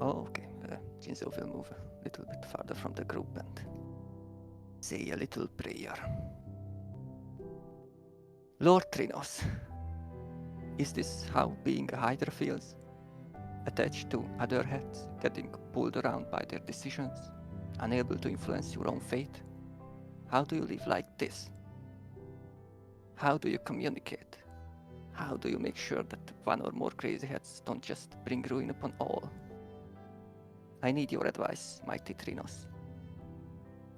Oh, okay. Jinzo will move a little bit farther from the group and say a little prayer. Lord Trinos, is this how being a Hydra feels? Attached to other heads, getting pulled around by their decisions, unable to influence your own fate? How do you live like this? How do you communicate? How do you make sure that one or more crazy heads don't just bring ruin upon all? I need your advice, mighty Trinos.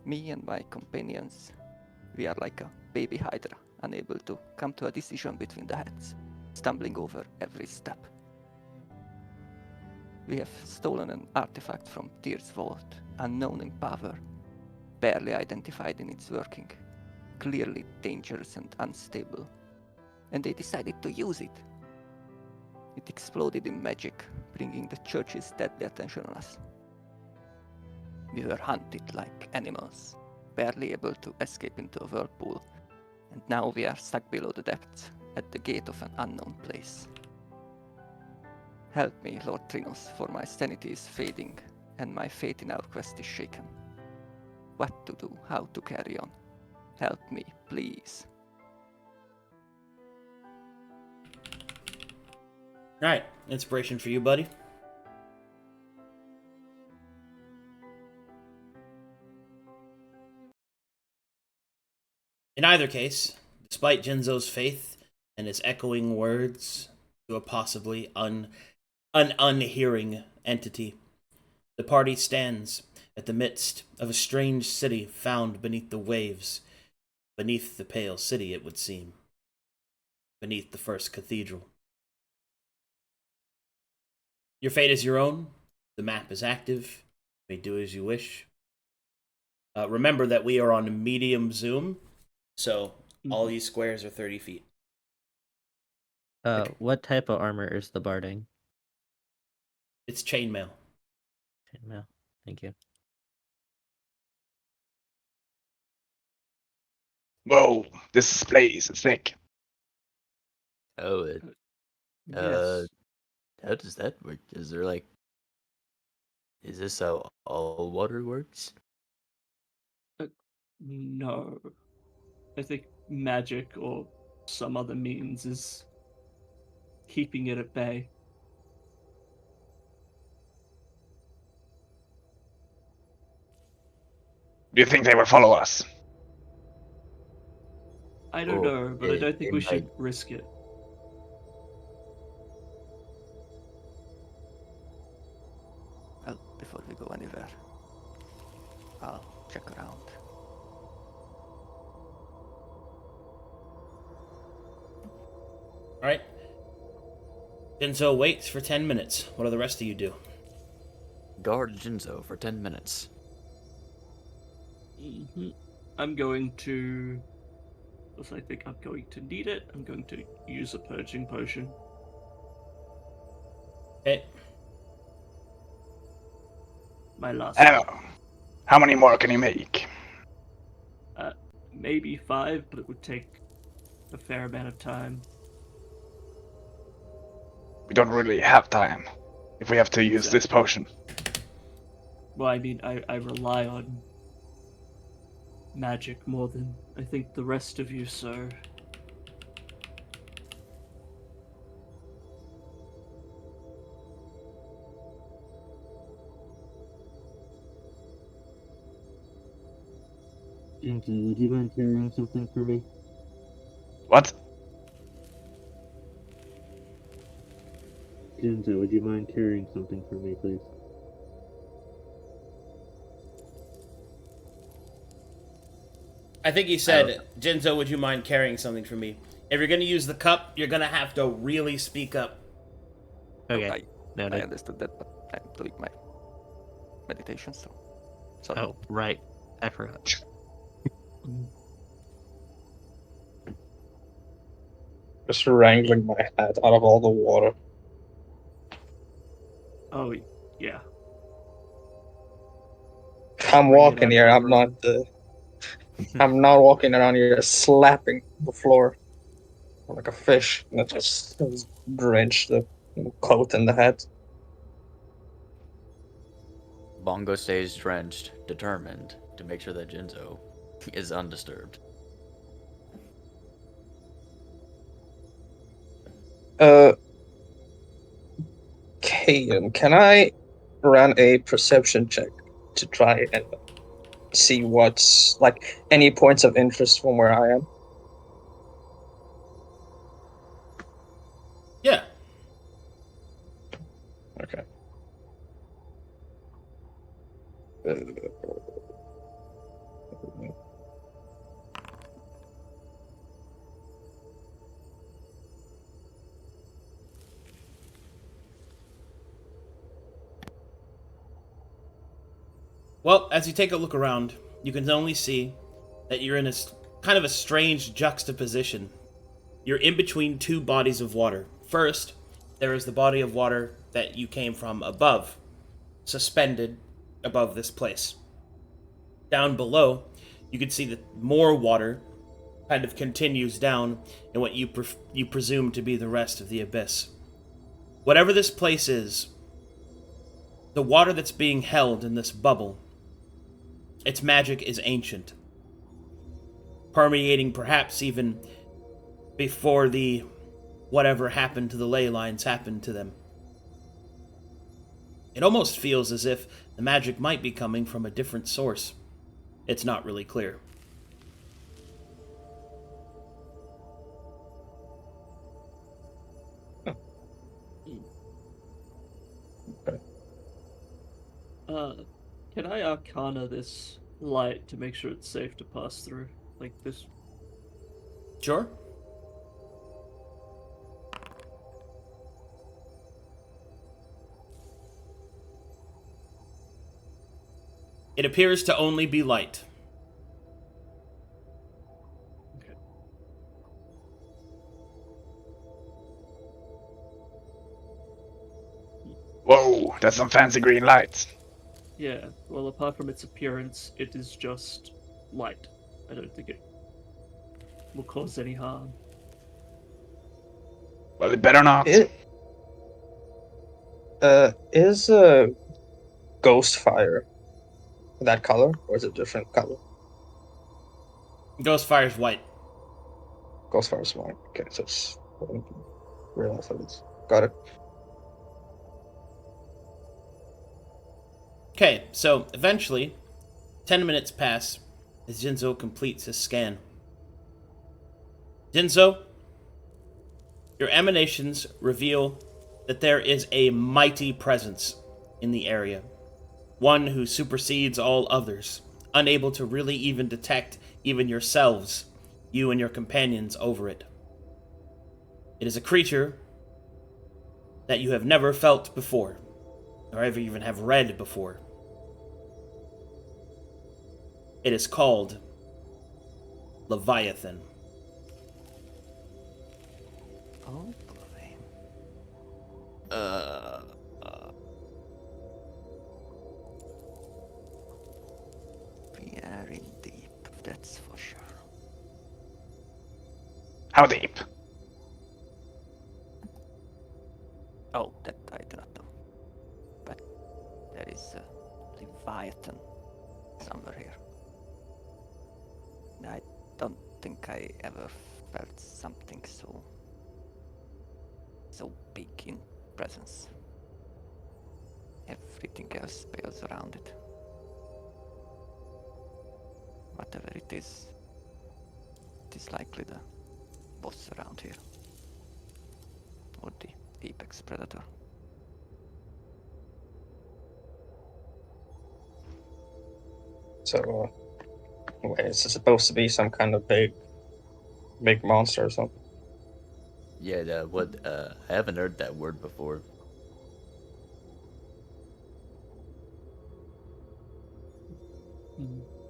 Me and my companions, we are like a baby Hydra, unable to come to a decision between the heads, stumbling over every step. We have stolen an artifact from Tyr's vault, unknown in power, barely identified in its working, clearly dangerous and unstable, and they decided to use it. It exploded in magic, bringing the church's deadly attention on us. We were hunted like animals, barely able to escape into a whirlpool, and now we are stuck below the depths, at the gate of an unknown place. Help me, Lord Trinos, for my sanity is fading, and my faith in our quest is shaken. What to do, how to carry on? Help me, please. Alright, inspiration for you, buddy. In either case, despite Jinzo's faith and his echoing words to a possibly unhearing entity, the party stands at the midst of a strange city found beneath the waves, beneath the pale city, it would seem, beneath the first cathedral. Your fate is your own. The map is active. You may do as you wish. Remember that we are on medium zoom, so all these squares are 30 feet. What type of armor is the barding? It's chainmail. Chainmail. Thank you. Whoa, this place is thick. Oh, Yes. how does that work? Is there like, is this how all water works? No. I think magic or some other means is keeping it at bay. Do you think they will follow us? I don't Oh, know, but I don't think it we should might. risk it. Well, before we go anywhere, I'll check around. Alright. Jinzo waits for 10 minutes. What do the rest of you do? Guard Jinzo for 10 minutes. I'm going to, because I think I'm going to need it, I'm going to use a purging potion. Okay. My last How many more can you make? maybe 5, but it would take a fair amount of time. We don't really have time if we have to use this potion. Well, I mean, I rely on magic more than I think the rest of you, so... Jinzo, would you mind carrying something for me? What? Jinzo, would you mind carrying something for me, please? I think he said, Jinzo, would you mind carrying something for me? If you're going to use the cup, you're going to have to really speak up. Okay. I understood that, but I'm doing my meditation, so... Sorry. Oh, right. I forgot. Just wrangling my head out of all the water. Oh, yeah. I'm walking here, I'm not I'm not walking around here slapping the floor like a fish that just drenched the coat and the head. Bongo stays trenched, determined to make sure that Jinzo is undisturbed. Kagan, can I run a perception check to try and see what's like any points of interest from where I am? Yeah. Okay. Well, as you take a look around, you can only see that you're in a kind of a strange juxtaposition. You're in between two bodies of water. First, there is the body of water that you came from above, suspended above this place. Down below, you can see that more water kind of continues down in what you presume to be the rest of the abyss. Whatever this place is, the water that's being held in this bubble, its magic is ancient, permeating perhaps even before the whatever happened to the ley lines happened to them. It almost feels as if the magic might be coming from a different source. It's not really clear. Can I arcana this light to make sure it's safe to pass through? Like this. Sure. It appears to only be light. Okay. Whoa, that's some fancy green lights. Yeah, well, apart from its appearance, it is just light. I don't think it will cause any harm. Well, it better not. Is ghost fire that color, or is it different color? Ghost fire's white. Ghost fire is white. Okay, so it's realize that it's got it. Okay, so eventually, 10 minutes pass as Jinzo completes his scan. Jinzo, your emanations reveal that there is a mighty presence in the area. One who supersedes all others, unable to really even detect even yourselves, you and your companions over it. It is a creature that you have never felt before, or ever even have read before. It is called Leviathan. Oh boy. We are in deep, that's for sure. How deep? Oh, that I do not know. But there is a Leviathan somewhere here. I don't think I ever felt something so big in presence. Everything else pales around it. Whatever it is likely the boss around here. Or the apex predator. So, wait, is it supposed to be some kind of big monster or something? Yeah, I haven't heard that word before.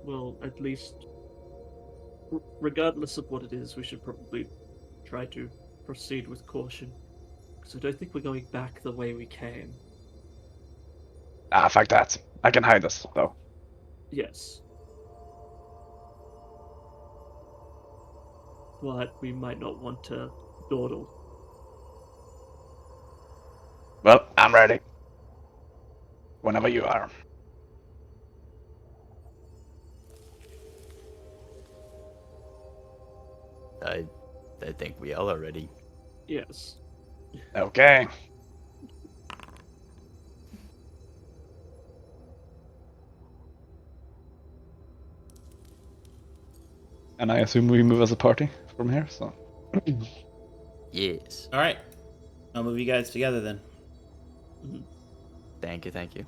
Well, at least, regardless of what it is, we should probably try to proceed with caution. Because I don't think we're going back the way we came. Ah, fuck that. I can hide us, though. Yes. But we might not want to dawdle. Well, I'm ready. Whenever you are. I think we all are ready. Yes. Okay. And I assume we move as a party from here, so. Yes. All right. I'll move you guys together then. Thank you, thank you.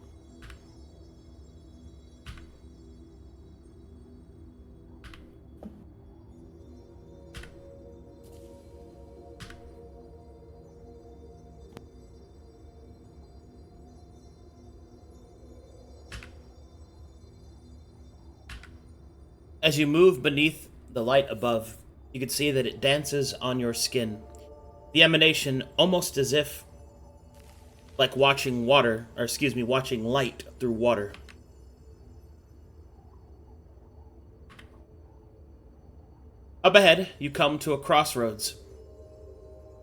As you move beneath the light above, you can see that it dances on your skin. The emanation almost as if like watching watching light through water. Up ahead, you come to a crossroads.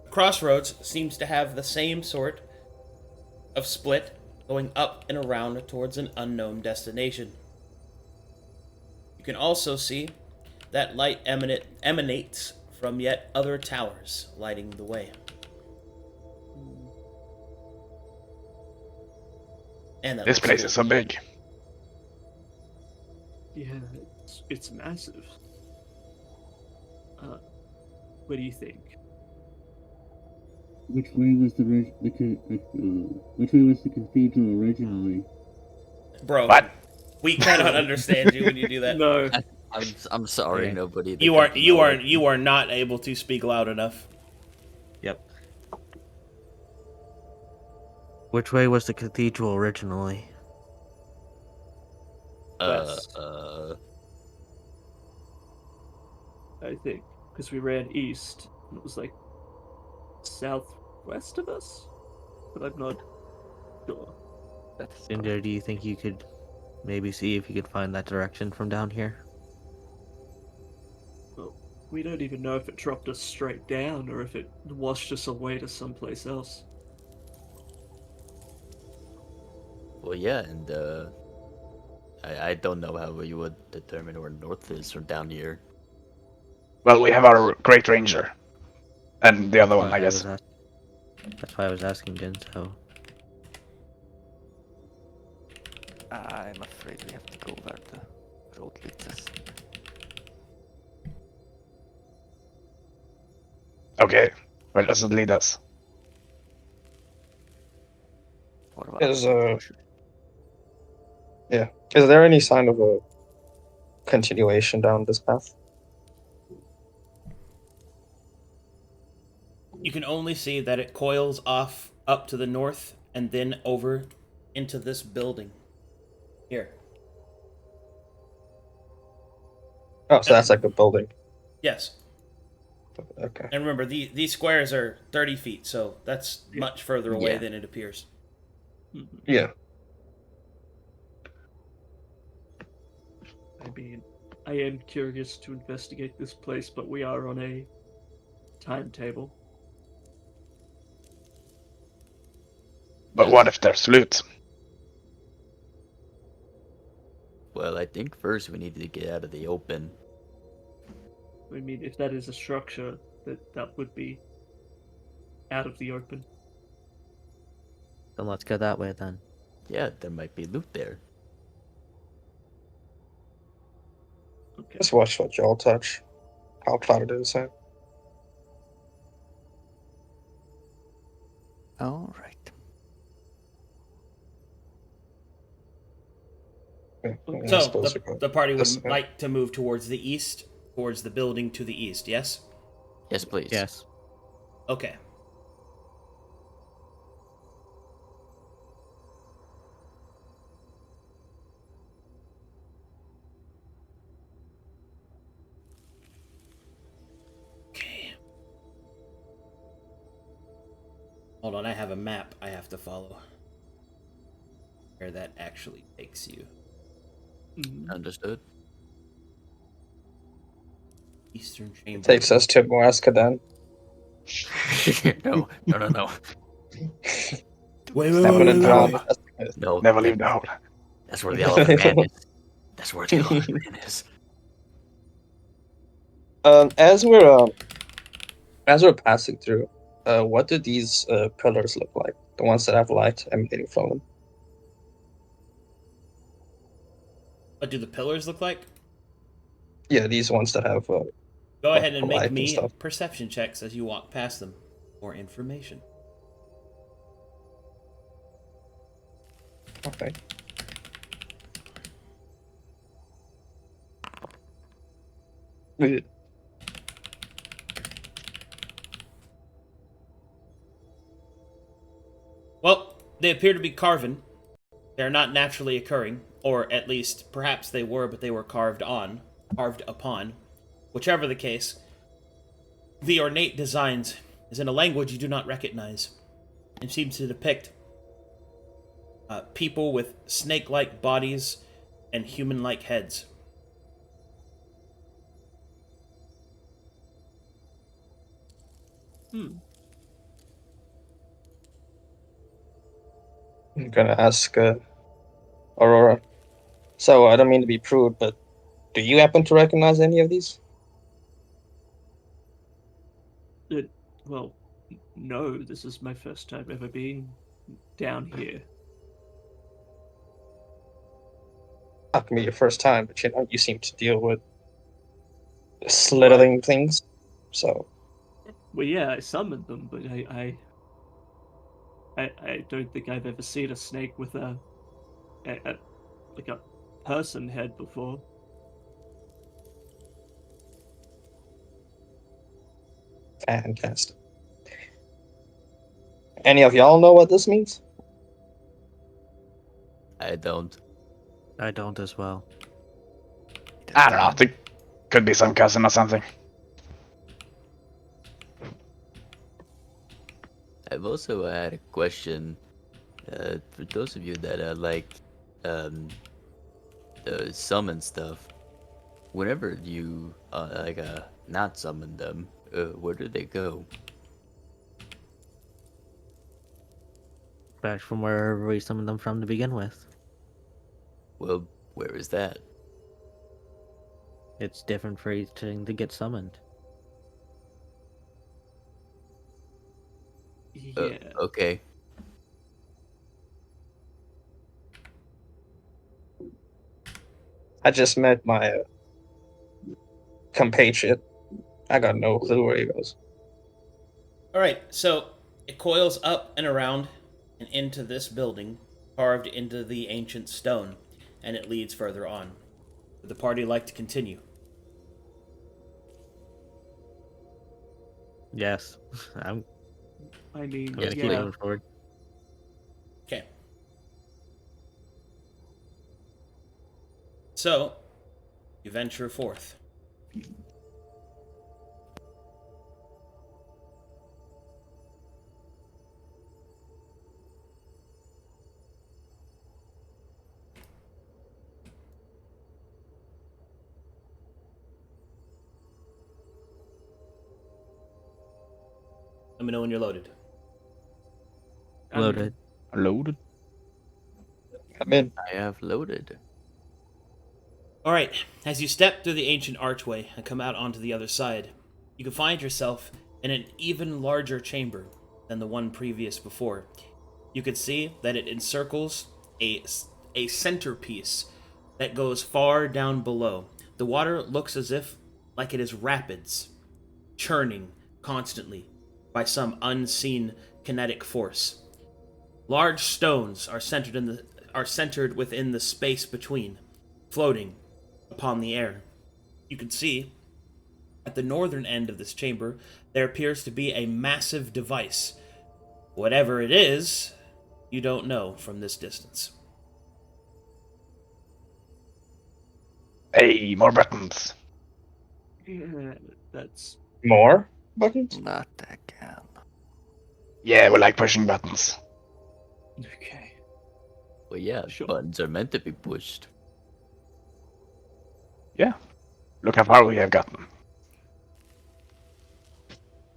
The crossroads seems to have the same sort of split going up and around towards an unknown destination. You can also see that light emanates from yet other towers, lighting the way. And This place is so big. Yeah, it's massive. What do you think? Which way was the cathedral originally? Bro, What? we cannot understand you when you do that. No. I'm sorry, Okay. nobody. You are not able to speak loud enough. Yep. Which way was the cathedral originally? West. I think, because we ran east, and it was like southwest of us, but I'm not sure. That's Jinzo, do you think you could maybe see if you could find that direction from down here? Well, we don't even know if it dropped us straight down or if it washed us away to someplace else. Well, yeah, and I don't know how you would determine where north is from down here. Well, we have our Great Ranger. And the other one, I guess. That's why I was asking Jinzo. I'm afraid we have to go where the road leads us. Okay. Where does it lead us? Forward, Is for sure. yeah. Is there any sign of a continuation down this path? You can only see that it coils off up to the north and then over into this building. Here. Oh, so that's like a building. Yes. Okay. And remember, these squares are 30 feet, so that's much further away Yeah. than it appears. Yeah. I mean, I am curious to investigate this place, but we are on a timetable. But what if there's loot? Well, I think first we need to get out of the open. I mean, if that is a structure, that would be out of the open. Then let's go that way then. Yeah, there might be loot there. Okay. Just watch what y'all touch. I'll try to do the same. All right. Okay, I So suppose we go the party would this way. like to move towards the east, towards the building to the east, yes? Yes, please. Yes. Okay. Okay. Hold on, I have a map I have to follow. Where that actually takes you. Understood. Eastern Chamber. Takes us to Arcadum. No. Wait, Stepping it down. No. Never leave the hole. That's where the elephant man is. That's where the elephant man is. As we're passing through, what do these pillars look like? The ones that have light emanating from them. What do the pillars look like? Yeah, these ones that have Go ahead and make light and me stuff. perception checks as you walk past them. More information. Okay. Well, they appear to be carven. They're not naturally occurring, or at least perhaps they were, but they were carved upon. Whichever the case, the ornate designs is in a language you do not recognize, and seems to depict people with snake-like bodies and human-like heads. I'm gonna ask Aurora. So I don't mean to be prude, but do you happen to recognize any of these? Well, no, this is my first time ever being down here. Not gonna be your first time, but you seem to deal with slithering things. So Well, yeah, I summoned them, but I don't think I've ever seen a snake with a like a person head before. fantastic. Any of y'all know what this means? I don't. I don't as well. I don't know. I think could be some cousin or something. I've also had a question for those of you that like the summon stuff. Whenever you not summon them, where do they go? Back from wherever we summoned them from to begin with. Well, where is that? It's different for each thing to get summoned. Yeah. Okay. I just met my compatriot. I got no clue where he goes. Alright, so it coils up and around and into this building, carved into the ancient stone, and it leads further on. Would the party like to continue? Yes. I'm I mean, gonna keep yeah. moving forward. Okay. So, you venture forth. Let me know when you're loaded. Loaded. Loaded. I'm in. I have loaded. Alright, as you step through the ancient archway and come out onto the other side, you can find yourself in an even larger chamber than the one previous before. You can see that it encircles a centerpiece that goes far down below. The water looks as if like it is rapids, churning constantly by some unseen kinetic force. Large stones are centered within the space between, floating upon the air. You can see at the northern end of this chamber there appears to be a massive device. Whatever it is, you don't know from this distance. Hey, more buttons. Yeah, that's More buttons? Not again. Yeah, we like pushing buttons. okay. Well, yeah, Sure. buttons are meant to be pushed. Yeah. Look how far we have gotten.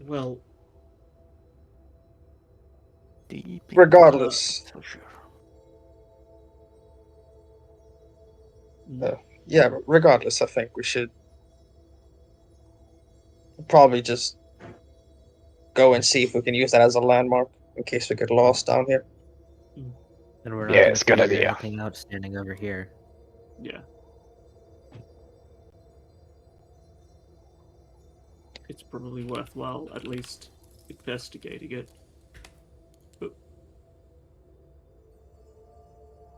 Well, Deep into Regardless. the treasure. Yeah, regardless, I think we should probably just go and see if we can use that as a landmark in case we get lost down here. And we're not Yeah, going it's to a good figure idea. anything out standing over here. Yeah. It's probably worthwhile at least investigating it. But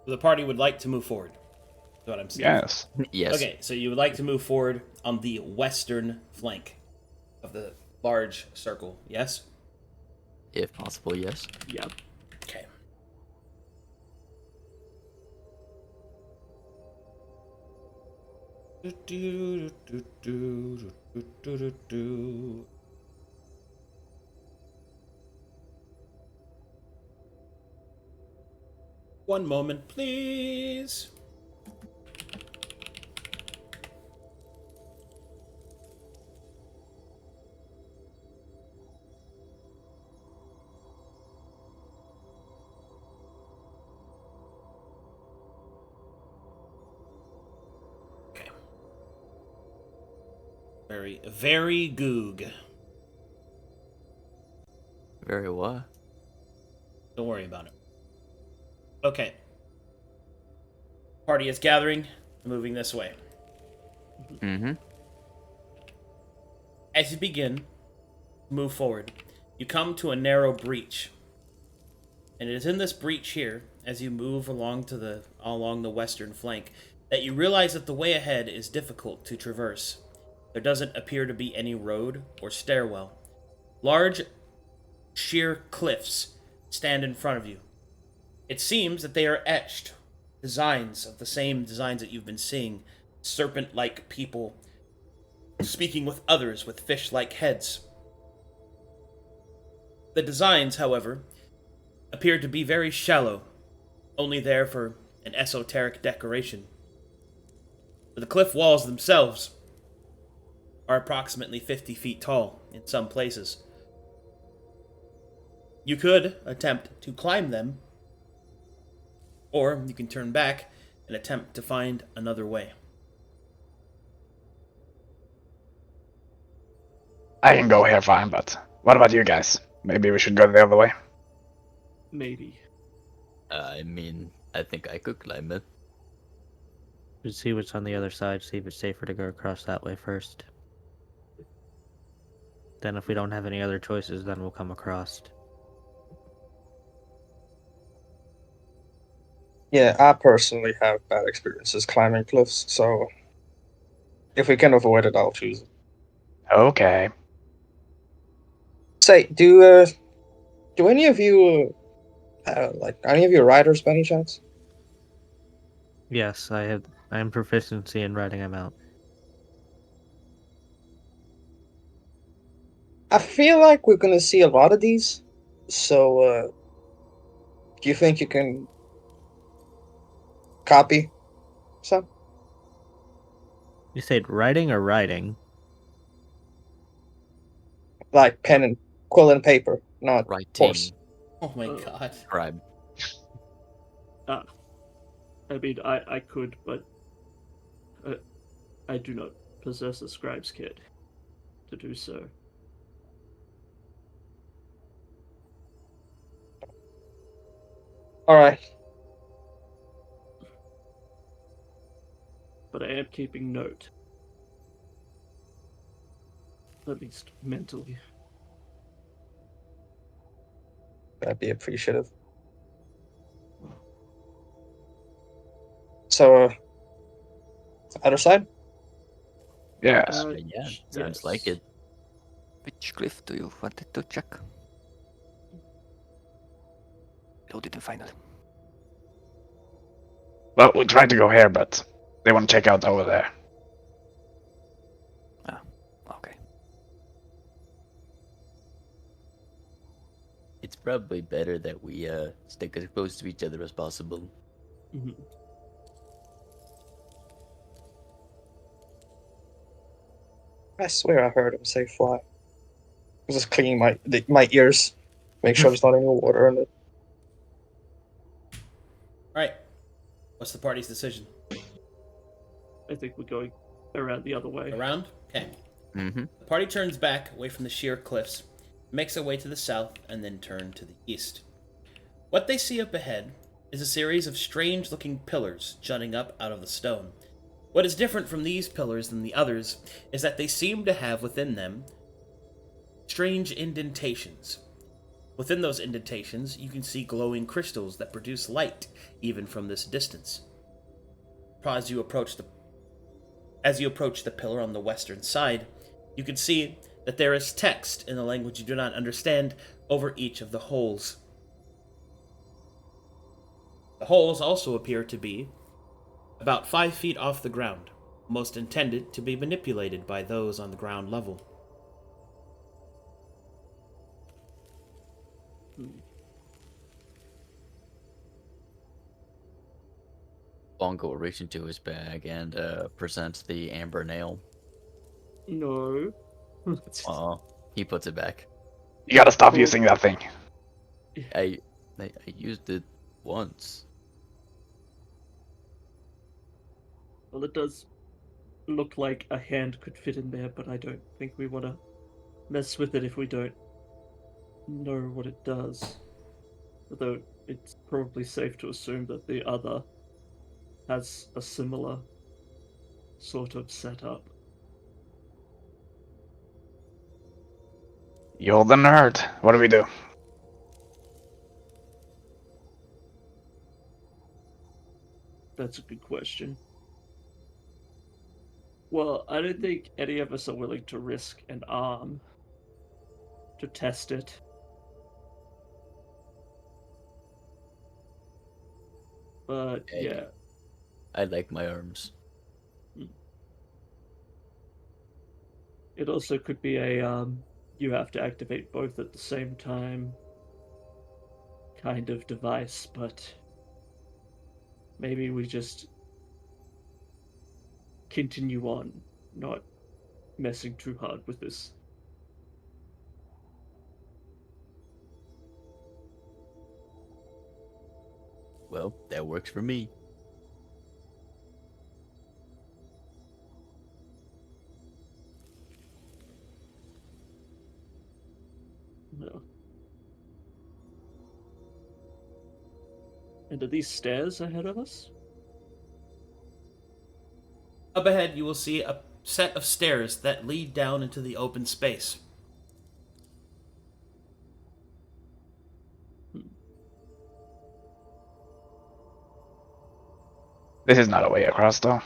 The party would like to move forward. That's what I'm saying. Yes. Yes. Okay, so you would like to move forward on the western flank of the large circle, yes? If possible, yes. yeah, Okay. One moment, please. Okay. Very goog. Very what? Don't worry about it. Okay. Party is gathering, moving this way. Mm-hmm. As you begin to move forward, you come to a narrow breach. And it is in this breach here, as you move along the western flank, that you realize that the way ahead is difficult to traverse. There doesn't appear to be any road or stairwell. Large, sheer cliffs stand in front of you. It seems that they are etched, designs of the same designs that you've been seeing, serpent-like people speaking with others with fish-like heads. The designs, however, appear to be very shallow, only there for an esoteric decoration. But the cliff walls themselves are approximately 50 feet tall in some places. You could attempt to climb them, or you can turn back and attempt to find another way. I can go here fine, but what about you guys? Maybe we should go the other way. maybe. I mean, I think I could climb it. We'll see what's on the other side, see if it's safer to go across that way first. Then if we don't have any other choices, then we'll come across. Yeah, I personally have bad experiences climbing cliffs, so if we can avoid it, I'll choose it. Okay. Say, do any of you like any of you riders by any chance? Yes, I am proficiency in riding a mount. I feel like we're gonna see a lot of these. So, do you think you can copy some? You said riding or riding? Like pen and quill and paper, not horse. Writing. Oh my Oh. god. Scribe. I mean, I could, but I do not possess a scribe's kit to do so. All right. But I am keeping note. At least mentally. I'd be appreciative. So, other side? Yes. Yeah, sounds yes. like it. Which cliff do you want to check? Loaded and final. Well, we tried to go here, but they want to check out over there. Okay. It's probably better that we stick as close to each other as possible. Mhm. I swear I heard him say fly. I'm just cleaning my ears, make sure there's not any water in it. Alright. What's the party's decision? I think we're going around the other way. Around? Okay. Mm-hmm. The party turns back away from the sheer cliffs, makes their way to the south, and then turn to the east. What they see up ahead is a series of strange-looking pillars jutting up out of the stone. What is different from these pillars than the others is that they seem to have within them strange indentations. Within those indentations, you can see glowing crystals that produce light even from this distance. As you approach the pillar on the western side, you can see that there is text in a language you do not understand over each of the holes. The holes also appear to be about 5 feet off the ground, most intended to be manipulated by those on the ground level. Bongo will reach into his bag and presents the amber nail. No. He puts it back. You gotta stop using that thing. I used it once. Well, it does look like a hand could fit in there, but I don't think we want to mess with it if we don't know what it does. Although it's probably safe to assume that the other has a similar sort of setup. You're the nerd. What do we do? That's a good question. Well, I don't think any of us are willing to risk an arm to test it. But Hey. yeah, I like my arms. it also could be a you have to activate both at the same time kind of device, but maybe we just continue on, not messing too hard with this. Well, that works for me. No. And are these stairs ahead of us? Up ahead, you will see a set of stairs that lead down into the open space. This is not a way across, though.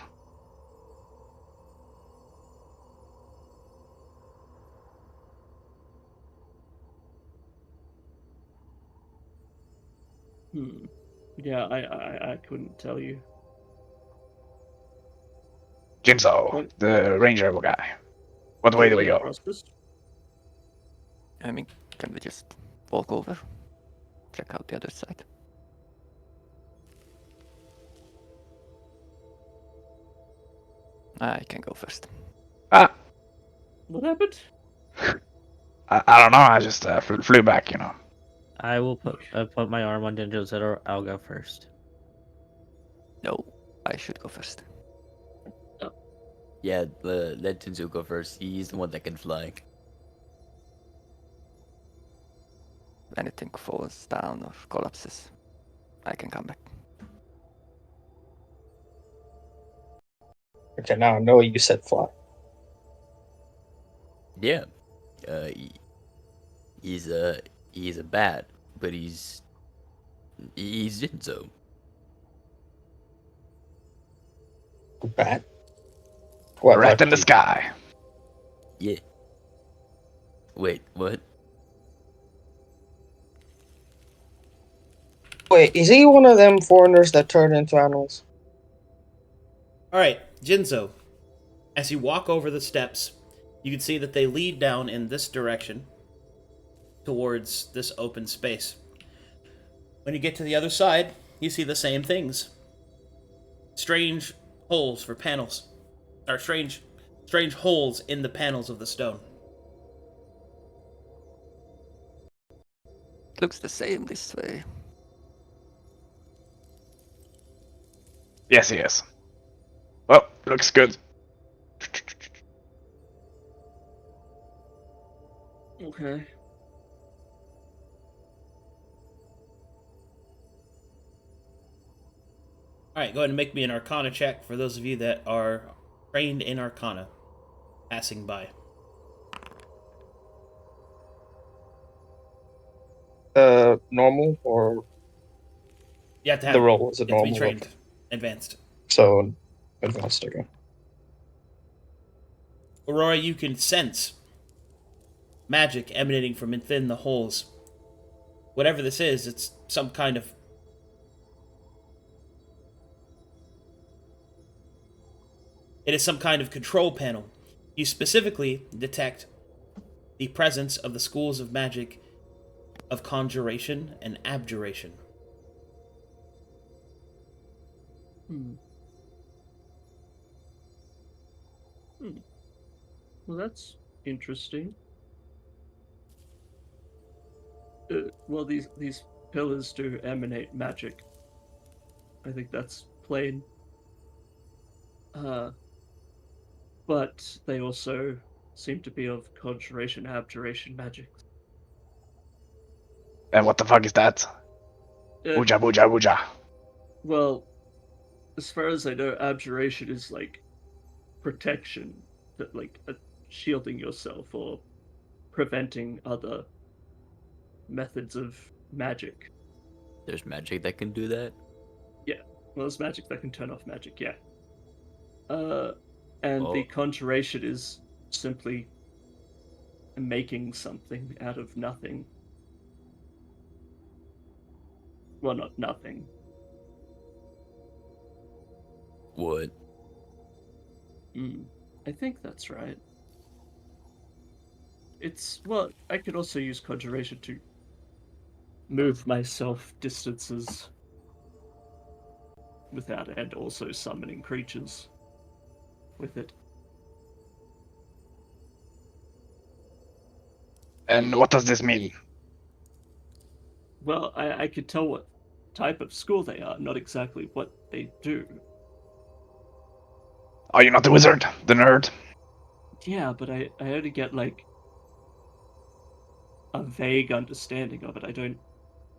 Yeah, I couldn't tell you. Jinzo, What? the ranger guy. What way do we go? Across this? I mean, can we just walk over? Check out the other side. I can go first. Ah, What happened? I don't know. I just flew back, you know. I will put my arm on Jinzo's head, or I'll go first. No, I should go first. Yeah, let Jinzo go first. He's the one that can fly. If anything falls down or collapses, I can come back. Okay, now I know you said fly. Yeah. He's a bat, but he's Jinzo. Bat. What? Right Like in the sky. Yeah. Wait, what? wait, is he one of them foreigners that turn into animals? Alright, Jinzo. As you walk over the steps, you can see that they lead down in this direction towards this open space. When you get to the other side, you see the same things. Strange holes for panels. Or strange holes in the panels of the stone. Looks the same this way. Yes, he is. Well, looks good. Okay. Alright, go ahead and make me an Arcana check for those of you that are trained in Arcana, passing by. Normal or You have to have the roll is it you have to be normal? trained, Okay. advanced. So advanced again. Aurora, you can sense magic emanating from within the holes. Whatever this is, it's some kind of... It is some kind of control panel. You specifically detect the presence of the schools of magic of conjuration and abjuration. Well, that's interesting. Well, these pillars do emanate magic. I think that's plain. But they also seem to be of conjuration, abjuration magic. And what the fuck is that? Booja, booja, booja. Well, as far as I know, abjuration is like protection, like shielding yourself or preventing other methods of magic. There's magic that can do that? Yeah, well, there's magic that can turn off magic, yeah. And the Oh. conjuration is simply making something out of nothing. Well, not nothing. What? I think that's right. It's, well, I could also use conjuration to move myself distances without and also summoning creatures with it. And what does this mean? Well, I could tell what type of school they are, not exactly what they do. Are you not the wizard? The nerd? Yeah, but I only get like a vague understanding of it. I don't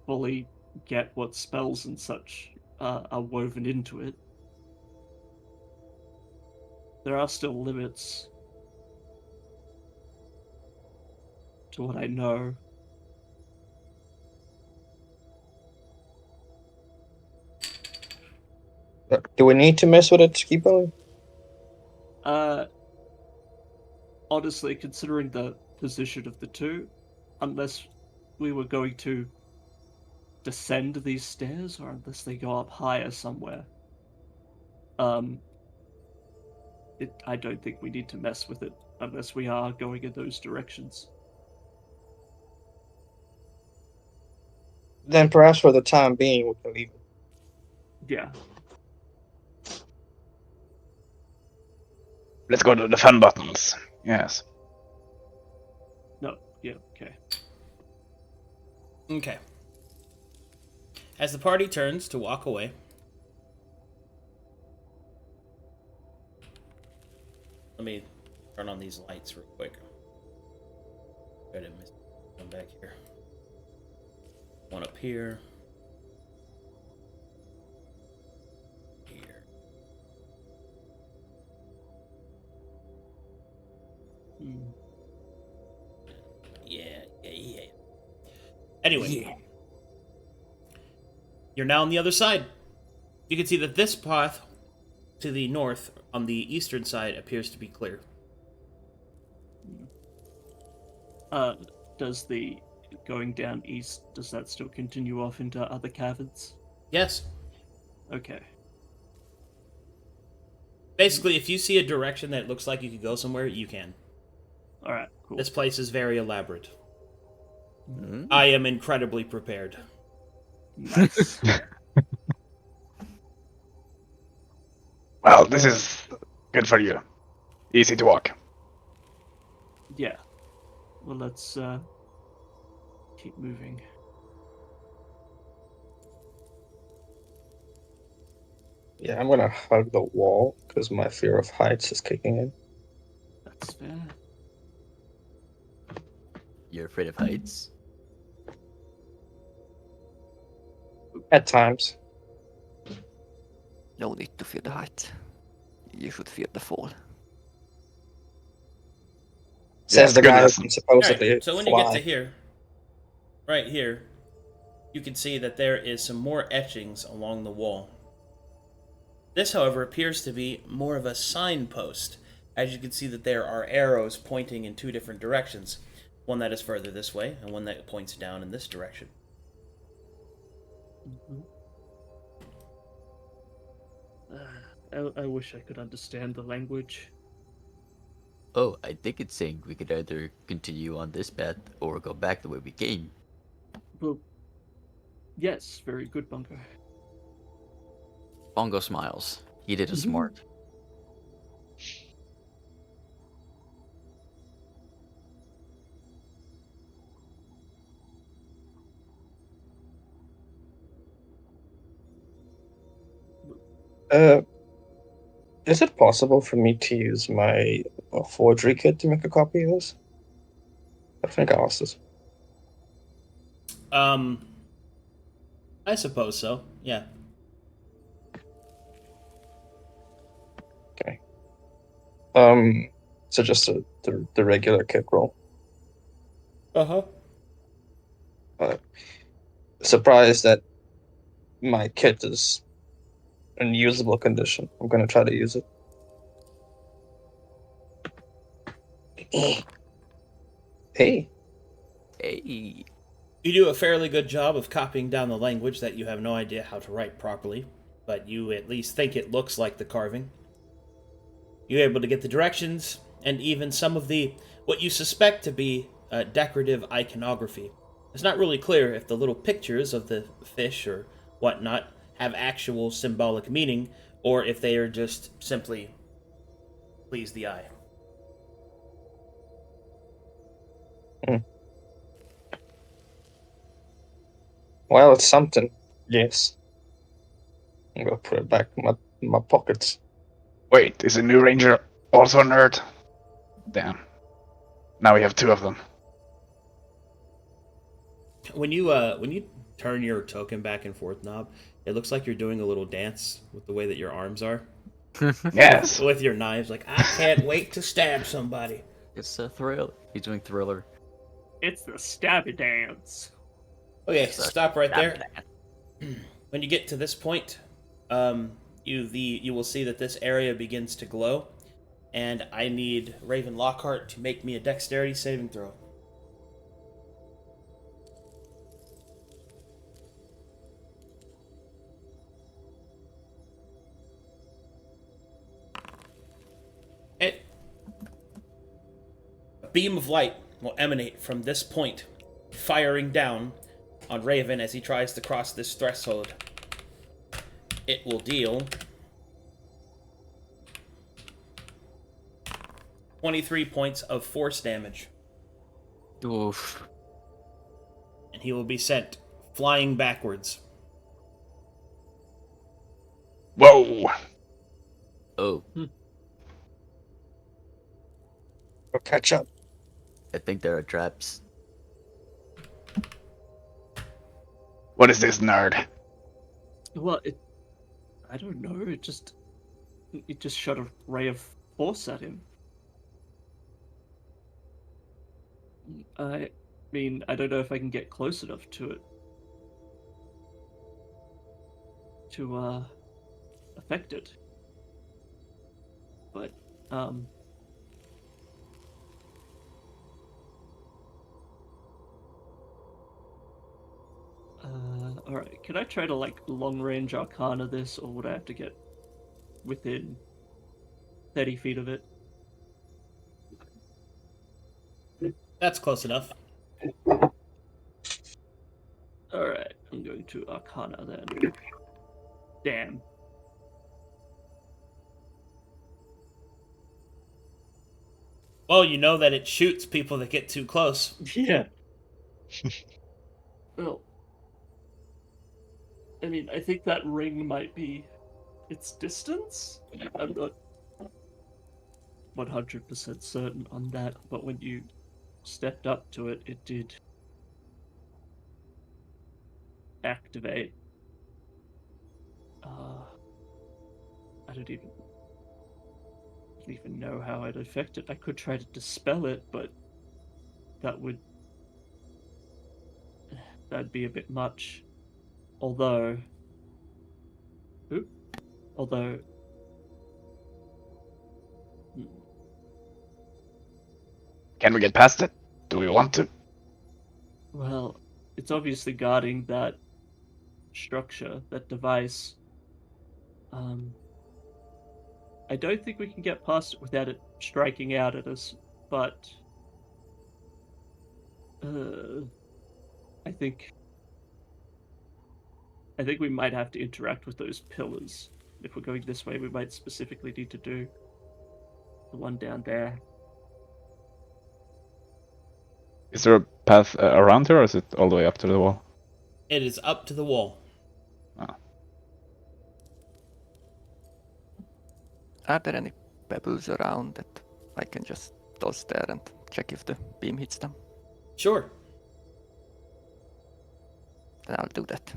fully get what spells and such are woven into it. There are still limits to what I know. Do we need to mess with it to keep going? Honestly, considering the position of the two, unless we were going to descend these stairs, or unless they go up higher somewhere, I don't think we need to mess with it unless we are going in those directions. Then perhaps for the time being we can leave it. Yeah. Let's go to the fun buttons. Yes. No. Yeah. Okay. Okay. As the party turns to walk away, let me turn on these lights real quick. I didn't miss one back here. One up here. Here. Yeah. Anyway. You're now on the other side. You can see that this path to the north on the eastern side appears to be clear. Does the going down east, does that still continue off into other caverns? Yes. Okay. Basically, if you see a direction that looks like you could go somewhere, you can. Alright, cool. This place is very elaborate. Mm-hmm. I am incredibly prepared. Nice. Well, this is good for you. Easy to walk. Yeah. Well, let's keep moving. Yeah, I'm gonna hug the wall because my fear of heights is kicking in. That's fair. You're afraid of heights? At times. No need to fear the height. You should fear the fall. Says the good guy who lesson. can supposedly Alright, so when you get to fly. here, right here, you can see that there is some more etchings along the wall. This, however, appears to be more of a signpost, as you can see that there are arrows pointing in two different directions. One that is further this way, and one that points down in this direction. I wish I could understand the language. Oh, I think it's saying we could either continue on this path or go back the way we came. Well, yes, very good, Bongo. Bongo smiles. He did a smart. Is it possible for me to use my forgery kit to make a copy of this? I think I asked this. I suppose so, yeah. Okay. So just the regular kit roll. Uh-huh. Surprised that my kit is in usable condition. I'm gonna try to use it. Hey. Hey. You do a fairly good job of copying down the language that you have no idea how to write properly, but you at least think it looks like the carving. You're able to get the directions, and even some of the, what you suspect to be decorative iconography. It's not really clear if the little pictures of the fish or whatnot have actual symbolic meaning, or if they are just simply please the eye. Well, it's something. Yes. I'm gonna put it back in my pockets. Wait, is a new ranger also a nerd? Damn. Now we have two of them. When you turn your token back and forth knob, it looks like you're doing a little dance with the way that your arms are. Yes. With your knives, like, I can't wait to stab somebody. It's a thrill. He's doing Thriller. It's the stabby dance. Okay, stop right there. When you get to this point, you will see that this area begins to glow, and I need Raven Lockhart to make me a dexterity saving throw. A beam of light will emanate from this point, firing down on Raven as he tries to cross this threshold. It will deal 23 points of force damage. Oof. And he will be sent flying backwards. Whoa. Oh, We'll catch up. I think there are traps. What is this nerd? Well, I don't know. It just shot a ray of force at him. I mean, I don't know if I can get close enough to it to affect it. But alright, can I try to like long range arcana this, or would I have to get within 30 feet of it? That's close enough. Alright, I'm going to arcana then. Damn. Well, you know that it shoots people that get too close. Yeah. Well, I mean, I think that ring might be its distance. I'm not 100% certain on that, but when you stepped up to it, it did activate. I don't even know how I'd affect it. I could try to dispel it, but that'd be a bit much. Although, although, Can we get past it? Do we want to? well, it's obviously guarding that structure, that device. I don't think we can get past it without it striking out at us, but I think we might have to interact with those pillars. If we're going this way, we might specifically need to do the one down there. Is there a path around here, or is it all the way up to the wall? It is up to the wall. Oh. Are there any pebbles around that I can just toss there and check if the beam hits them? Sure. Then I'll do that.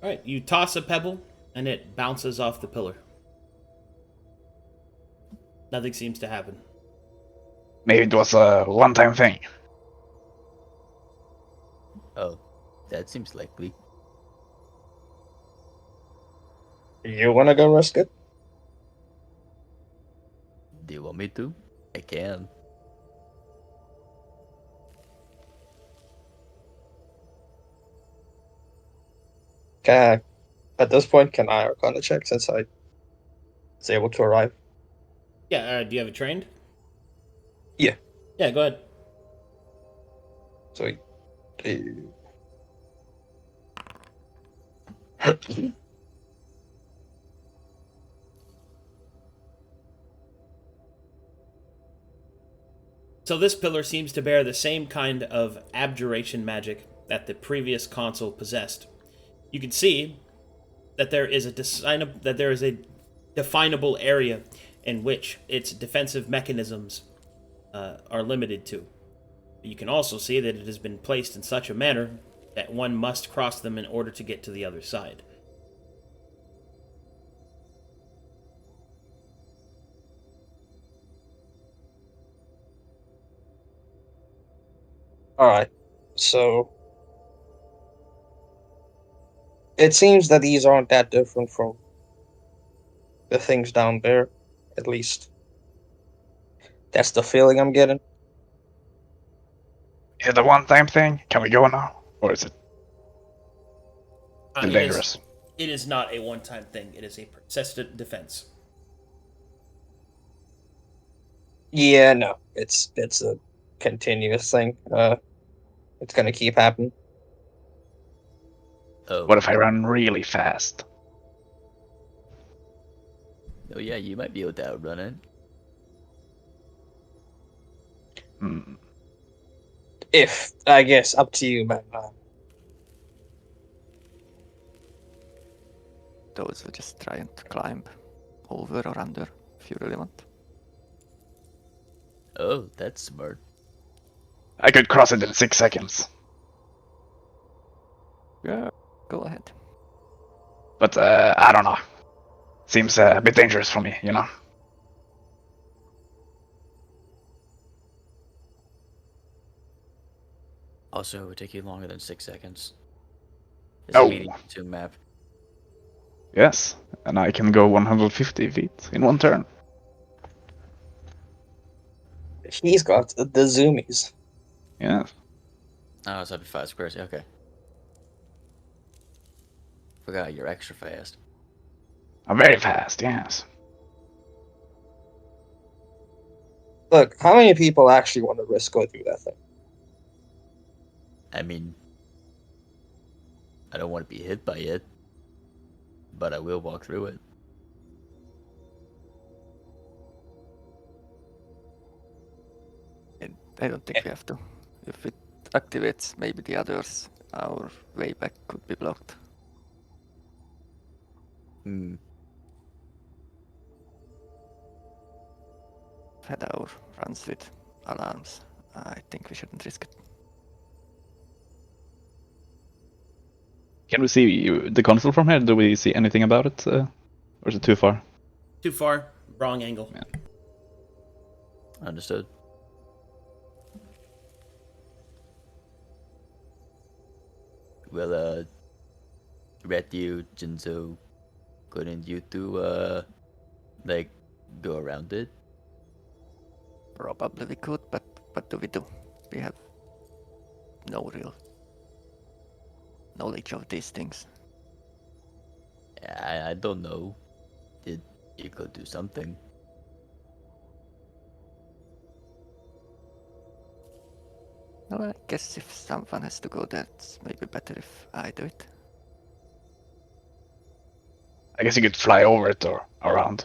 Alright, you toss a pebble, and it bounces off the pillar. Nothing seems to happen. Maybe it was a one-time thing. Oh, that seems likely. You wanna go risk it? Do you want me to? I can. At this point, can I Arcana check since I was able to arrive? Yeah, do you have it trained? Yeah. Yeah, go ahead. So, So this pillar seems to bear the same kind of abjuration magic that the previous console possessed. You can see that there is a definable area in which its defensive mechanisms are limited to. You can also see that it has been placed in such a manner that one must cross them in order to get to the other side. alright. So, it seems that these aren't that different from the things down there, at least. That's the feeling I'm getting. Is it a one-time thing? Can we go now? Or is it still dangerous? It is not a one-time thing. It is a persistent defense. Yeah, no, it's a continuous thing. It's gonna keep happening. Oh. What if I run really fast? Oh yeah, you might be able to outrun it. If I guess up to you, man. Those will just try and climb over or under if you really want. Oh, that's smart. I could cross it in 6 seconds. Yeah, go ahead. But I don't know. Seems a bit dangerous for me, you know? Also, it would take you longer than 6 seconds. It's Oh. a medium to map. Yes, and I can go 150 feet in one turn. He's got the zoomies. Yes. Oh, it's up to 5 squares. Okay. Forgot you're extra fast. I'm very fast, yes. Look, how many people actually want to risk going through that thing? I mean, I don't want to be hit by it, but I will walk through it. I don't think we have to. If it activates, maybe the others, our way back could be blocked. Hmm. Dahaur runs with alarms. I think we shouldn't risk it. Can we see the console from here? Do we see anything about it? Or is it too far? Too far. Wrong angle. Yeah. Understood. Well, Ratthew, Jinzo, couldn't you two, like, go around it? Probably we could, but what do we do? We have no real knowledge of these things. I don't know. You could do something. Well, I guess if someone has to go there, it's maybe better if I do it. I guess you could fly over it or around.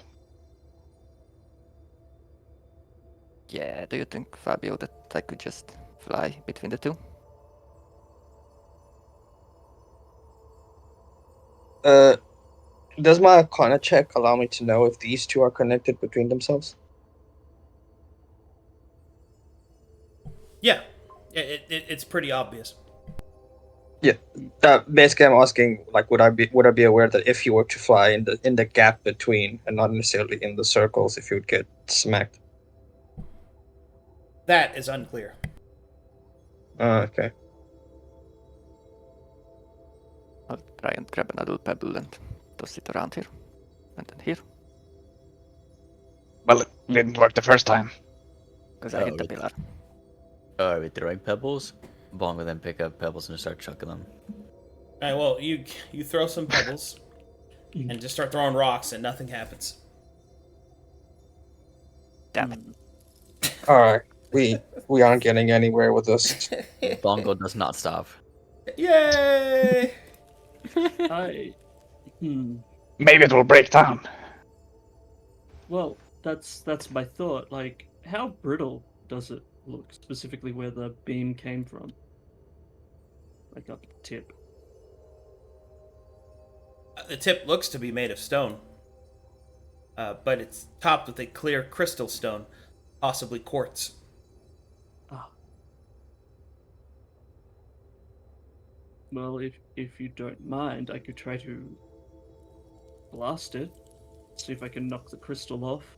Yeah, do you think, Fabio, that I could just fly between the two? Does my Arcana check allow me to know if these two are connected between themselves? Yeah. It's pretty obvious. Yeah. Basically, I'm asking, like, would I be aware that if you were to fly in the gap between, and not necessarily in the circles, if you would get smacked? That is unclear. Okay. I'll try and grab another pebble and toss it around here. And then here, Well, it didn't work the first time. because I hit the pillar. Are we throwing pebbles? Bongo then pick up pebbles and just start chucking them. All right, well, you throw some pebbles and just start throwing rocks and nothing happens. Damn it. Alright. We aren't getting anywhere with this. Bongo does not stop. Yay! Maybe it will break down. Well, that's my thought. Like, how brittle does it look, specifically where the beam came from? Like up the tip. The tip looks to be made of stone, but it's topped with a clear crystal stone, possibly quartz. Ah. Well, if you don't mind, I could try to blast it. See if I can knock the crystal off.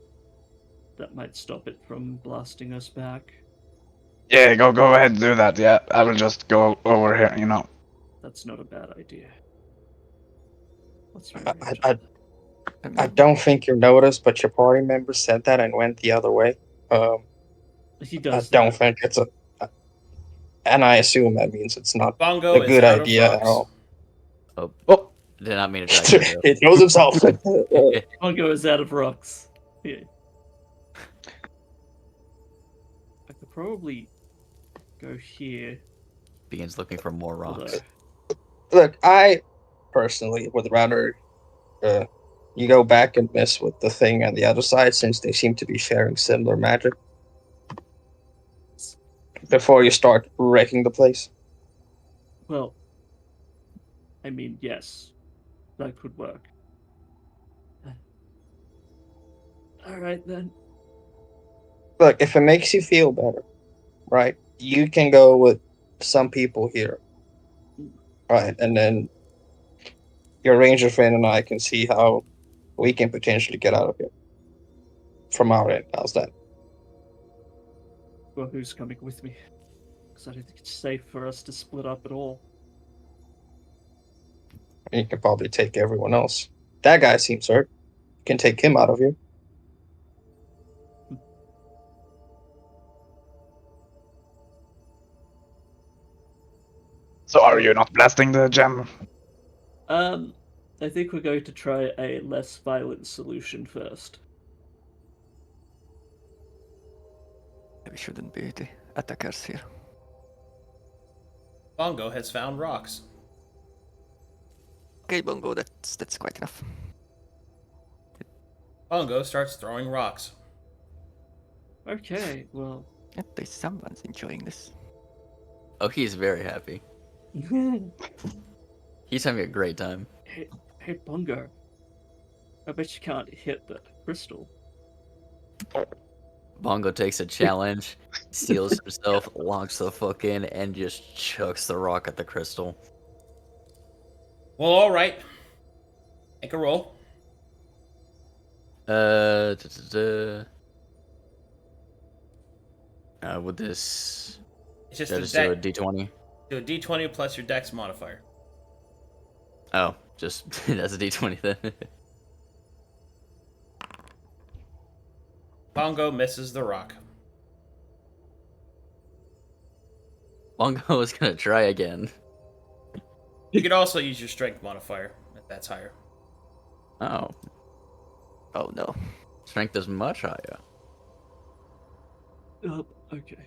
That might stop it from blasting us back. Yeah, go ahead and do that. Yeah, I will just go over here, you know. That's not a bad idea. What's your I don't think you noticed, but your party member said that and went the other way. He I does. don't think it's and I assume that means it's not Bongo a good is out idea of at rocks. all. Oh, did not mean to drag you. He throws himself. Bongo is out of rocks. Yeah. I could probably go here. Begins looking for more rocks. Look, I personally would rather you go back and mess with the thing on the other side, since they seem to be sharing similar magic, before you start wrecking the place. Well, I mean, yes, that could work. Alright then. Look, if it makes you feel better, right, you can go with some people here, right, and then your ranger friend and I can see how we can potentially get out of here from our end. How's that? Well, who's coming with me? Because I don't think it's safe for us to split up at all. You can probably take everyone else. That guy seems hurt. You can take him out of here. So are you not blasting the gem? I think we're going to try a less violent solution first. We shouldn't be the attackers here. Bongo has found rocks. Okay, Bongo, that's quite enough. Bongo starts throwing rocks. Okay, well. At least someone's enjoying this. Oh, he's very happy. He's having a great time. Hey, Bongo. I bet you can't hit the crystal. Bongo takes a challenge, seals himself, locks the fuck in, and just chucks the rock at the crystal. Well, all right. Make a roll. With this, It's just should I a just do a deck. d20? Do a d20 plus your dex modifier. Oh, just that's a d20 then. Bongo misses the rock. Bongo was gonna try again. You could also use your strength modifier if that's higher. Oh, Oh no. strength is much higher. Okay.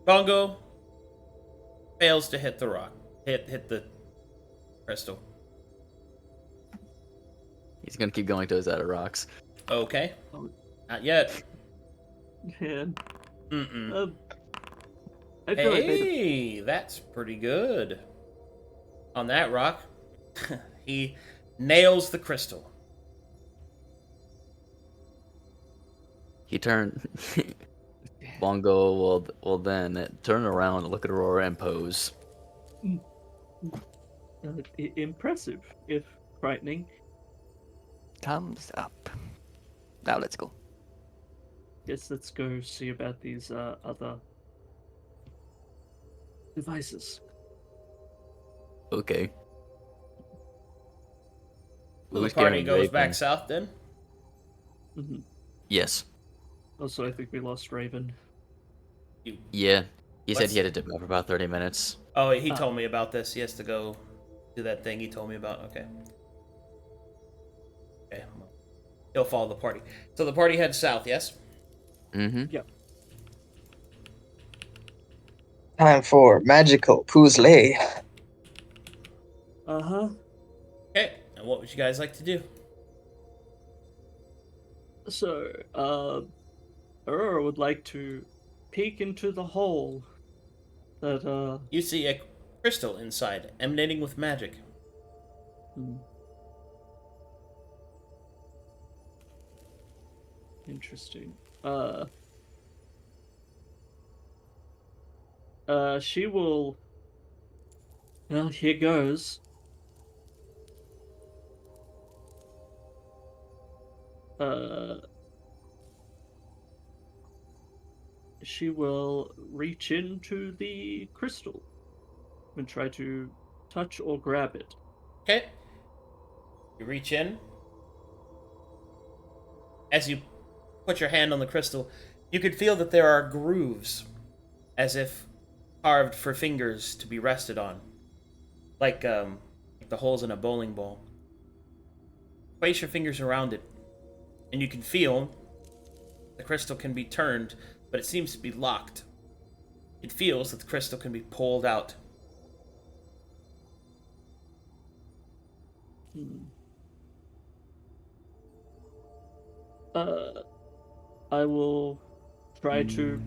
Bongo fails to hit the rock. Hit the crystal. He's gonna keep going to his outer rocks. Okay. Oh. Not yet. Man. Mm-mm. I feel like Hey, that's pretty good. On that rock, he nails the crystal. He turned. Bongo will then turn around, look at Aurora, and pose. impressive, if frightening. Thumbs up. Now let's go. Guess let's go see about these other devices. Okay. Well, the Who's party carrying goes Raven? back south then. Hmm. Yes. Also, I think we lost Raven. Yeah. He said What's- he had to dip out for about 30 minutes. Oh, he told me about this. He has to go do that thing he told me about. Okay. Okay. Well, he'll follow the party. So the party heads south, yes? Mm-hmm. Yep. Time for magical puzzle. Uh-huh. Okay. And what would you guys like to do? So, Aurora would like to peek into the hole that, You see a crystal inside, emanating with magic. Interesting. She will... Well, here goes. She will reach into the crystal and try to touch or grab it. Okay. You reach in. As you put your hand on the crystal, you could feel that there are grooves, as if carved for fingers to be rested on, like the holes in a bowling ball. Place your fingers around it, and you can feel the crystal can be turned, but it seems to be locked. It feels that the crystal can be pulled out. I will try to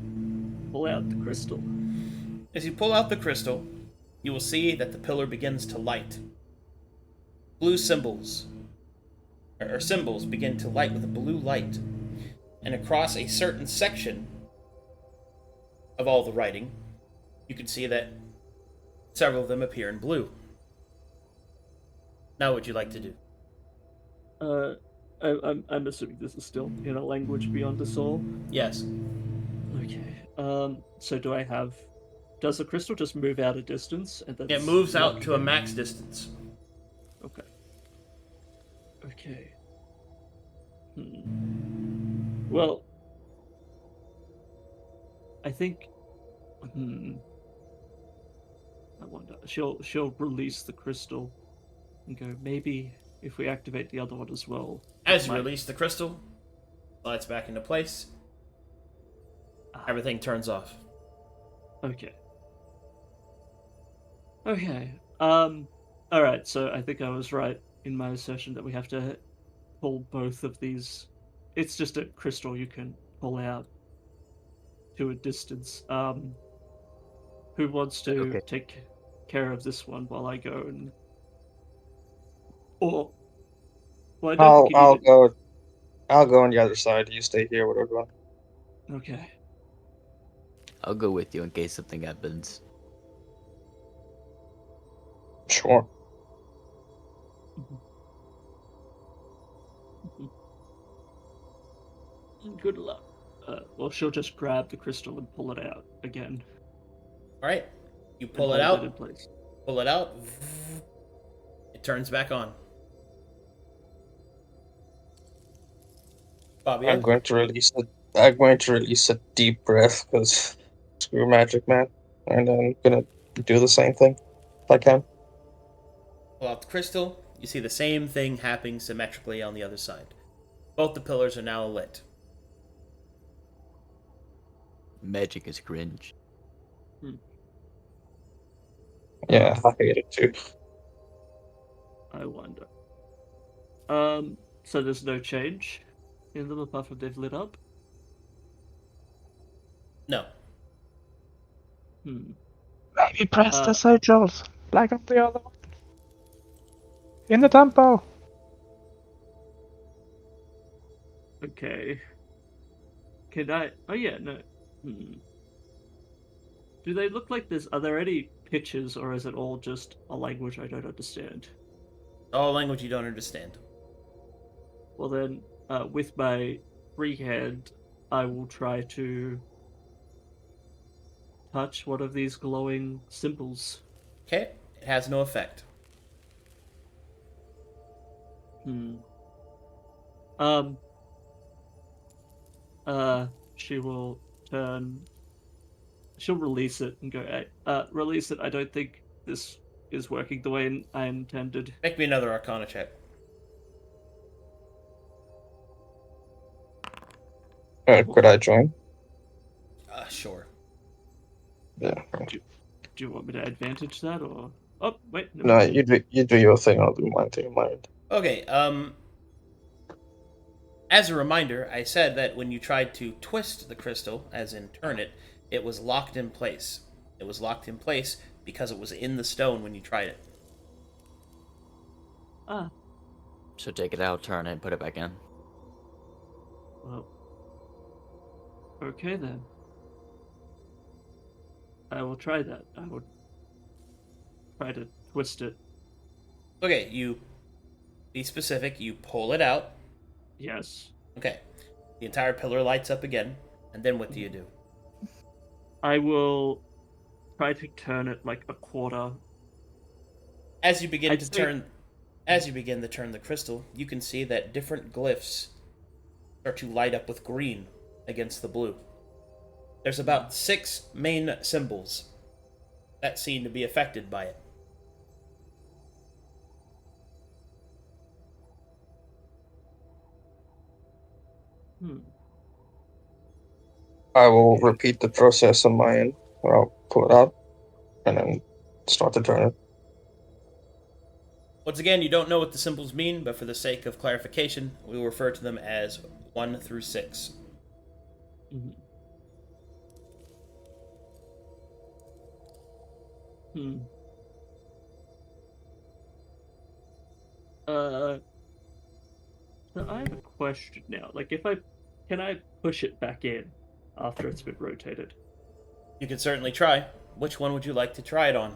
pull out the crystal. As you pull out the crystal, you will see that the pillar begins to light. Blue symbols, or symbols begin to light with a blue light. And across a certain section of all the writing, you can see that several of them appear in blue. Now what would you like to do? I'm assuming this is still in a language beyond us all. Yes. Okay. So do I have... Does the crystal just move out a distance? And It moves out to a max distance. Okay. Okay. Well, I think... I wonder... She'll release the crystal and go, maybe if we activate the other one as well... As you release the crystal, slides back into place. Everything turns off. Okay. Okay. Alright, so I think I was right in my assertion that we have to pull both of these. It's just a crystal you can pull out to a distance. Who wants to take care of this one while I go and... Or Well, I don't think you I'll need go. I'll go on the other side. You stay here with everyone. it. Okay. I'll go with you in case something happens. Sure. Good luck. Well, she'll just grab the crystal and pull it out again. All right, you And pull it hold out. it in place. Pull it out. It turns back on. Fabio? I'm going to release it. I'm going to release a deep breath because screw magic, man. And I'm gonna do the same thing if I can. Pull out the crystal. You see the same thing happening symmetrically on the other side. Both the pillars are now lit. Magic is cringe. Yeah, I hate it too. I wonder. So there's no change in them apart from they've lit up? No. Maybe press the Uh, sigils, like on the other one. In the tempo. Okay. Can I... Oh, yeah, no. Do they look like there's... Are there any pictures, or is it all just a language I don't understand? All language you don't understand. Well then, with my free hand, I will try to touch one of these glowing symbols. Okay, it has no effect. She will turn... She'll release it and go, hey, release it, I don't think this is working the way I intended. Make me another Arcana check. Could I join? Sure. Yeah. Do you want me to advantage that, or... Oh, wait. never No, mind. you do your thing. I'll do my thing on my end. Okay, as a reminder, I said that when you tried to twist the crystal, as in turn it, it was locked in place. It was locked in place because it was in the stone when you tried it. Ah, So take it out, turn it, put it back in. well. Okay then. I will try that. I will try to twist it. Okay, you be specific, you pull it out. Yes. Okay. The entire pillar lights up again, and then what do you do? I will try to turn it like a quarter. As you begin I'd to say- turn the crystal, you can see that different glyphs start to light up with green against the blue. There's about 6 main symbols that seem to be affected by it. I will repeat the process on my end, where I'll pull it out and then start to turn it. Once again, you don't know what the symbols mean, but for the sake of clarification, we will refer to them as 1 through 6. So I have a question now. Like, can I push it back in after it's been rotated? You can certainly try. Which one would you like to try it on?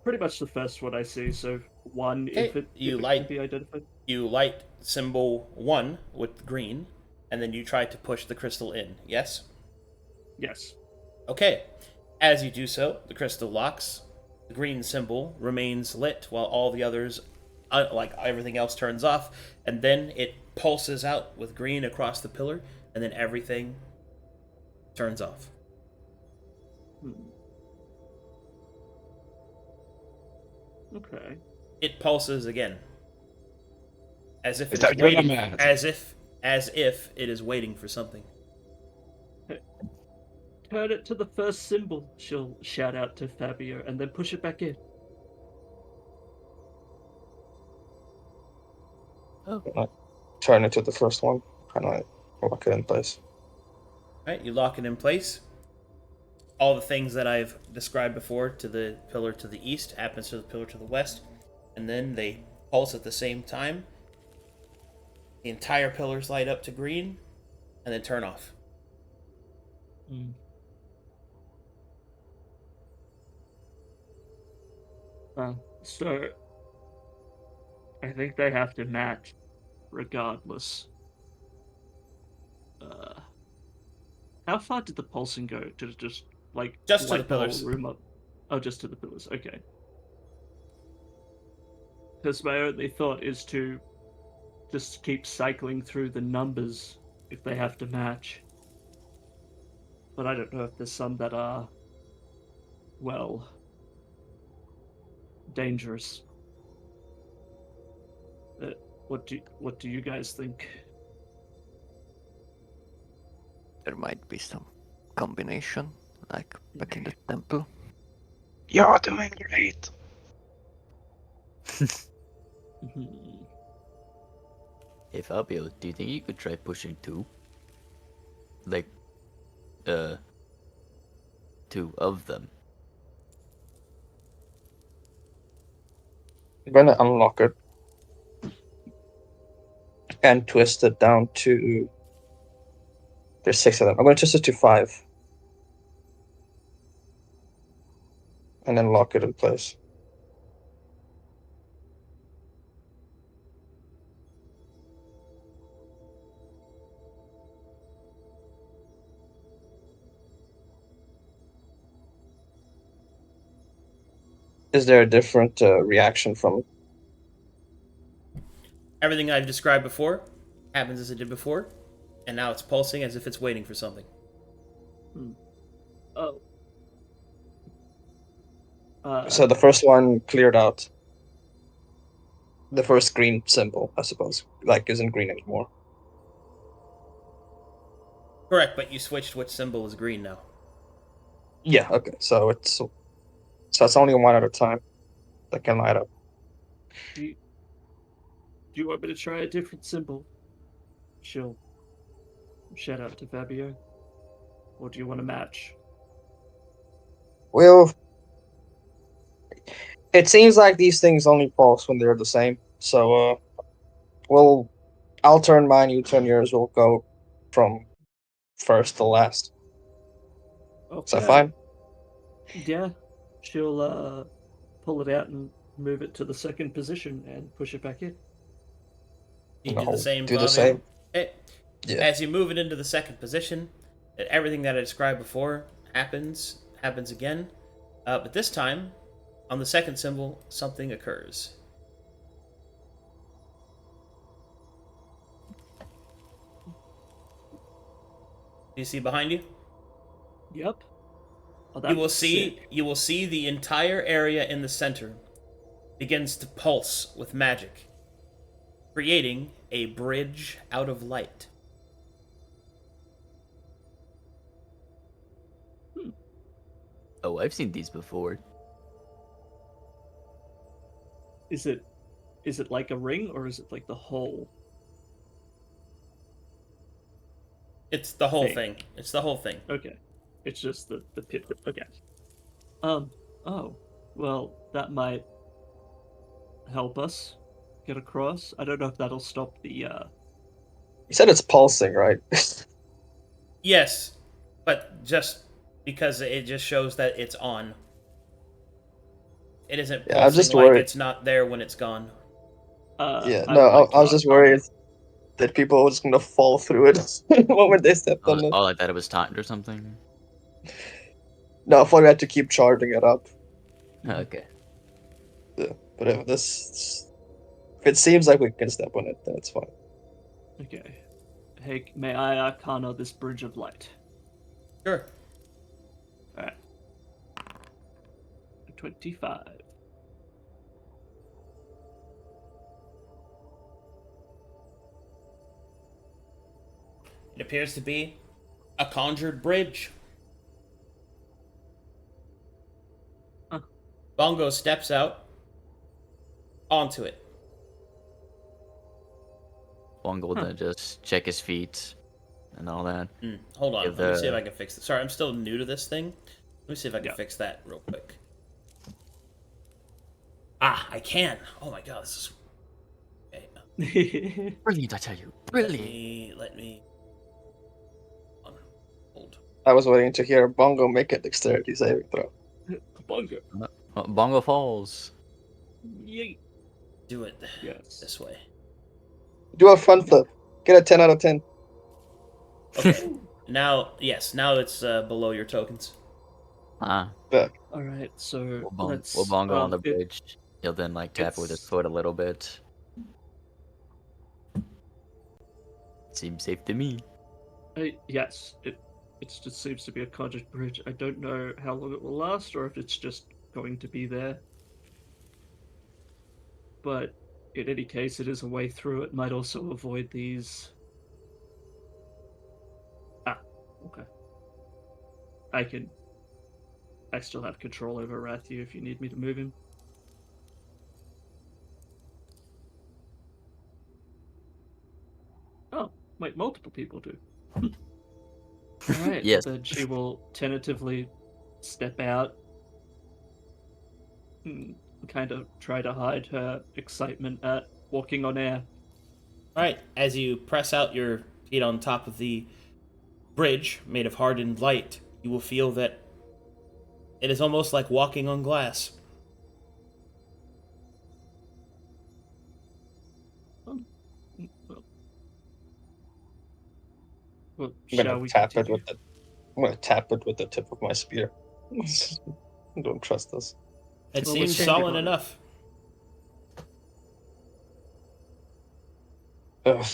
Pretty much the first one I see. So 1, Okay, if it you can be identified. You light symbol 1 with green, and then you try to push the crystal in, yes? Yes. Okay. As you do so, the crystal locks. The green symbol remains lit while all the others, like everything else, turns off, and then it pulses out with green across the pillar, and then everything turns off. Okay. It pulses again, as if Is it's that waiting, Dungeonmaster? as if it is waiting for something. Turn it to the first symbol, she'll shout out to Fabio, and then push it back in. Turn it to the first one, and I lock it in place. Right, you lock it in place. All the things that I've described before to the pillar to the east happens to the pillar to the west, and then they pulse at the same time, the entire pillars light up to green, and then turn off. So I think they have to match regardless. How far did the pulsing go? Did it just Just to light the whole pillars. room up? Oh, just to the pillars. Okay. Because my only thought is to just keep cycling through the numbers if they have to match. But I don't know if there's some that are, well, dangerous. What do you guys think? There might be some combination, like back in the temple. You're doing great. Hey Fabio, do you think you could try pushing 2? Like, 2 of them. I'm gonna unlock it and twist it down to. There's 6 of them. I'm gonna twist it to 5, and then lock it in place. Is there a different reaction from it? Everything I've described before happens as it did before, and now it's pulsing as if it's waiting for something. Oh. So the first one cleared out. The first green symbol, I suppose, isn't green anymore. Correct, but you switched which symbol is green now. Yeah. Okay. So it's only one at a time that can light up. Do you want me to try a different symbol? She'll shout out to Fabio. Or do you want to match? Well, it seems like these things only pulse when they're the same. So I'll turn mine, you turn yours. We'll go from first to last. Okay. Is that fine? Yeah. She'll pull it out and move it to the second position and push it back in. You No, do the same, do the Fabio? same. Yeah. As you move it into the second position, everything that I described before happens again. But this time, on the second symbol, something occurs. Do you see behind you? Yep. Oh, You will that's see sick. you will see the entire area in the center begins to pulse with magic, creating a bridge out of light. Oh, I've seen these before. Is it like a ring or is it like the whole? It's the whole thing. It's the whole thing. Okay. It's just the pit. Okay. Oh. Well, that might help us get across. I don't know if that'll stop the You said it's pulsing, right? Yes, but just because it just shows that it's on. It isn't Yeah, I'm just pulsing like worried. it's not there when it's gone. Yeah, I no, would like I was to just worried that people were just gonna fall through it the moment they stepped on it. Oh, like that it was timed or something? No, I thought we had to keep charging it up. Okay. Yeah, but if it seems like we can step on it, then it's fine. Okay. Hey, may I arcana this bridge of light? Sure. Alright. 25. It appears to be a conjured bridge. Bongo steps out onto it. Bongo will then just check his feet and all that. Hold on, Give let me see if the- I can fix it. Sorry, I'm still new to this thing. Let me see if I can fix that real quick. Ah, I can. Oh my god, this is Brilliant, I tell you. Brilliant. Let me. Hold. I was waiting to hear Bongo make a dexterity saving throw. Bongo. Bongo Falls. Yeet. Do it Yes. this way. Do a front flip. Get a 10 out of 10. Okay. Now it's below your tokens. Ah. All right, so We'll let's. Bongo on the bridge. He'll then like tap it with his it's- foot a little bit. Seems safe to me. Yes, it just seems to be a conduit bridge. I don't know how long it will last, or if it's just going to be there. But in any case, it is a way through. It might also avoid these. Ah, okay. I still have control over Ratthew if you need me to move him. Oh, wait, multiple people do. Alright, Yes. then she will tentatively step out and kind of try to hide her excitement at walking on air. Alright, as you press out your feet on top of the bridge made of hardened light, you will feel that it is almost like walking on glass. Well, I'm shall gonna we tap continue? I'm gonna tap it with the tip of my spear. I don't trust this. It Well, seems we're standing solid on it. enough. Ugh.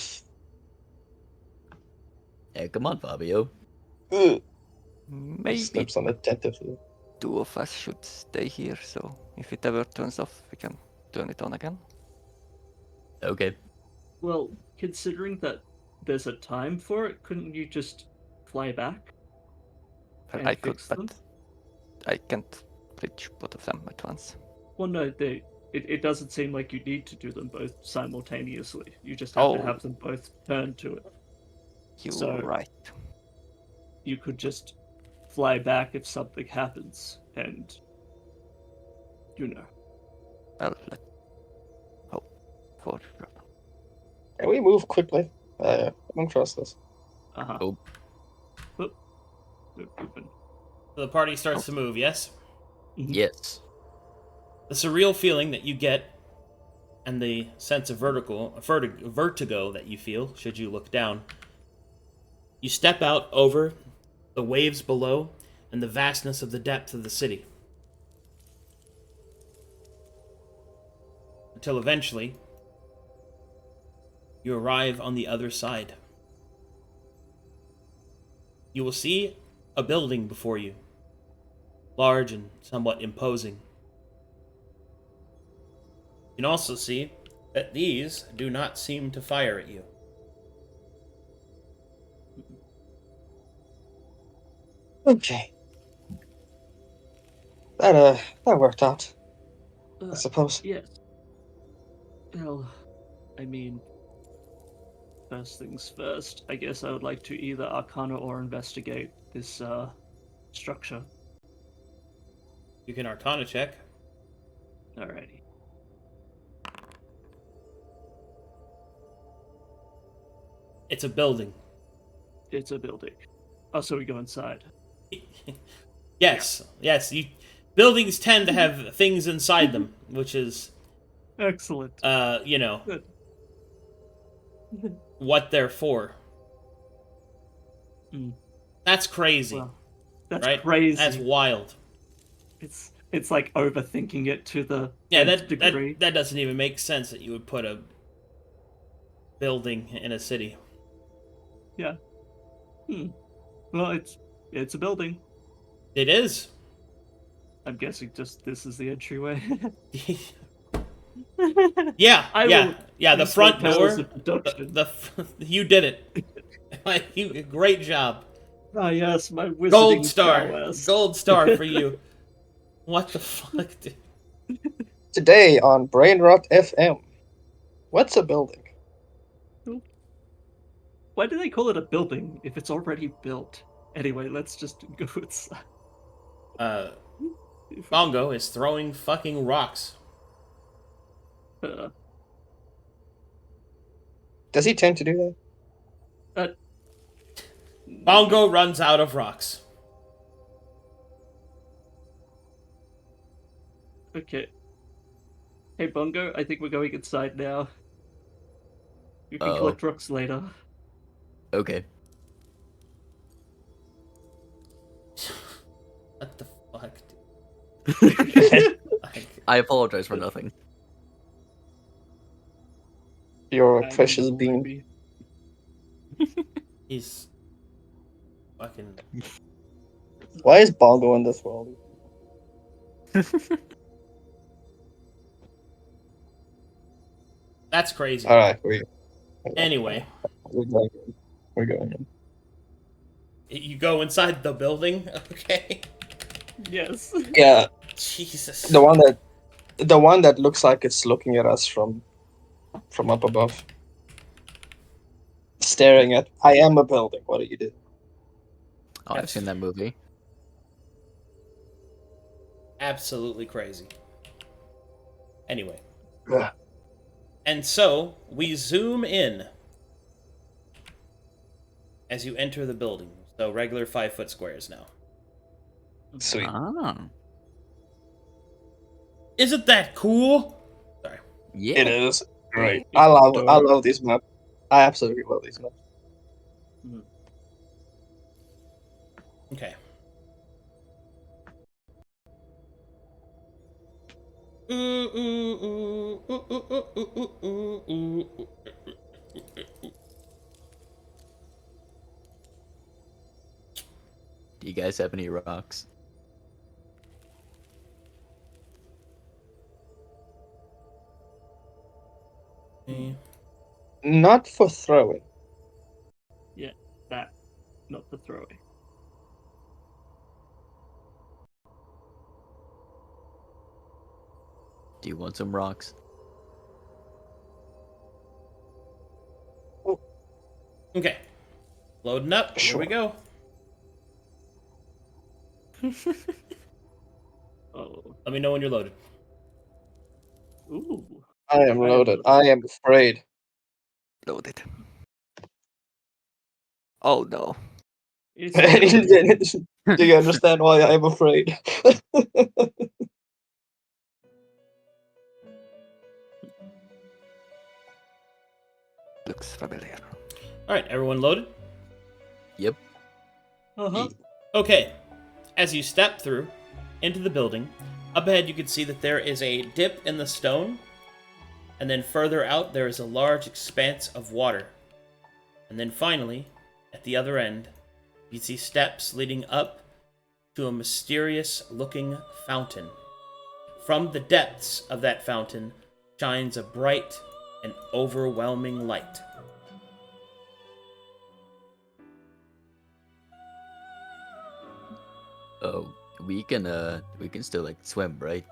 Hey, come on, Fabio. Ugh. Maybe Steps on it tentatively. 2 of us should stay here, so if it ever turns off, we can turn it on again. Okay. Well, considering that there's a time for it, couldn't you just fly back? Well, And I could, fix but them? I can't reach both of them at once. Well, no, it doesn't seem like you need to do them both simultaneously. You just have to Oh. have them both turn to it. You're So- right. You could just fly back if something happens, and Well, let's hope for. Can we move quickly? I don't trust this. uh-huh. Oh. Oop. Open. The party starts to move, yes? Yes. The surreal feeling that you get and the sense of vertigo that you feel should you look down. You step out over the waves below and the vastness of the depth of the city. Until eventually, you arrive on the other side. You will see a building before you, large and somewhat imposing. You can also see that these do not seem to fire at you. Okay. That worked out, I suppose. Yes. Well, I mean, first things first, I guess I would like to either Arcana or investigate this, structure. You can Arcana check. Alrighty. It's a building. It's a building. Oh, so we go inside. Yes. Buildings tend to have things inside them, which is, Excellent. Good. What they're for. Mm. That's crazy. Well, that's right? crazy. That's wild. It's like overthinking it to the nth degree. That doesn't even make sense that you would put a building in a city. Yeah. Well, it's a building. It is. I'm guessing just this is the entryway. Yeah. The use front my powers door. of deduction. You did it. Great job. Ah, yes, my wizarding Gold star. prowess. Gold star for you. What the fuck, dude? Today on Brainrot FM. What's a building? Why do they call it a building if it's already built? Anyway, let's just go inside. Bongo is throwing fucking rocks. Does he tend to do that? Bongo runs out of rocks. Okay. Hey, Bongo, I think we're going inside now. You can Oh. collect rocks later. Okay. What the fuck, dude? Like, I apologize for nothing. You're a I precious know, bean. maybe. he's fucking. Why is Bongo in this world? That's crazy. All right, Anyway, we're going in. We're going in. you go inside the building. Okay. Yes. Yeah, Jesus. the one that looks like it's looking at us from up above, staring at. I am a building. What do you do? Oh, I've seen that movie. Absolutely crazy. Anyway. Yeah. And so, we zoom in as you enter the building. So, regular 5-foot squares now. Sweet. Ah. Isn't that cool? Sorry. Yeah. It is great. It's I love adorable. these maps. I absolutely love these maps. Okay. Do you guys have any rocks? Not for throwing. Yeah, that. Not for throwing. Do you want some rocks? Okay. Loading up. Here we go. Oh. Let me know when you're loaded. Ooh. I am loaded. I am afraid. Loaded. Oh no. It's Do you understand why I am afraid? Looks familiar. Alright, everyone loaded? Yep. Uh-huh. Okay. As you step through into the building, up ahead you can see that there is a dip in the stone, and then further out there is a large expanse of water. And then finally, at the other end, you see steps leading up to a mysterious-looking fountain. From the depths of that fountain shines a bright and overwhelming light. Oh, we can still like swim, right?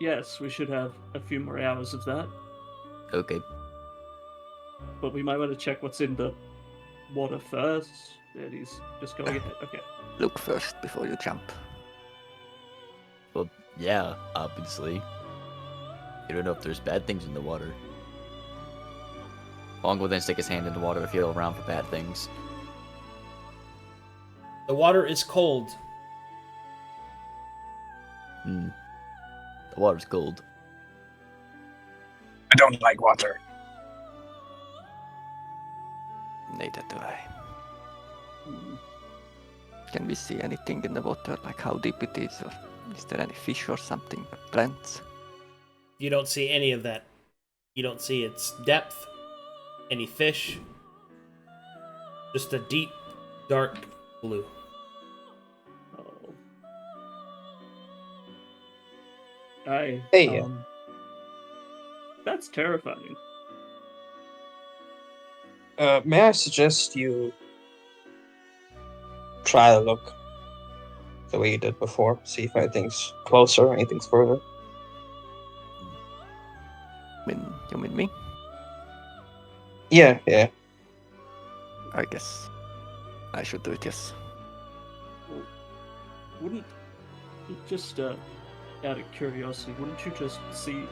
Yes, we should have a few more hours of that. Okay. But we might want to check what's in the water first. There he's just going ahead. Okay. Look first before you jump. Well, yeah, obviously. You don't know if there's bad things in the water. Bongo will then stick his hand in the water to feel around for bad things. The water is cold. The water's cold. I don't like water. Neither do I. Can we see anything in the water, like how deep it is, or is there any fish or something? Plants? You don't see any of that. You don't see its depth, any fish, just a deep, dark blue. Oh. Hey, That's terrifying. may I suggest you try to look the way you did before? See if anything's closer, anything's further. You mean me? Yeah. I guess I should do it, yes. Wouldn't it just out of curiosity, wouldn't you just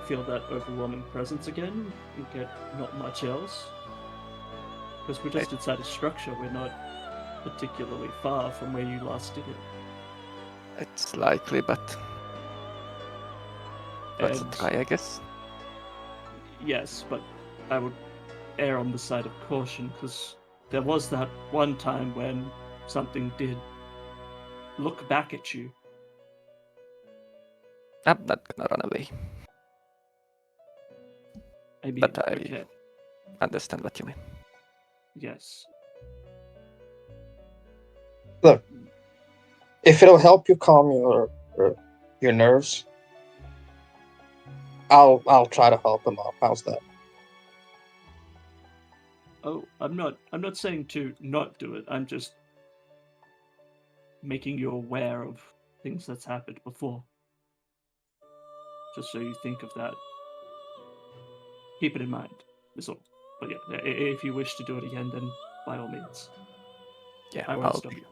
feel that overwhelming presence again and get not much else? Because we're just inside a structure, we're not particularly far from where you last did it. It's likely, but let's And try, I guess. yes, but I would err on the side of caution, because there was that one time when something did look back at you. I'm not gonna run away, I mean, but I okay, understand what you mean. yes. Look, if it'll help you calm your nerves, I'll try to help him out. How's that? Oh, I'm not saying to not do it. I'm just making you aware of things that's happened before. Just so you think of that. Keep it in mind, is all. But yeah, if you wish to do it again, then by all means. Yeah, I won't stop you.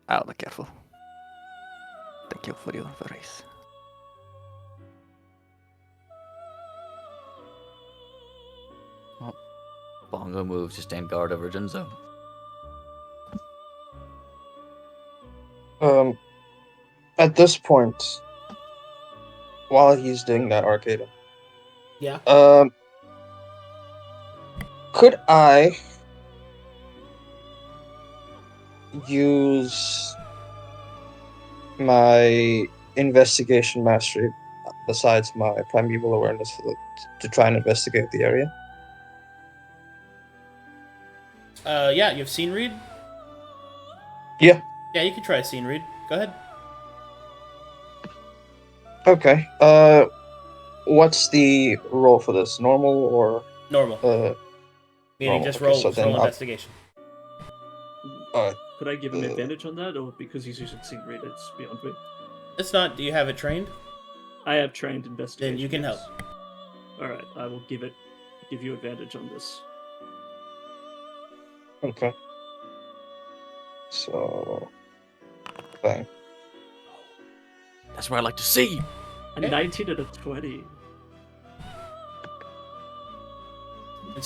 I'll be careful. Thank you for your advice. Bongo moves to stand guard over Jinzo. At this point, while he's doing that, Arcadum, Yeah. could I use my investigation mastery besides my primeval awareness to try and investigate the area? Yeah, you have scene read? Yeah. Yeah, you can try a scene read. Go ahead. Okay. What's the roll for this? Normal or Normal. Meaning normal. just Okay, roll, so just then roll investigation. Alright. Could I give him advantage on that, or because he's using scene read, it's beyond me? It's not. Do you have it trained? I have trained investigation. Then you can help. All right, I will give you advantage on this. Okay. So, bang. That's what I like to see. A 19 and a 20.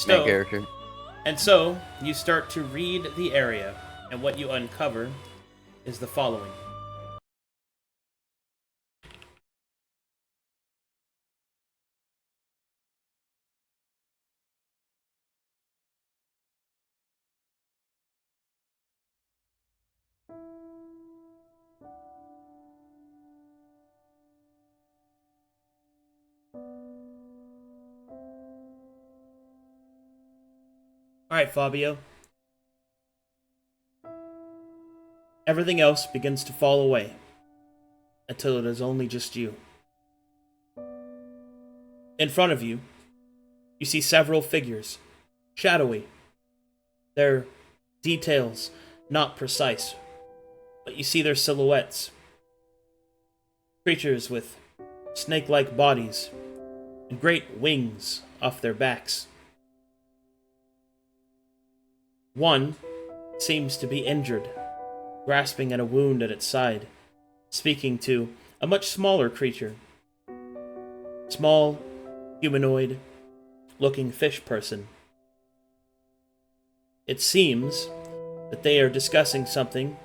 Main character. And so, you start to read the area, and what you uncover is the following. Alright, Fabio. Everything else begins to fall away until it is only just you. In front of you, you see several figures, shadowy. Their details not precise, but you see their silhouettes. Creatures with snake-like bodies and great wings off their backs. One seems to be injured, grasping at a wound at its side, speaking to a much smaller creature. Small, humanoid-looking fish person. It seems that they are discussing something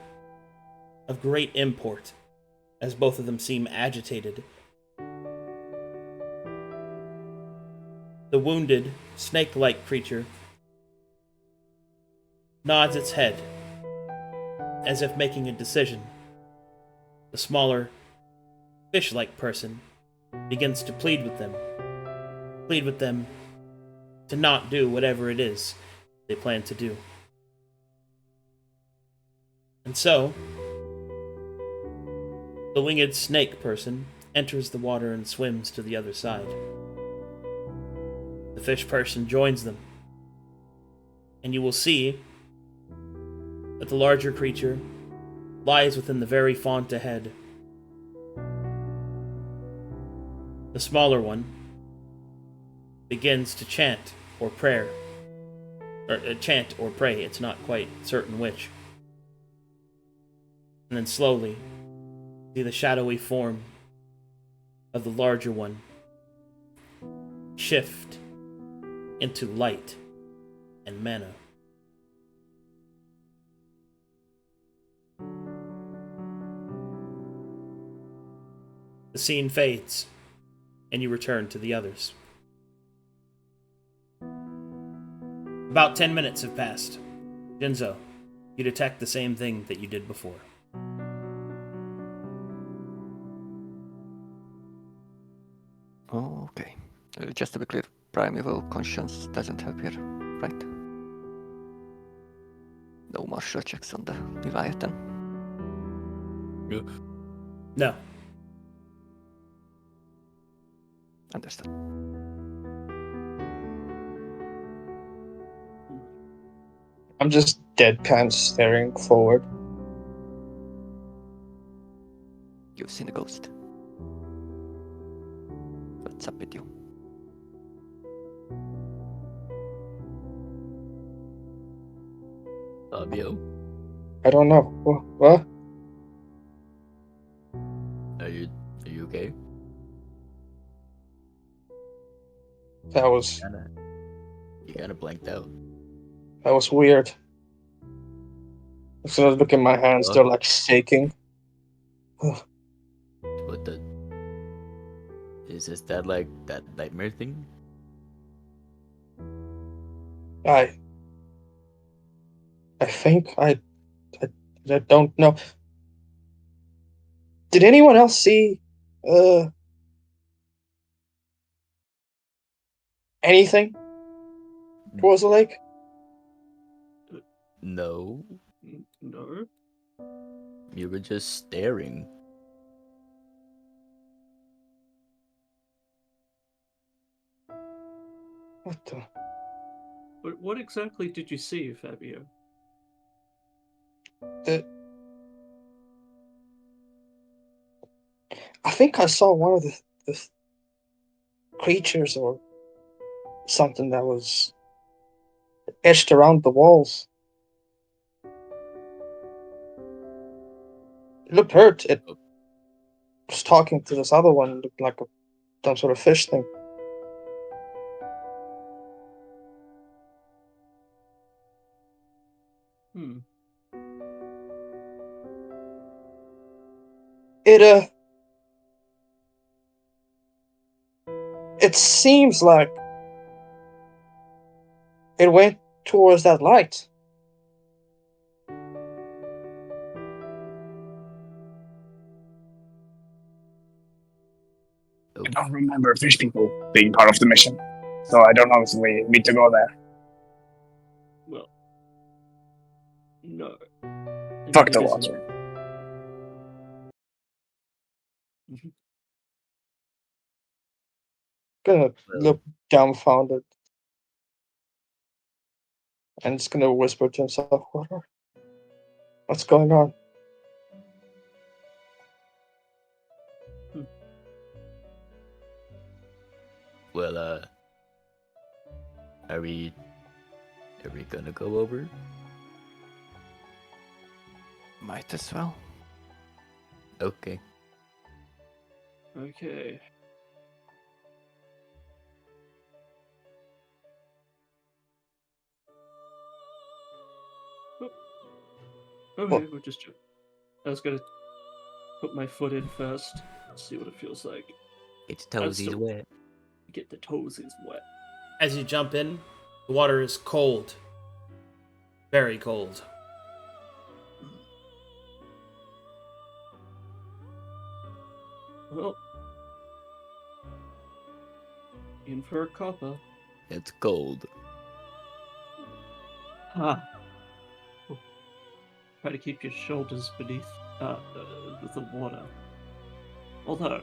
of great import, as both of them seem agitated. The wounded, snake-like creature nods its head, as if making a decision. The smaller, fish-like person begins to plead with them to not do whatever it is they plan to do. And so, the winged snake person enters the water and swims to the other side. The fish person joins them, and you will see that the larger creature lies within the very font ahead. The smaller one begins to chant or pray, it's not quite certain which. And then slowly, see the shadowy form of the larger one shift into light and mana. The scene fades, and you return to the others. About 10 minutes have passed. Jinzo, you detect the same thing that you did before. Oh, okay. Just to be clear, Primeval Conscience doesn't appear, right? No martial checks on the Leviathan. No. Understood. I'm just deadpan staring forward. You've seen a ghost. What's up with you? Fabio, I don't know. What? are you okay? That was You kinda blanked out. weird. As soon as I look at my hands, What? they're like shaking. What the? Is this that like that nightmare thing? I think I don't know. Did anyone else see anything? What was it like? No, No. you were just staring. What the? But what exactly did you see, Fabio? I think I saw one of the creatures or something that was etched around the walls. It looked hurt. It was talking to this other one. It looked like some sort of fish thing. It seems like it went towards that light. I don't remember fish people being part of the mission, so I don't know if we need to go there. Well, no. Fuck the It water. isn't. Gonna look dumbfounded. And it's gonna whisper to himself, what's going on? Well, are we gonna go over? Might as well. Okay. Okay. Okay, we'll just. I was gonna put my foot in first, see what it feels like. It's toesies wet. Get the toesies wet. As you jump in, the water is cold. Very cold. Well, in for a copper. It's cold. Ha! Try to keep your shoulders beneath the water. Although,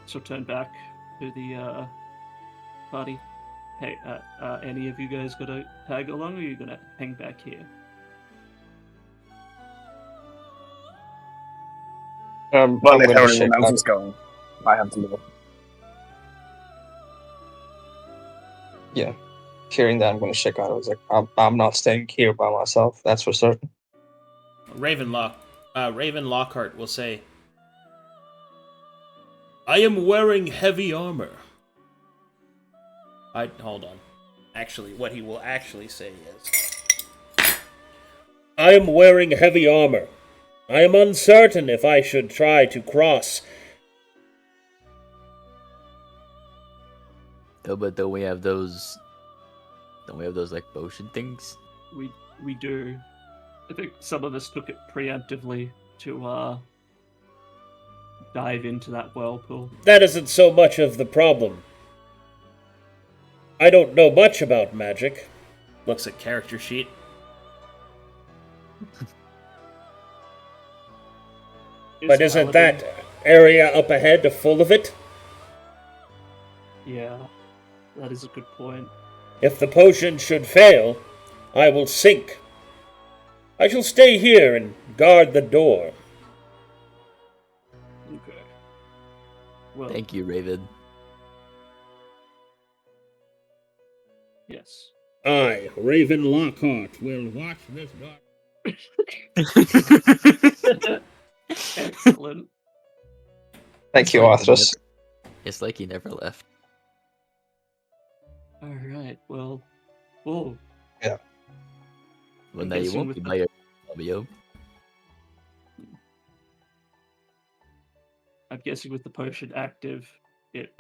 she'll turn back to the party. Hey, any of you guys gonna tag along, or are you gonna hang back here? Well, if everyone else is going, I have to go. Yeah. Hearing that, I'm gonna shake out. I was like, I'm not staying here by myself. That's for certain. Raven Lockhart will say, I am wearing heavy armor. Hold on. Actually, what he will actually say is, I am wearing heavy armor. I am uncertain if I should try to cross. Oh, but don't we have those? Don't we have those like potion things? We do. I think some of us took it preemptively to dive into that whirlpool. That isn't so much of the problem. I don't know much about magic. Looks at character sheet. But isn't that area up ahead full of it? Yeah, that is a good point. If the potion should fail, I will sink. I shall stay here and guard the door. Okay. Well, Thank you, Raven. yes. I, Raven Lockhart, will watch this door. Excellent. Thank you, Arthas. It's like he never left. All right. Well, whoa. Yeah. Well, I'm now you guessing won't with be the- by your Fabio. I'm guessing with the potion active, it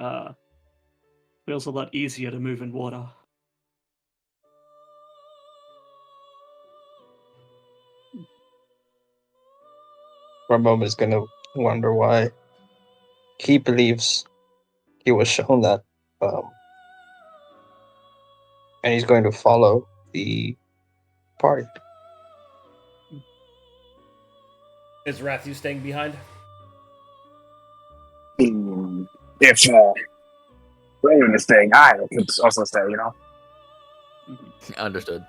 feels a lot easier to move in water. For a moment, is gonna wonder why he believes he was shown that, and he's going to follow the party. Is Ratthew staying behind? If Raven is staying, I could also stay, you know? Understood.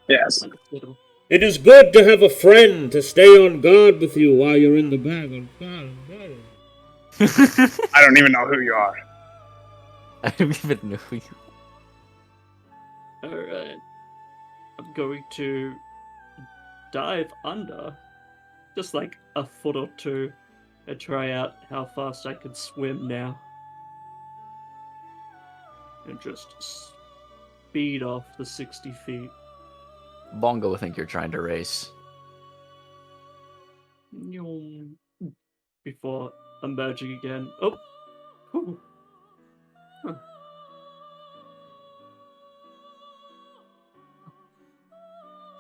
Yes. Understandable. It is good to have a friend to stay on guard with you while you're in the battle. I don't even know who you are. I don't even know who you. All right. I'm going to dive under, just like a foot or two, and try out how fast I can swim now. And just speed off the 60 feet. Bongo will think you're trying to race. Before emerging again. Oh! Whew. Huh.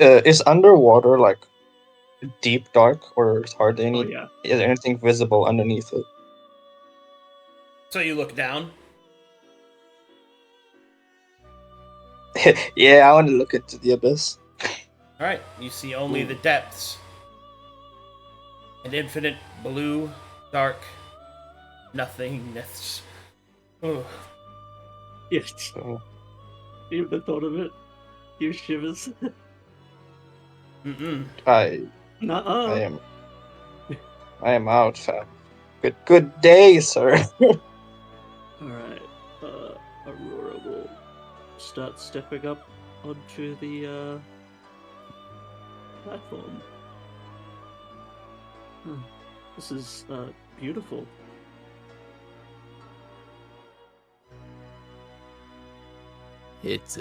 Is underwater like deep dark, or is hardly any? Oh, yeah. Is there anything visible underneath it? So you look down. Yeah, I want to look into the abyss. Alright, you see only the depths. An infinite blue, dark nothingness. Oh. Yes. So, Even the thought of it gives shivers. Mm-mm. I Nuh-uh. am out, Fab. Good day, sir. Alright. Aurora will start stepping up onto the platform. Huh. This is beautiful. It's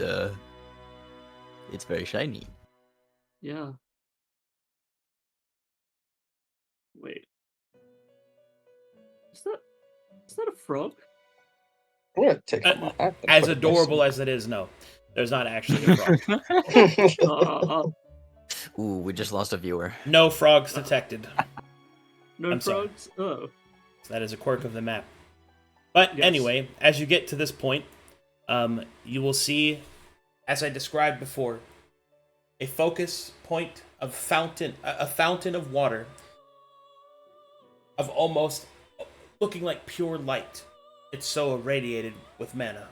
very shiny. Yeah. Wait. Is that a frog? I'm gonna take off my hat. and As put it adorable as it is, no. There's not actually a frog. next to me. Ooh, we just lost a viewer. No frogs detected. No I'm sorry. frogs? Oh. That is a quirk of the map. But Yes. anyway, as you get to this point, you will see, as I described before, a focus point of a fountain of water, of almost looking like pure light. It's so irradiated with mana.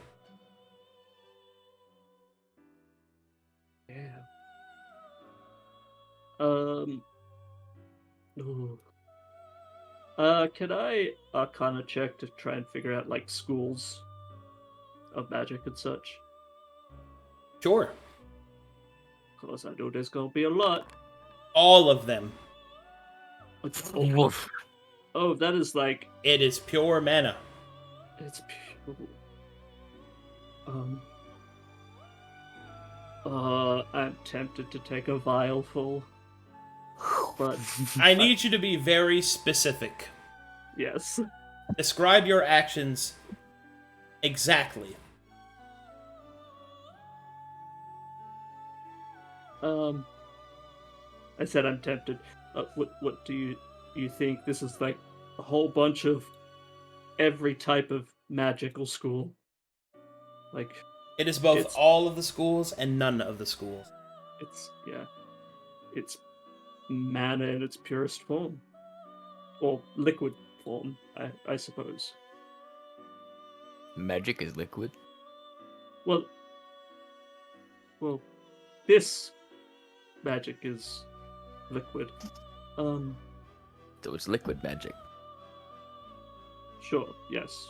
Yeah. Ooh. Can I Arcana check to try and figure out like schools of magic and such? Sure. Cause I know there's gonna be a lot. All of them. Woof. Oh, that is like It is pure mana. it's pure. I'm tempted to take a vial full, but I need you to be very specific. yes. Describe your actions exactly. I said I'm tempted. What do you think? This is like a whole bunch of every type of magical school. Like It is both It's- all of the schools and none of the schools. it's mana in its purest form, or liquid form, I suppose. Magic is liquid. Well, this magic is liquid. So it's liquid magic. Sure, yes.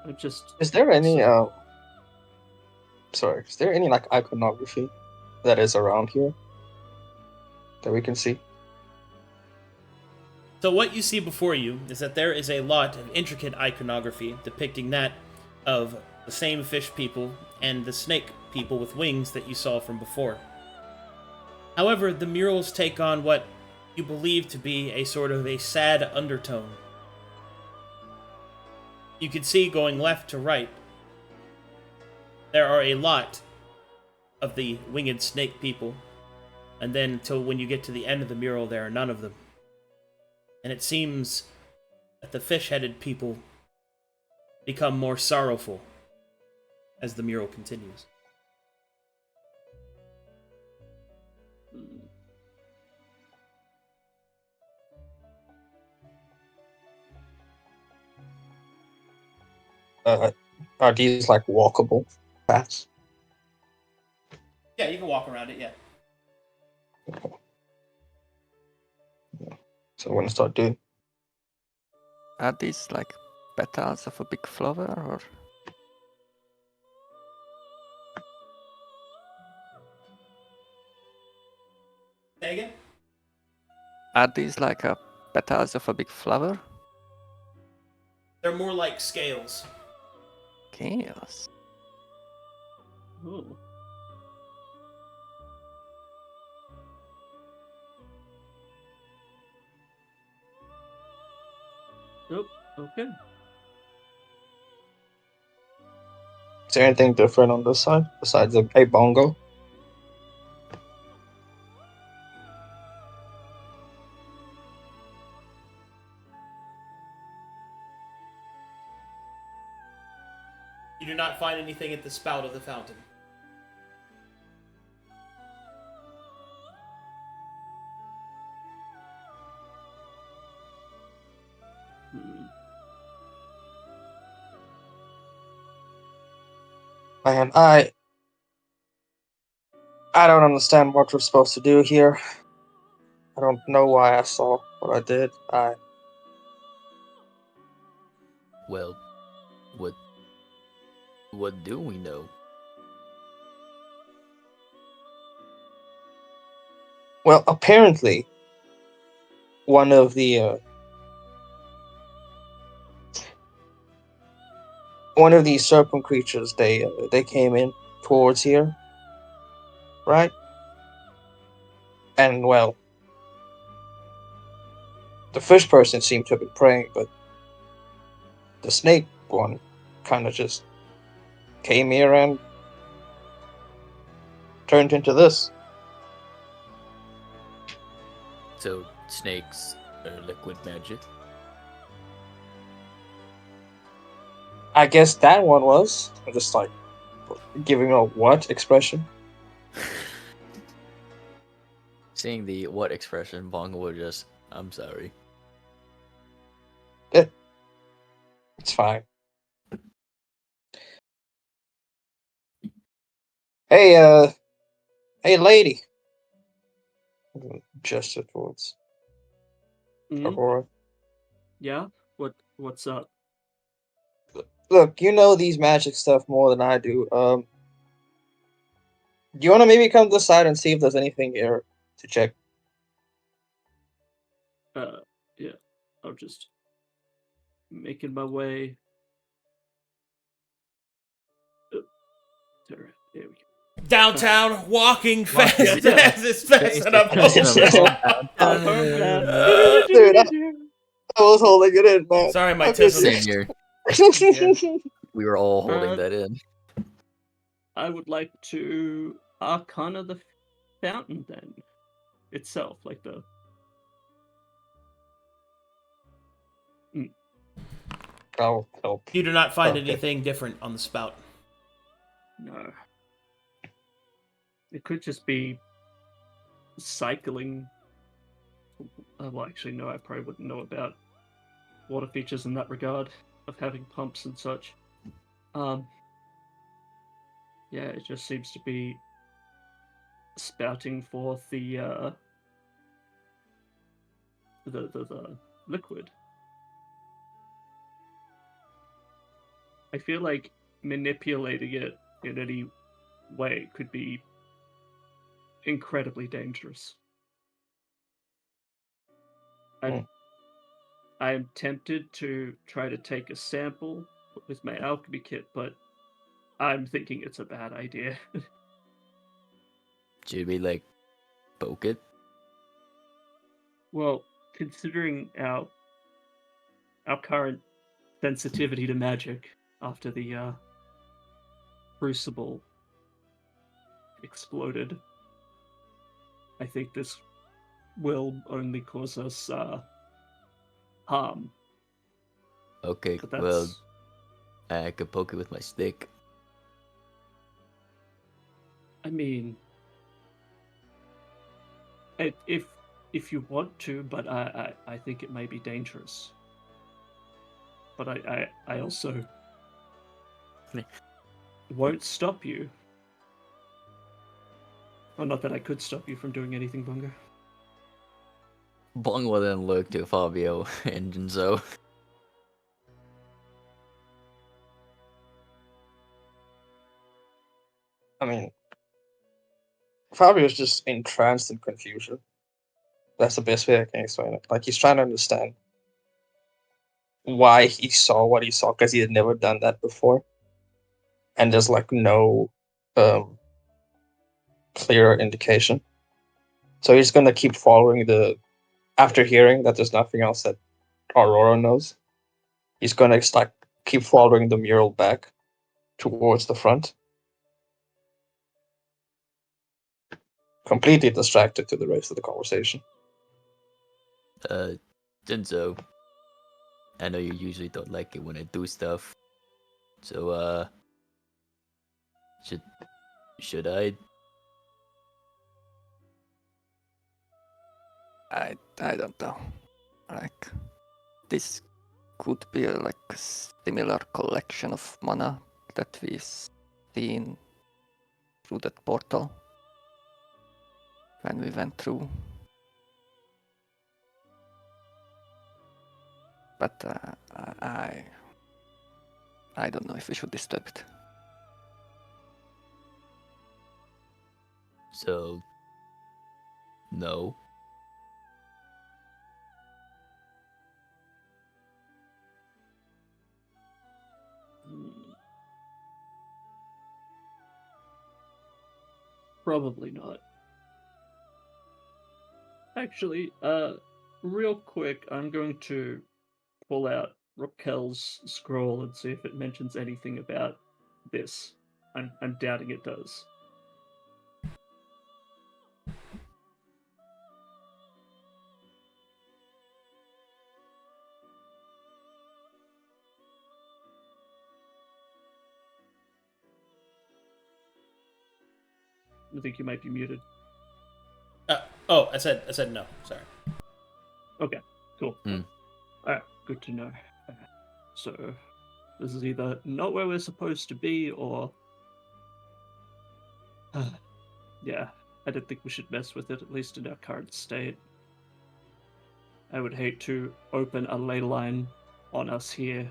I just Is there any sorry, is there any like iconography that is around here that we can see? So what you see before you is that there is a lot of intricate iconography depicting that of the same fish people and the snake people with wings that you saw from before. However, the murals take on what you believe to be a sort of a sad undertone. You can see going left to right, there are a lot of the winged snake people, and then until when you get to the end of the mural, there are none of them. And it seems that the fish-headed people become more sorrowful as the mural continues. Are these like walkable paths? Yeah, you can walk around it, yeah. So we're gonna start doing. Are these like petals of a big flower, or Say again? are these like petals of a big flower? They're more like scales. Chaos. Oh. Nope. Okay. Is there anything different on this side besides a bongo? You do not find anything at the spout of the fountain. Man, I don't understand what we're supposed to do here. I don't know why I saw what I did. Well, what do we know? Well, apparently, one of the one of these serpent creatures, they came in towards here, right? And well, the fish person seemed to have been praying, but the snake one kind of just came here and turned into this. So snakes are liquid magic. I guess that one was. I'm just like giving a what expression. Seeing the what expression, Bongo would just, I'm sorry. It's fine. Hey, hey, lady. Gesture towards Aurora. Yeah. What's up? Look, you know these magic stuff more than I do. Do you want to maybe come to the side and see if there's anything here to check. Yeah, I'm just making my way. There we go. Downtown, walking fast yeah. as it's passing up. Dude, I was holding it in, man. Sorry, my How could tism. Same here. you? We were all holding that in. I would like to Arcana the fountain then itself, like the. Oh, help. You do not find Okay. anything different on the spout. No. It could just be cycling. Well, actually, no, I probably wouldn't know about water features in that regard of having pumps and such. Yeah, it just seems to be spouting forth the liquid. I feel like manipulating it in any way could be incredibly dangerous. I am tempted to try to take a sample with my alchemy kit, but I'm thinking it's a bad idea. Should we like poke it? Well, considering our current sensitivity to magic after the crucible exploded, I think this will only cause us harm. Okay, But that's... well, I could poke it with my stick. I mean, if you want to, but I think it may be dangerous. But I also won't stop you. Well, not that I could stop you from doing anything, Bongo. Bongo will then look to Fabio and Jinzo. I mean, Fabio's just entranced in confusion. That's the best way I can explain it. Like, he's trying to understand why he saw what he saw, because he had never done that before. And there's, like, no clear indication. So he's going to keep following after hearing that there's nothing else that Aurora knows, he's going to, like, keep following the mural back towards the front. Completely distracted to the rest of the conversation. Jinzo, I know you usually don't like it when I do stuff. So, should I? I don't know. Like, this could be like a similar collection of mana that we've seen through that portal when we went through. But I don't know if we should disturb it. So, no. Probably not. Actually, real quick, I'm going to pull out Raquel's scroll and see if it mentions anything about this. I'm doubting it does. I think you might be muted. I said no. Sorry. Okay, cool. Hmm. Alright, good to know. So, this is either not where we're supposed to be, or... yeah, I don't think we should mess with it, at least in our current state. I would hate to open a ley line on us here.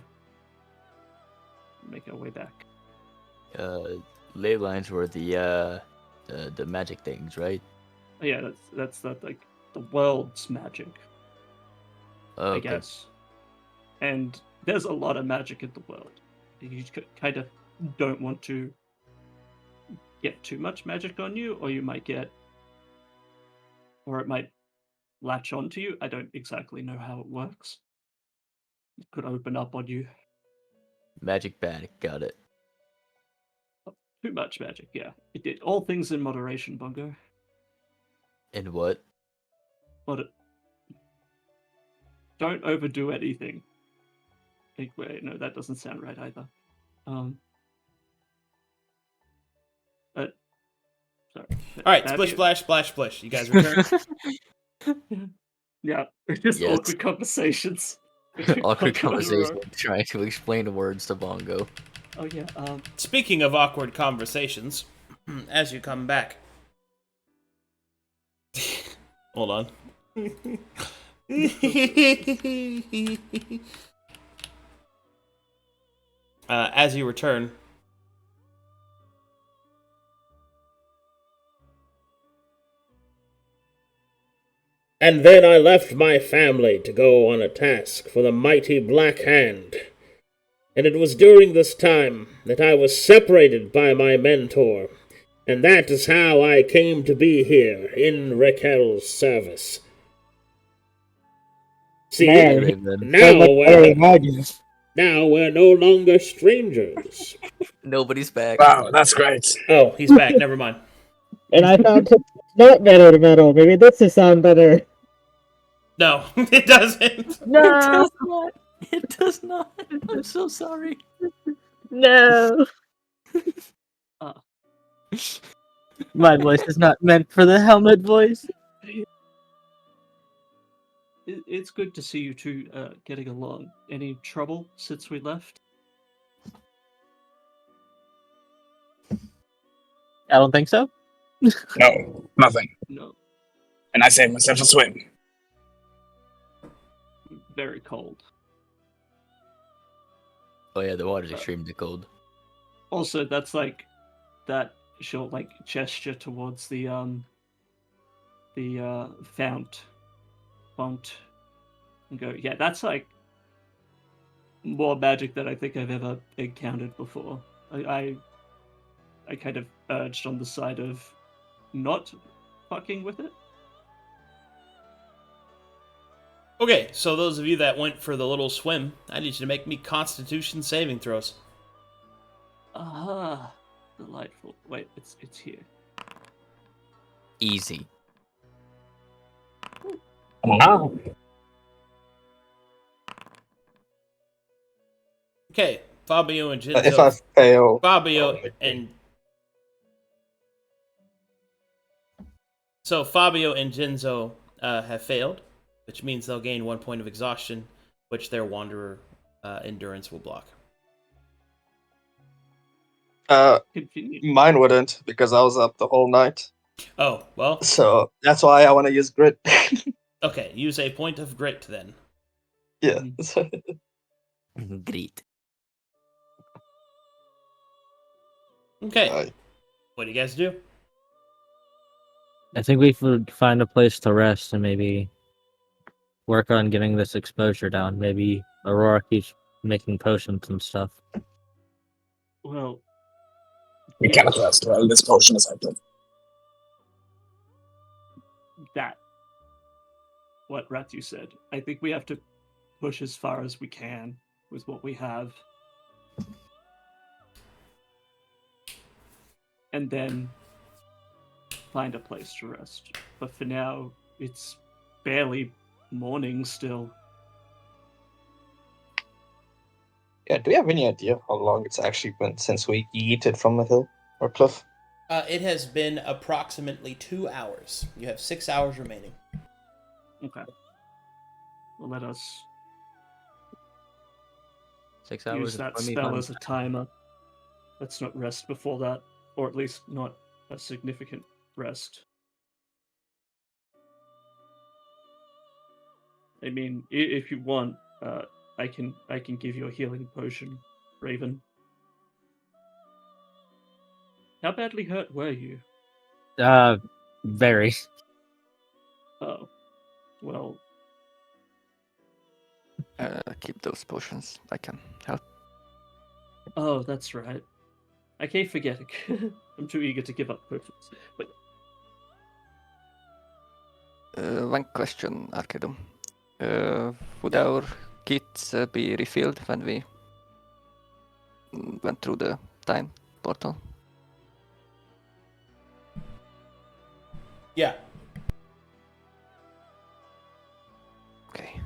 Make our way back. Ley lines were the magic things, right? Yeah, that's like the world's magic, Oh, I okay. guess. And there's a lot of magic in the world. You kind of don't want to get too much magic on you, or you might get, or it might latch onto you. I don't exactly know how it works. It could open up on you. Magic bad. Got it. Too much magic, yeah. It did. All things in moderation, Bongo. And what? But don't overdo anything. Wait, no, that doesn't sound right either. But sorry. All right, splish, Fabio? splash, splash, splish. You guys return. Yeah, it's just Yes. awkward conversations. between Awkward Bongo and conversation Aurora. trying to explain the words to Bongo. Oh yeah. Speaking of awkward conversations, as you come back. Hold on. As you return, and then I left my family to go on a task for the mighty Black Hand. And it was during this time that I was separated by my mentor, and that is how I came to be here in Raquel's service. See, Man, now we're no longer strangers. Nobody's back. Wow, that's great. Oh, he's back. Never mind. And I found it's not better to metal. Maybe this will sound better. No, it doesn't. No, It does not. I'm so sorry. no. My voice is not meant for the helmet voice. It's good to see you two getting along. Any trouble since we left? I don't think so. No, nothing. No. And I saved myself a swim. Very cold. Oh yeah, the water's extremely cold. Also, that's like that short like gesture towards the fount, and go. Yeah, that's like more magic than I think I've ever encountered before. I kind of urged on the side of not fucking with it. Okay, so those of you that went for the little swim, I need you to make me Constitution saving throws. Ah, delightful. Wait, it's here. Easy. Wow. Okay, Fabio and Jinzo. If I fail, Fabio and Jinzo have failed, which means they'll gain 1 point of exhaustion, which their Wanderer endurance will block. mine wouldn't because I was up the whole night. Oh, well. So that's why I want to use grit. Okay, use a point of grit then. Yeah. Great. Okay. What do you guys do? I think we should find a place to rest and maybe work on getting this exposure down. Maybe Aurora keeps making potions and stuff. Well, We cannot rest while this potion is active. that. What Ratthew said. I think we have to push as far as we can with what we have. And then find a place to rest. But for now, it's barely morning still. Yeah, do we have any idea how long it's actually been since we yeeted from the hill or cliff? It has been approximately 2 hours. You have 6 hours remaining. Okay. Well, let us 6 hours. use that spell as a timer. Let's not rest before that, or at least not a significant rest. I mean, if you want, I can give you a healing potion, Raven. How badly hurt were you? Very. Oh, well, Keep those potions. I can help. oh, that's right. I keep forgetting. I'm too eager to give up potions. But One question, Arcadum. Would Yeah. our kits be refilled when we went through the time portal? Yeah. Okay.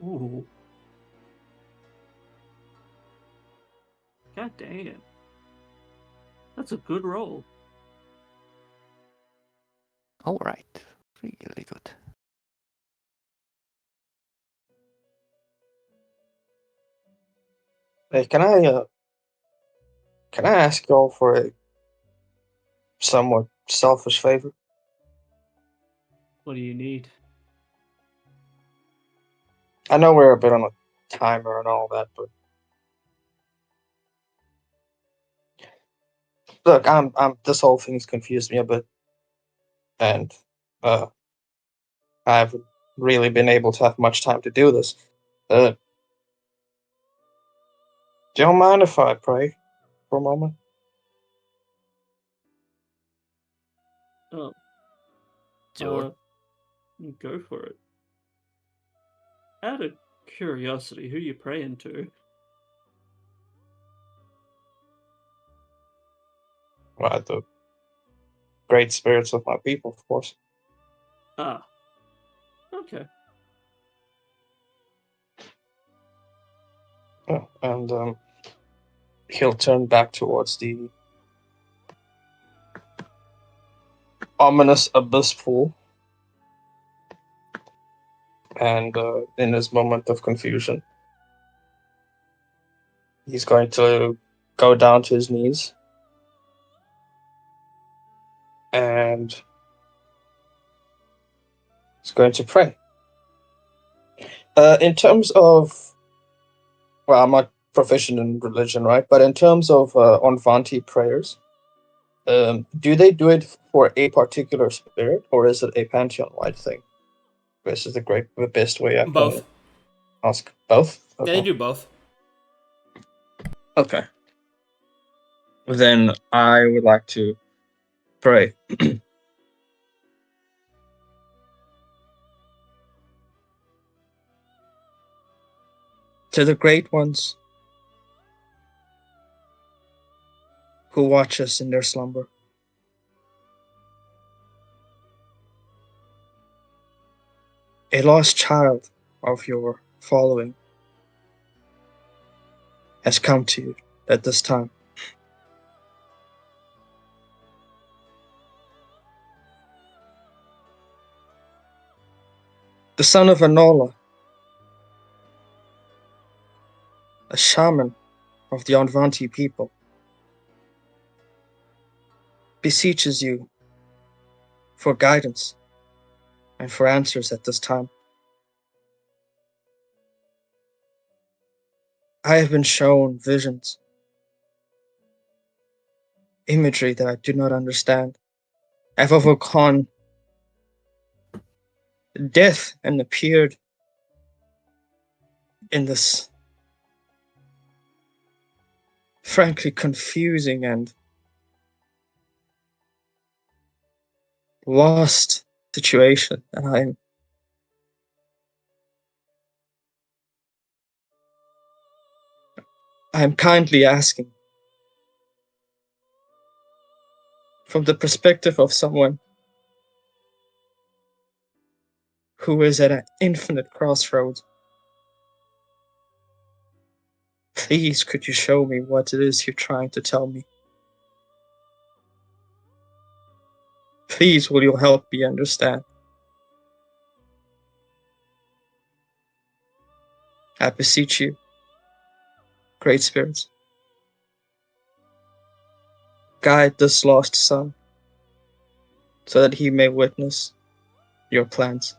ooh, god damn, that's a good roll. All right. Really good. Hey, can I ask y'all for a somewhat selfish favor? What do you need? I know we're a bit on a timer and all that, but look, I'm this whole thing's confused me a bit, and I haven't really been able to have much time to do this. Do you mind if I pray for a moment? Oh, Sure. go for it. Out of curiosity, who you praying to? Well, the great spirits of my people, of course. Ah, okay. Yeah, and he'll turn back towards the ominous abyss pool, and in his moment of confusion, he's going to go down to his knees and he's going to pray. In terms of, well, I'm not proficient in religion, right? But in terms of Onvanti prayers, do they do it for a particular spirit, or is it a pantheon-wide thing? This is the best way I can Both. ask. Both? Yeah, Okay. they do both. Okay. Then I would like to pray. To the great ones who watch us in their slumber. A lost child of your following has come to you at this time. The son of Anola, a shaman of the Onvanti people, beseeches you for guidance and for answers at this time. I have been shown visions, imagery that I do not understand. I've overcome death and appeared in this frankly confusing and lost situation, and I'm kindly asking, from the perspective of someone who is at an infinite crossroads, please could you show me what it is you're trying to tell me? Please will you help me understand? I beseech you, great spirits, guide this lost son so that he may witness your plans.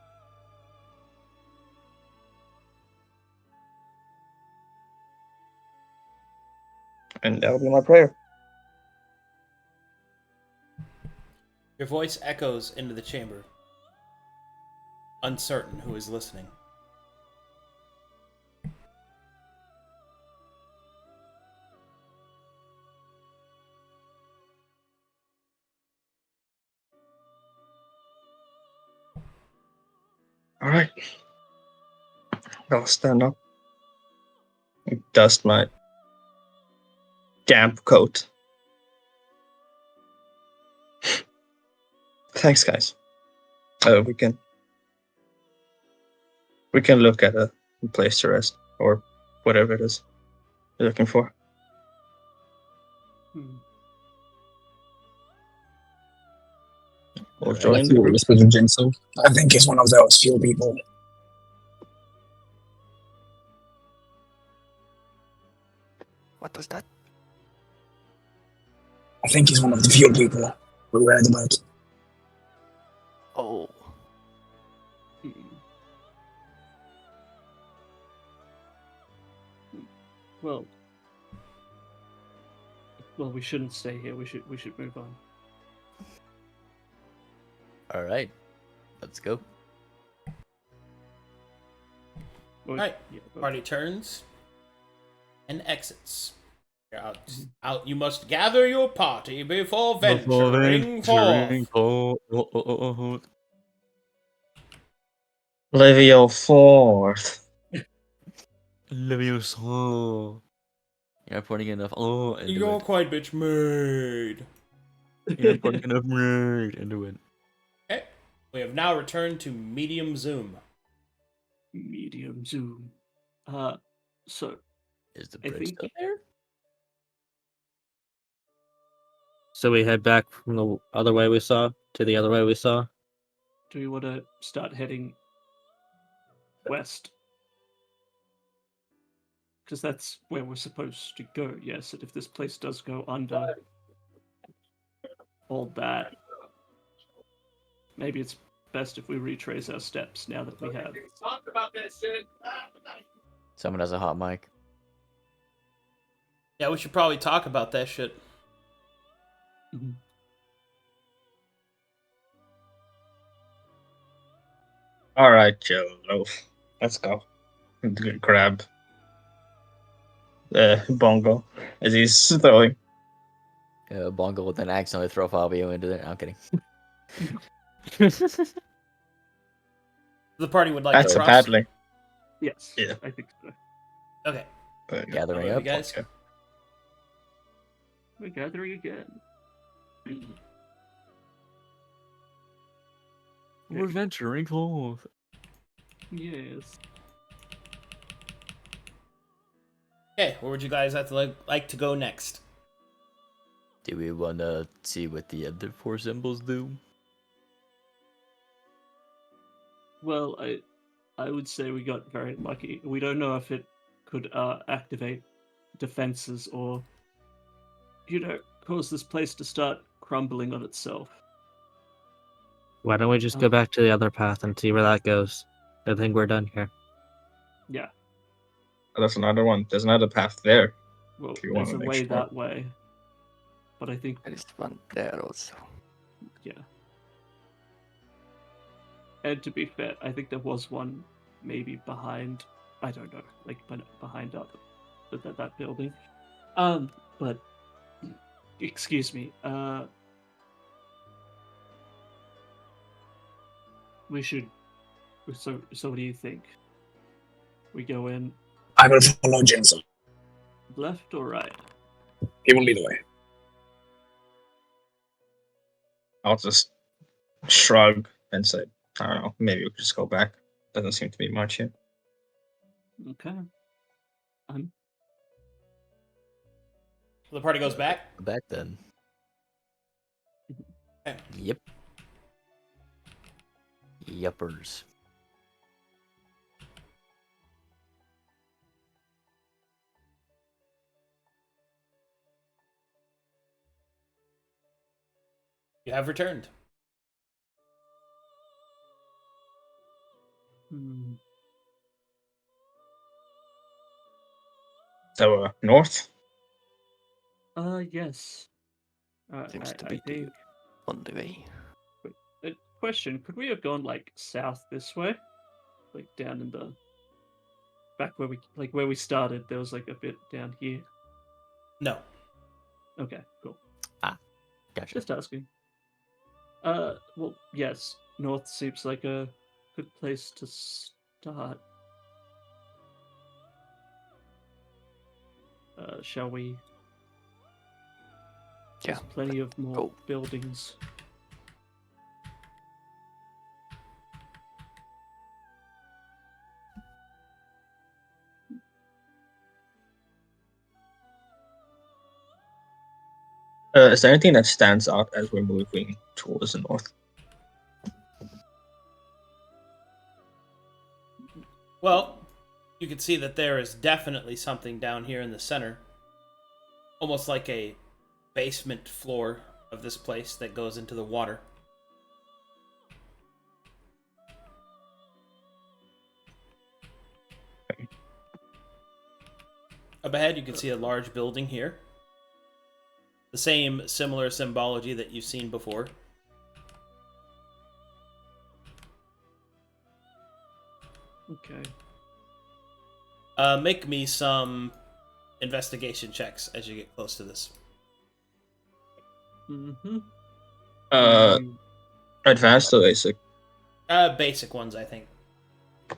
And that'll be my prayer. Your voice echoes into the chamber, uncertain who is listening. All right. I'll stand up. Dust my damp coat. Thanks, guys. We can look at a place to rest or whatever it is you're looking for. We'll join. Ratthew whispers to Jinzo. I think he's one of those few people. What was that? I think he's one of the few people we read about. Oh. Well, we shouldn't stay here. We should move on. All right, let's go. Alright, party turns and exits. You're out. You must gather your party before venturing forth. LilithVThorne. LilithVThorne. You're not putting enough into You're it. quite bitch made. You're not putting enough into it. Okay, we have now returned to medium zoom. Medium zoom. So Is the I bridge think still there? So we head back from the other way we saw to the other way we saw. do we want to start heading west? Because that's where we're supposed to go, yes. And if this place does go under all that, maybe it's best if we retrace our steps now that we have. Someone has a hot mic. Yeah, we should probably talk about that shit. All right, Joe. Let's go. Grab Bongo as he's throwing. Bongo with an accidentally throw Fabio into there. I'm kidding. The party would like That's to a cross. badly. Yes. Yeah. I think so. Okay. Gathering Hello, up. you guys. Okay. We're gathering again. We're venturing forth. Yes. Okay, where would you guys have to like to go next? Do we want to see what the other 4 symbols do? Well, I would say we got very lucky. We don't know if it could activate defenses or, cause this place to start crumbling on itself. Why don't we just go back to the other path and see where that goes? I think we're done here. Yeah. There's another one. There's another path there. Well, If you there's a wanna make way sure. that way. But I think, There is one there also. yeah. And to be fair, I think there was one maybe behind, I don't know, like behind that building. But excuse me. We should. So what do you think? We go in I will follow Jinzo. left or right? He will lead the way. I'll just shrug and say, I don't know, maybe we could just go back. Doesn't seem to be much here. Okay. The party goes back. Back then. Okay. Yep. Yuppers. You have returned. So, north? Yes. Seems to I be think. on the way. Question: could we have gone like south this way, like down in the back where we started? There was like a bit down here. No. Okay, cool. Gotcha. Just asking. Well, yes, north seems like a good place to start. Shall we? Yeah. There's plenty of more go. buildings. Is there anything that stands out as we're moving towards the north? Well, you can see that there is definitely something down here in the center. Almost like a basement floor of this place that goes into the water. Up ahead, you can see a large building here. The same similar symbology that you've seen before. Okay. Make me some investigation checks as you get close to this. Mm-hmm. Advanced or basic? Basic ones, I think.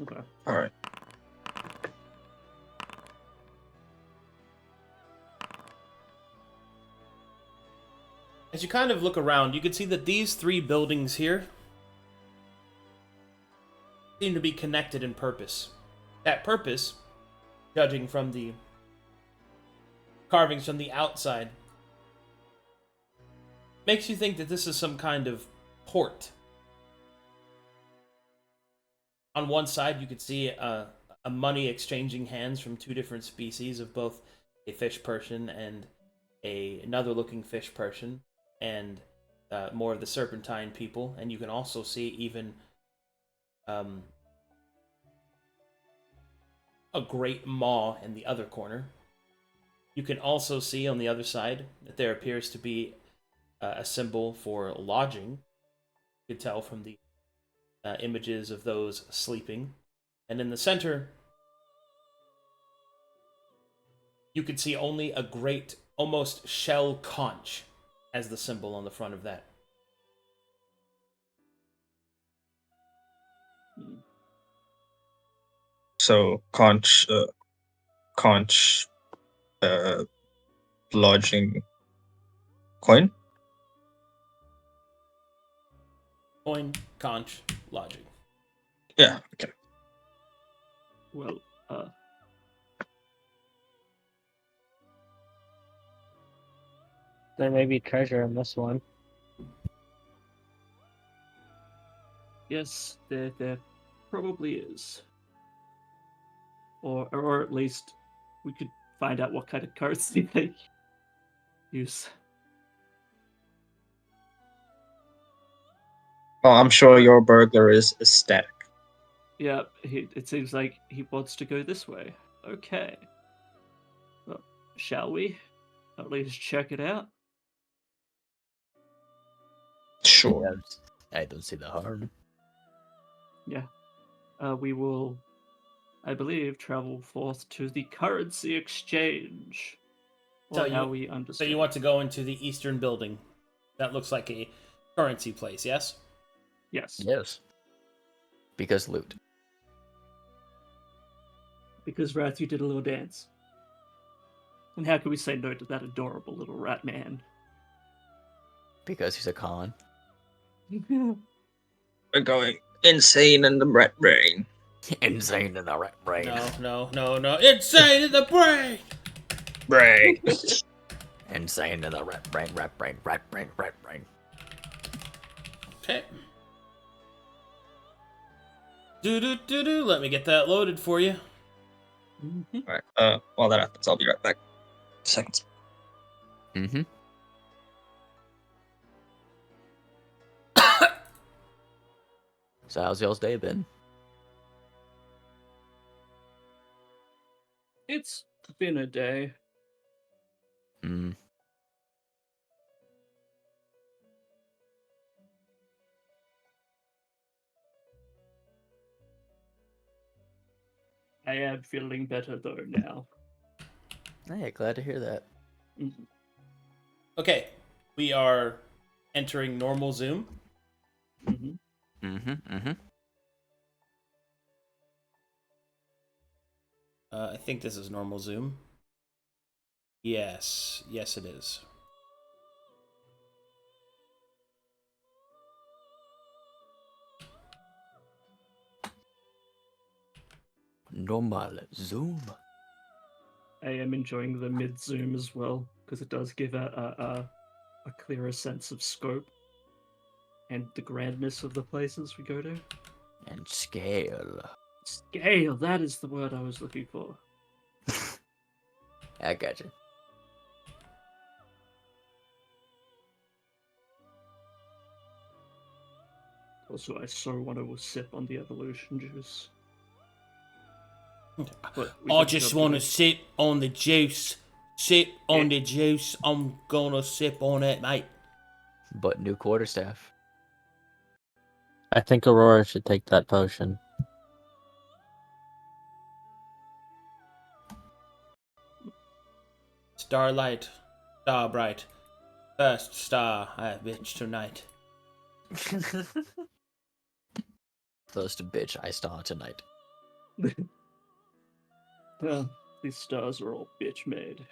Okay. All right. As you kind of look around, you can see that these three buildings here seem to be connected in purpose. That purpose, judging from the carvings from the outside, makes you think that this is some kind of port. On one side, you could see a money exchanging hands from two different species of both a fish person and another looking fish person, and more of the serpentine people. And you can also see even a great maw in the other corner. You can also see on the other side that there appears to be a symbol for lodging. You can tell from the images of those sleeping. And in the center, you can see only a great, almost shell conch as the symbol on the front of that. So conch, lodging coin. Coin, conch, lodging. Yeah. Okay. Well, There may be treasure in this one. yes, there probably is. Or at least we could find out what kind of currency they use. Well, I'm sure your burglar is ecstatic. Yeah, it seems like he wants to go this way. Okay. Well, shall we? At least check it out. Sure. I don't see the harm. Yeah. We will, I believe, travel forth to the currency exchange. Or how we So understand. you want to go into the eastern building. That looks like a currency place, yes? Yes. Yes. Because loot. Because Ratthew did a little dance. And how can we say no to that adorable little rat man? Because he's a con. We're going insane in the rat brain. Insane in the rat brain. No. Insane in the brain! Brain. Insane in the rat brain. Okay. Do. Let me get that loaded for you. Mm-hmm. All right. While that happens, I'll be right back. Seconds. Mm-hmm. So how's y'all's day been? It's been a day. Mm. I am feeling better though now. Hey, glad to hear that. Mhm. Okay, we are entering normal Zoom. Mhm. I think this is normal Zoom. Yes, it is. Normal Zoom. I am enjoying the mid zoom as well because it does give a clearer sense of scope and the grandness of the places we go to. And scale. Scale, that is the word I was looking for. I gotcha. Also, I so want to sip on the evolution juice. But we I can just jump want to it. sip on the juice. Sip on the juice. I'm gonna sip on it, mate. But new quarterstaff. I think Aurora should take that potion. Starlight, star bright, first star I have bitch tonight. First bitch I saw tonight. Well, these stars are all bitch made.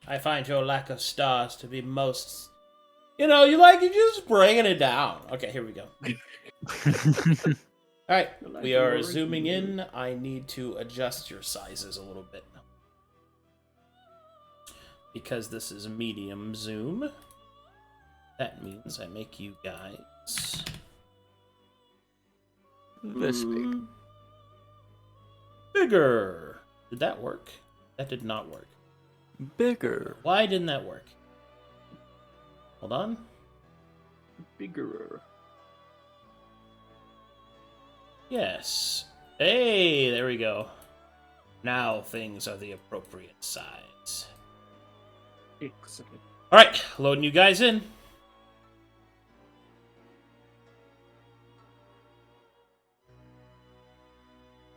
I find your lack of stars to be most. You're just bringing it down. Okay, here we go. All right, we are zooming in. I need to adjust your sizes a little bit because this is medium zoom. That means I make you guys This big. Bigger. Did that work? That did not work. Bigger. Why didn't that work? Hold on. Bigger. Yes. Hey, there we go. Now things are the appropriate size. Excellent. All right, loading you guys in.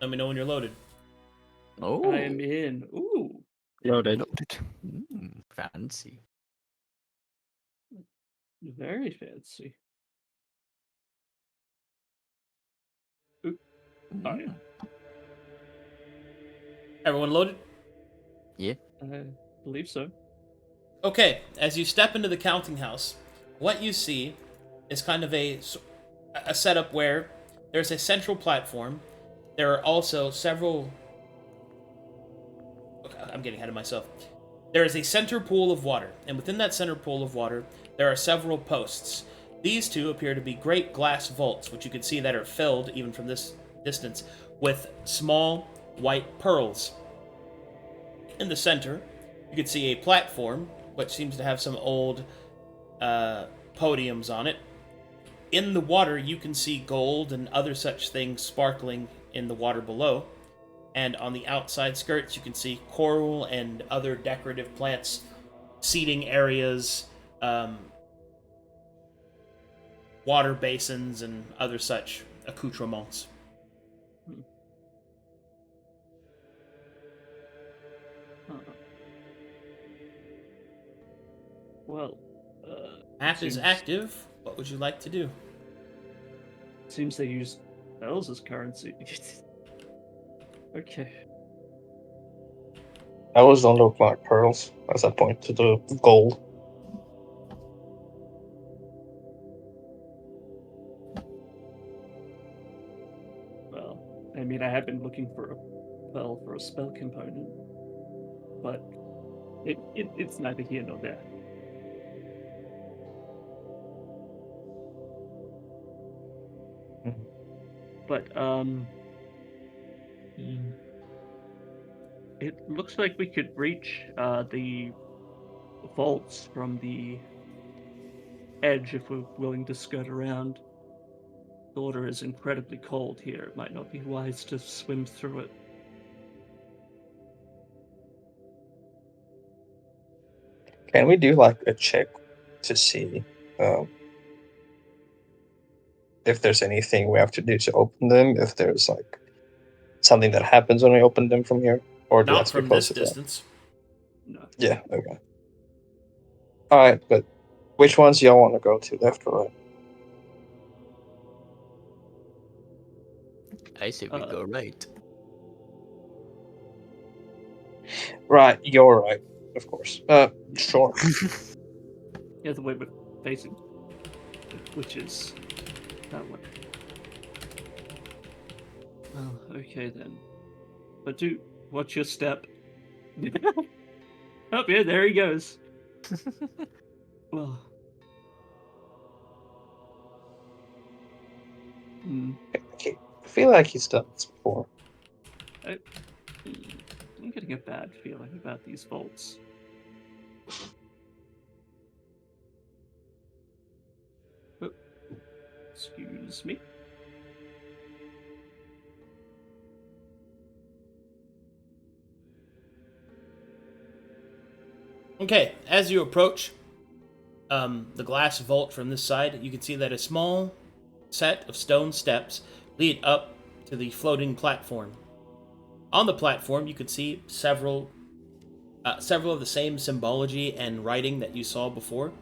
Let me know when you're loaded. Oh. I am in. Ooh. Loaded. Fancy. Very fancy. Ooh. Oh, yeah. Everyone loaded? Yeah. I believe so. Okay, as you step into the counting house, what you see is kind of a setup where there's a central platform. There are also several... Okay, I'm getting ahead of myself. There is a center pool of water, and within that center pool of water, there are several posts. These two appear to be great glass vaults, which you can see that are filled, even from this distance, with small white pearls. In the center, you can see a platform, which seems to have some old podiums on it. In the water, you can see gold and other such things sparkling in the water below. And on the outside skirts, you can see coral and other decorative plants, seating areas, water basins, and other such accoutrements. Well, App is active. What would you like to do? Seems they use bells as currency. Okay. Those don't look like pearls, as I point to the gold. Well, I mean, I have been looking for a bell for a spell component, but it's neither here nor there. But it looks like we could reach the vaults from the edge if we're willing to skirt around. The water is incredibly cold here. It might not be wise to swim through it. Can we do like a check to see if there's anything we have to do to open them, if there's like something that happens when we open them from here, or do we have Not to be from close this to that? distance. No. Yeah, okay. Alright, but which ones y'all want to go to, left or right? I say we go right. Right, you're right, of course. Sure. Yeah, the way we're facing, which is that way. Well, okay then. But do watch your step. Oh yeah, there he goes. Well. Okay, I feel like he's done this before. I'm getting a bad feeling about these vaults. Oh, excuse me. Okay, as you approach the glass vault from this side, you can see that a small set of stone steps lead up to the floating platform. On the platform, you can see several of the same symbology and writing that you saw before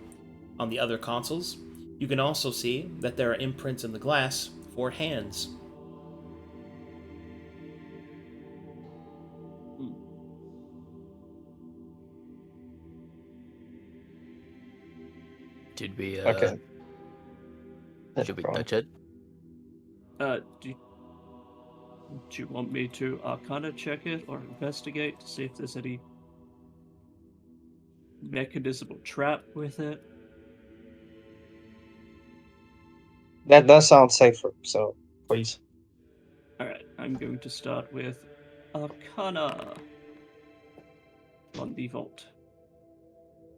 on the other consoles. You can also see that there are imprints in the glass for hands. Did we, Okay. should we touch it? Do you want me to Arcana check it or investigate to see if there's any mechanism or trap with it? That does sound safer, so please. Alright, I'm going to start with Arcana on the vault.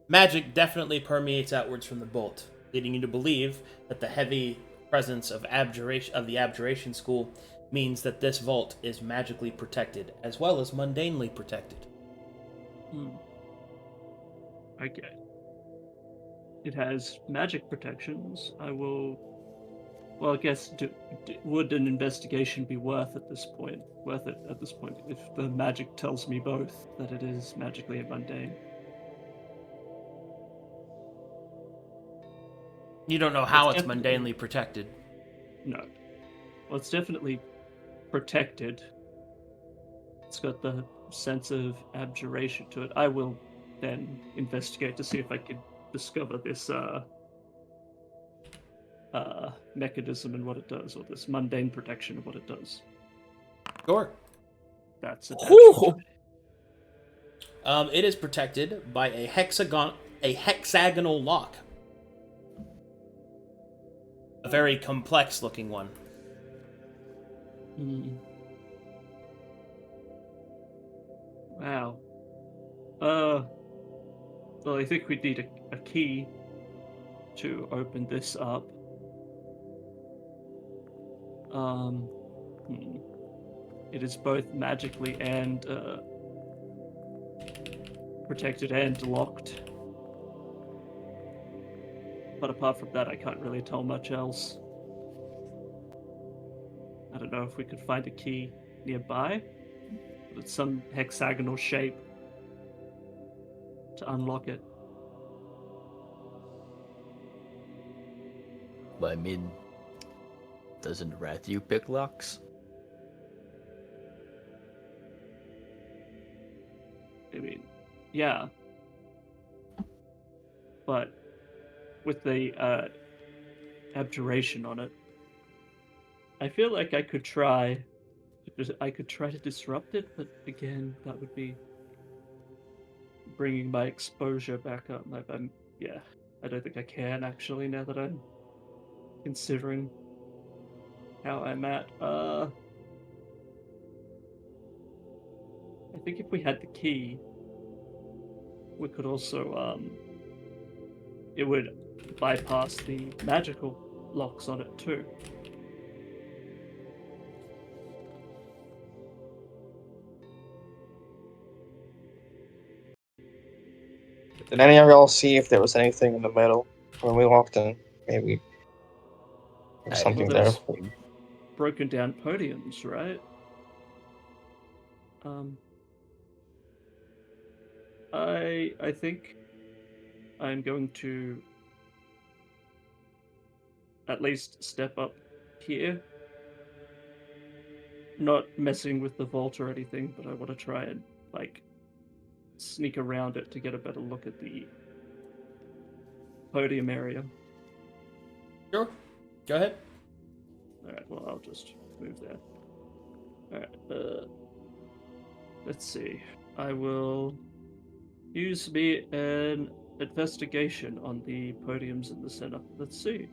Magic definitely permeates outwards from the bolt, leading you to believe that the heavy presence of the Abjuration School means that this vault is magically protected, as well as mundanely protected. Okay. It has magic protections. I will... Well, I guess, would an investigation be worth it at this point? If the magic tells me both that it is magically mundane. You don't know how it's mundanely protected. No. Well, it's definitely protected. It's got the sense of abjuration to it. I will then investigate to see if I can discover this mechanism and what it does, or this mundane protection of what it does. Sure. That's it. It is protected by a hexagonal lock. A very complex looking one. Wow. Well, I think we'd need a key to open this up. It is both magically and protected and locked. But apart from that, I can't really tell much else. I don't know if we could find a key nearby, but it's some hexagonal shape to unlock it. Well, I mean, doesn't Ratthew pick locks? I mean, yeah. But with the abjuration on it, I feel like I could try to disrupt it, but again, that would be bringing my exposure back up. I don't think I can actually, now that I'm considering how I'm at. I think if we had the key, we could also it would bypass the magical locks on it too. Did any of y'all see if there was anything in the middle when we walked in? Maybe something Well, there. there's broken down podiums, right? I think I'm going to at least step up here. Not messing with the vault or anything, but I want to try and like sneak around it to get a better look at the podium area. Sure. Go ahead. Alright, well, I'll just move there. Alright, let's see. I will use me an investigation on the podiums in the center. Let's see.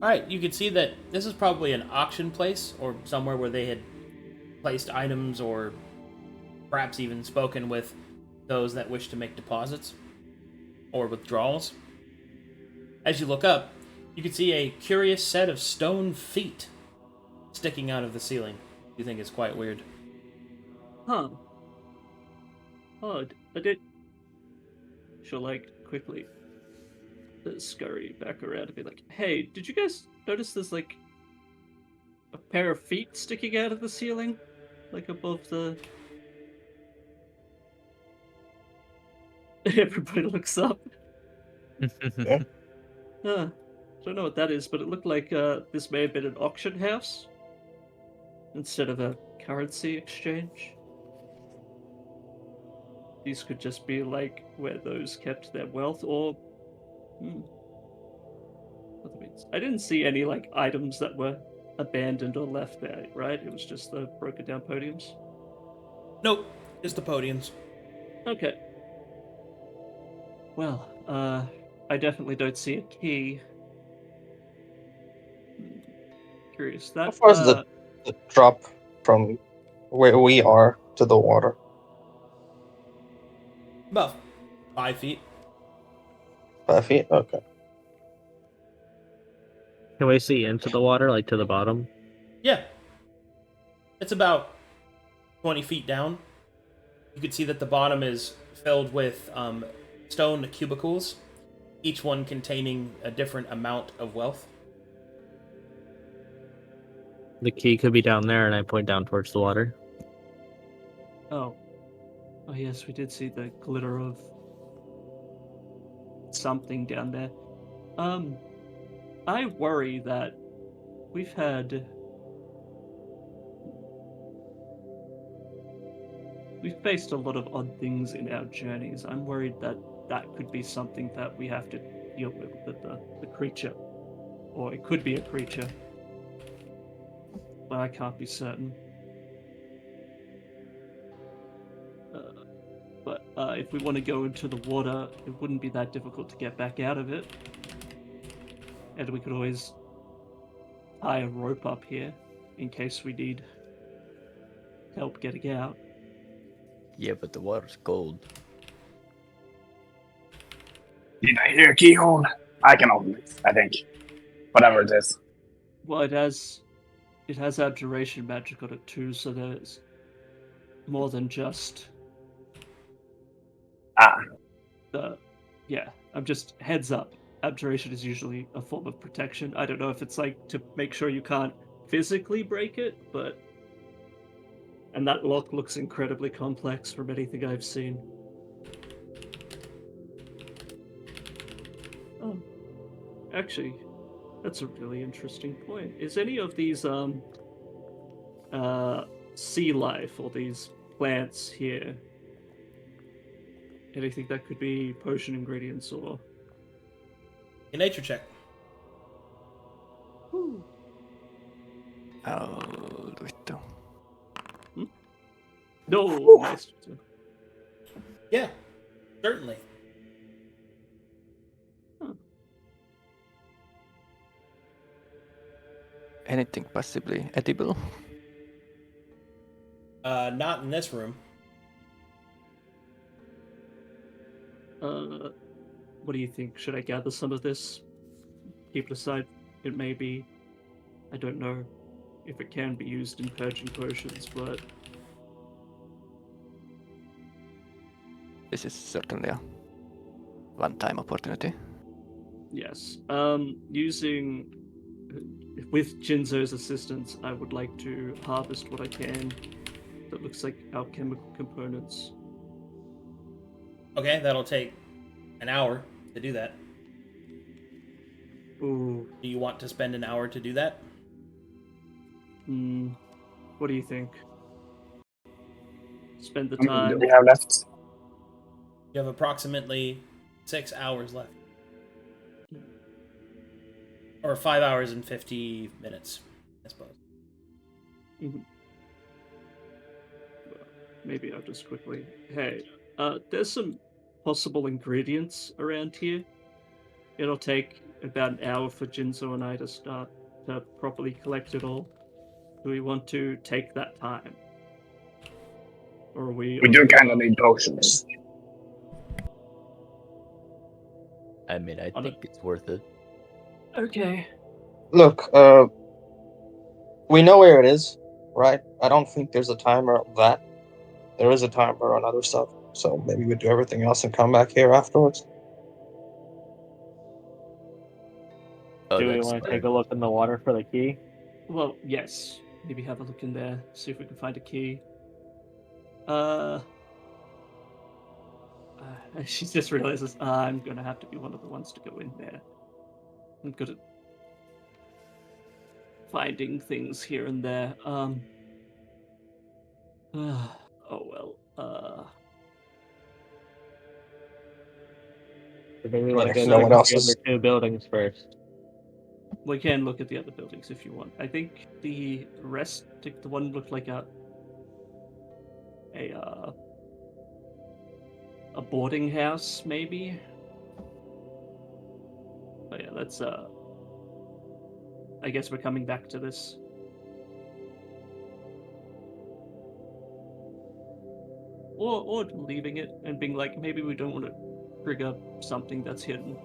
Alright, you can see that this is probably an auction place, or somewhere where they had placed items, or perhaps even spoken with those that wish to make deposits, or withdrawals. As you look up, you can see a curious set of stone feet sticking out of the ceiling. You think it's quite weird. Huh. Odd. I did... She'll, like, quickly scurry back around and be like, hey, did you guys notice there's, like, a pair of feet sticking out of the ceiling? Like, above the... Everybody looks up. Yeah. Huh. Don't know what that is, but it looked like this may have been an auction house instead of a currency exchange. These could just be like where those kept their wealth, or what that means. I didn't see any like items that were abandoned or left there, right? It was just the broken down podiums. Nope, just the podiums. Okay. Well, I definitely don't see a key. Curious. That How far is the drop from where we are to the water? About 5 feet. 5 feet? Okay. Can we see into the water, like to the bottom? Yeah. It's about 20 feet down. You can see that the bottom is filled with stone cubicles, each one containing a different amount of wealth. The key could be down there, and I point down towards the water. Oh. Oh yes, we did see the glitter of something down there. I worry that we've faced a lot of odd things in our journeys. I'm worried that that could be something that we have to deal with the creature. Or it could be a creature. But I can't be certain. But if we want to go into the water, it wouldn't be that difficult to get back out of it. And we could always tie a rope up here in case we need help getting out. Yeah, but the water's cold. Did I hear a keyhole? I can open it, I think. Whatever it is. Well, it has abjuration magic on it too, so there's more than just I'm just heads up. Abjuration is usually a form of protection. I don't know if it's like to make sure you can't physically break it, but and that lock looks incredibly complex from anything I've seen. Oh. Actually, that's a really interesting point. Is any of these sea life or these plants here anything that could be potion ingredients or A nature check. Whew. I'll do it too. No, nice. Yeah, certainly. Huh. Anything possibly edible? Not in this room. What do you think? Should I gather some of this? Keep it aside. It may be. I don't know if it can be used in purging potions, but This is certainly a one-time opportunity. Yes. Using with Jinzo's assistance, I would like to harvest what I can that looks like alchemical components. Okay, that'll take an hour to do that. Ooh. Do you want to spend an hour to do that? What do you think? Spend the How many do time. we have left? You have approximately 6 hours left. Or 5 hours and 50 minutes, I suppose. Mhm. Maybe I'll just quickly. Hey, there's some possible ingredients around here. It'll take about an hour for Jinzo and I to start to properly collect it all. Do we want to take that time? Or are we... We do kind of need potions. I mean, I think it's worth it. Okay. Look, we know where it is, right? I don't think there's a timer on that. There is a timer on other stuff, so maybe we do everything else and come back here afterwards. Oh, Do we that's want to fine. take a look in the water for the key? Well, yes. Maybe have a look in there, see if we can find a key. She just realizes I'm gonna have to be one of the ones to go in there. I'm good at finding things here and there. Oh well. Or do we want to Yeah, go no look one at else the is. other two buildings first? We can look at the other buildings if you want. I think the one looked like a boarding house, maybe. Oh yeah, let's I guess we're coming back to this. Or leaving it and being like, maybe we don't want to trigger something that's hidden.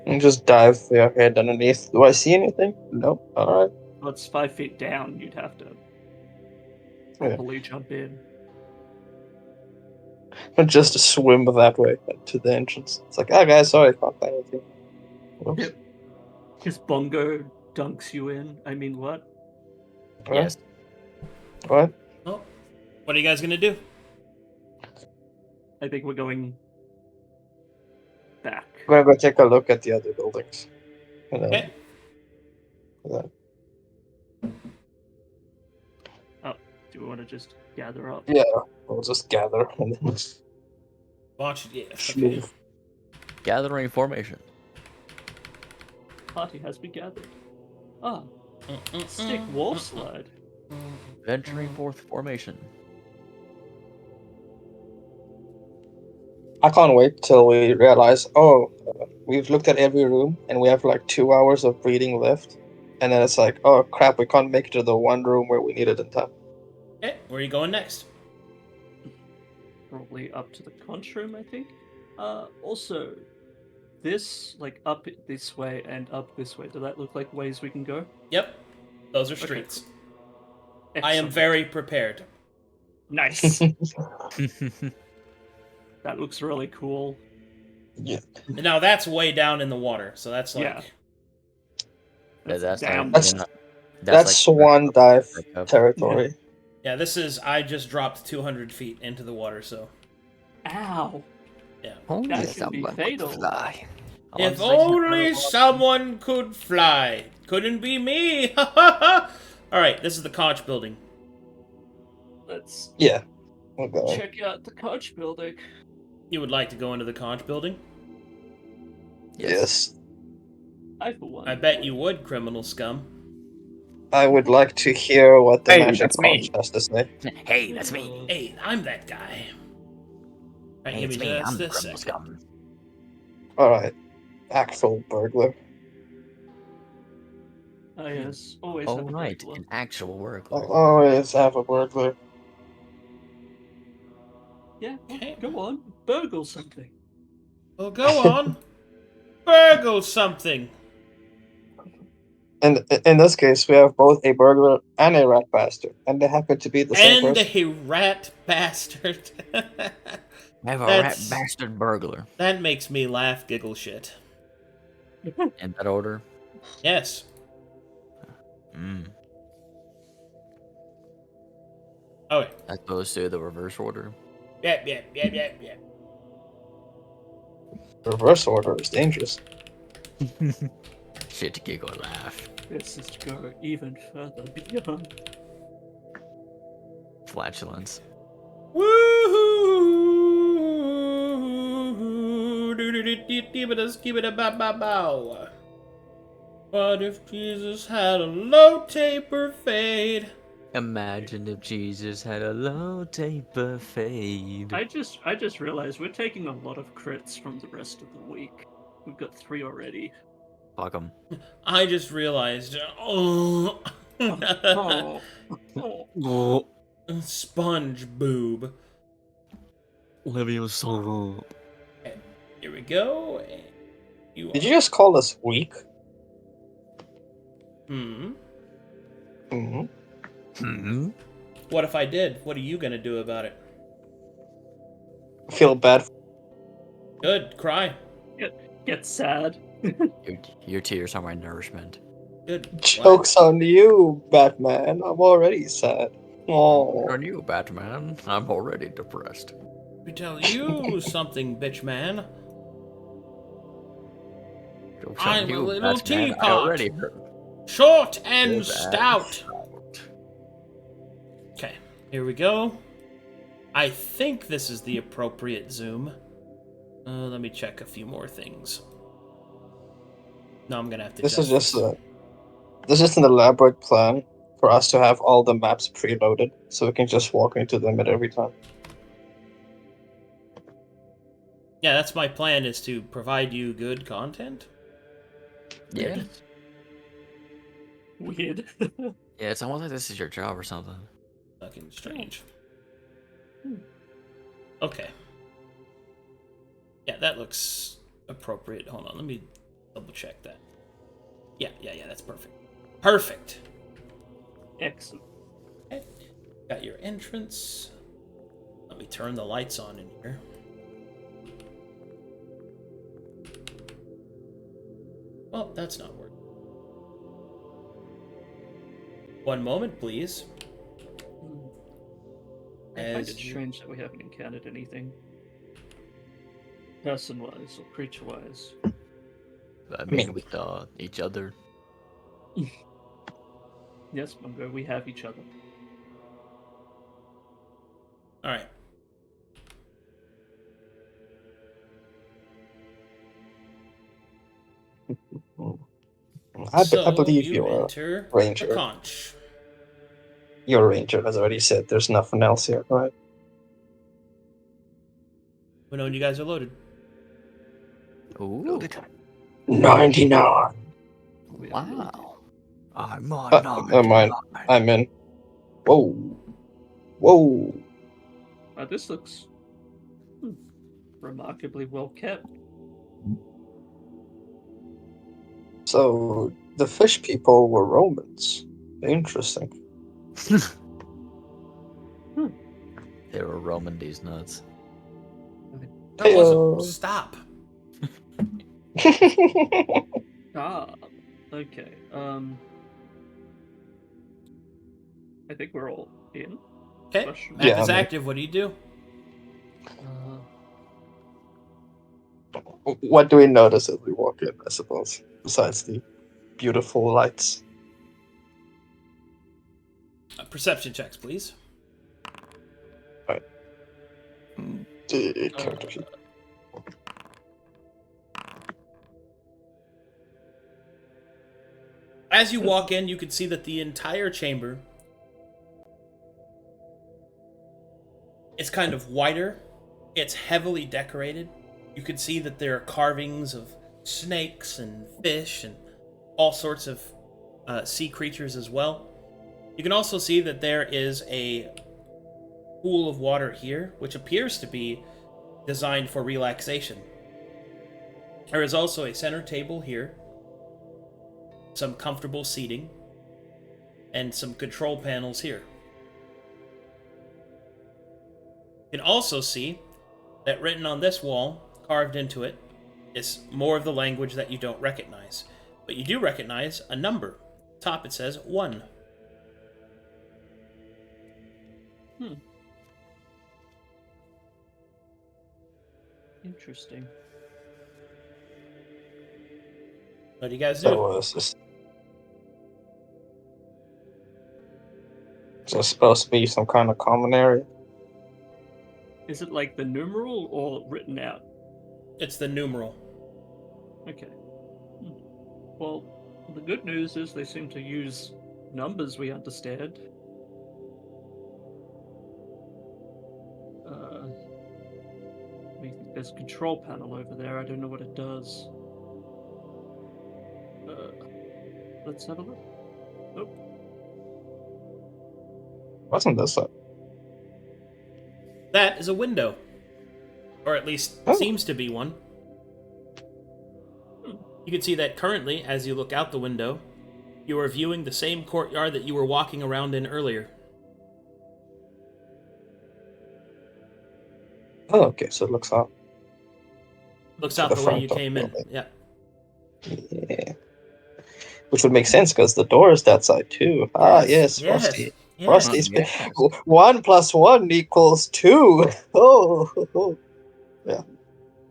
And just dive your head underneath. Do I see anything? Nope. Alright. Well, it's 5 feet down. You'd have to properly jump in. Just to swim that way to the entrance. It's like, guys, sorry, can't find anything. Whoops. His Bongo dunks you in. I mean, what? Yes. What? Oh, what are you guys gonna do? I think we're going back. I'm gonna go take a look at the other buildings. And then, Okay. Oh, do we want to just gather up? Yeah, we'll just gather and then Watch it, yeah. Okay. move. Gathering formation. Party has been gathered. Stick wall slide. Venturing forth formation. I can't wait till we realize, we've looked at every room and we have like 2 hours of breeding left. And then it's like, oh crap, we can't make it to the one room where we need it in time. Okay, where are you going next? Probably up to the conch room, I think. Also, this, like, up this way and up this way, do that look like ways we can go? Yep, those are Okay, streets. cool. I am Excellent. very prepared. Nice. That looks really cool. Yeah. Now that's way down in the water, so that's like... Yeah. That's down. That's swan dive territory. Yeah, this is... I just dropped 200 feet into the water, so... Ow. Yeah. Only That can be someone fatal. could fly. If only someone could fly. Couldn't be me. Alright, this is the conch building. Let's We're going. check out the conch building. You would like to go into the conch building? Yes. I, for one, I bet you would, criminal scum. I would like to hear what the Hey, magic that's me. conch has to say. Hey, that's me. Hey, I'm that guy. Alright, Hey, give it's me me. just I'm the a criminal second. scum. Alright. Actual burglar. yes, always Oh, have a right. burglar. An actual I'll burglar. always have a burglar. Yeah, well, Okay. go on, burgle something. Well, go on. Burgle something. And in this case, we have both a burglar and a rat bastard, and they happen to be the same And person. a rat bastard. I have a That's- rat bastard burglar. That makes me laugh, giggle shit. In that order? Yes. Okay. As opposed to the reverse order. Yep. Reverse order is dangerous. Shit, giggle, laugh. This is to go even further beyond. Flatulence. Woohoo! Do-do-do-do-do-do-do-do-do-do-do-do-do. What if Jesus had a low taper fade? Imagine if Jesus had a low taper fade. I just realized we're taking a lot of crits from the rest of the week. We've got 3 already. Fuck 'em. I just realized. Oh. Sponge boob. Leviosa. Okay, here we go. And Did you just call us weak? Hmm. What if I did? What are you gonna do about it? Feel bad. Good. Cry. Get sad. Your tears are my nourishment. Good. Joke's on you, Batman. I'm already sad. Oh. On you, Batman. I'm already depressed. Let me tell you something, bitch man. Joke's on I'm you, a little Batman. I teapot. already heard. Short and Good stout. Okay, here we go. I think this is the appropriate zoom. Let me check a few more things. No, I'm gonna have to. This is just an elaborate plan for us to have all the maps preloaded, so we can just walk into them at every time. Yeah, that's my plan, is to provide you good content. Yeah. Weird. Yeah, it's almost like this is your job or something. Fucking strange. Okay. Yeah, that looks appropriate. Hold on, let me double check that. Yeah, that's perfect. Perfect. Excellent. Okay. Got your entrance. Let me turn the lights on in here. Oh, that's not working. One moment, please. I find it strange that we haven't encountered anything person-wise or creature-wise. I mean, with each other. Yes, Bongo, we have each other. Alright. I believe you you're enter a ranger. the conch. Your ranger has already said there's nothing else here, right? When you guys are loaded. Ooh. 99. Wow. I'm on Never mind. I'm in. Whoa. This looks remarkably well kept. So the fish people were Romans. Interesting. They were Roman these nuts. That wasn't. Stop. Okay. I think we're all in. Okay. Map is active. What do you do? What do we notice as we walk in, I suppose, besides the beautiful lights? Perception checks, please. Right. Character sheet. As you walk in, you can see that the entire chamber is kind of wider. It's heavily decorated. You can see that there are carvings of snakes and fish and all sorts of sea creatures as well. You can also see that there is a pool of water here, which appears to be designed for relaxation. There is also a center table here, some comfortable seating, and some control panels here. You can also see that written on this wall, carved into it, is more of the language that you don't recognize. But you do recognize a number. Top it says 1. Interesting. What do you guys do? So it's supposed to be some kind of common area. Is it like the numeral or written out? It's the numeral. Okay. Well, the good news is they seem to use numbers we understand. There's a control panel over there. I don't know what it does. Let's have a look. Nope. What's on this side? That is a window. Or at least seems to be one. You can see that currently, as you look out the window, you are viewing the same courtyard that you were walking around in earlier. Oh, okay, so it looks out. Looks out the way you came in. Yeah. Yeah. Which would make sense because the door is that side too. Yes, Frosty. Yes. Frosty's 1 + 1 = 2. Oh, yeah.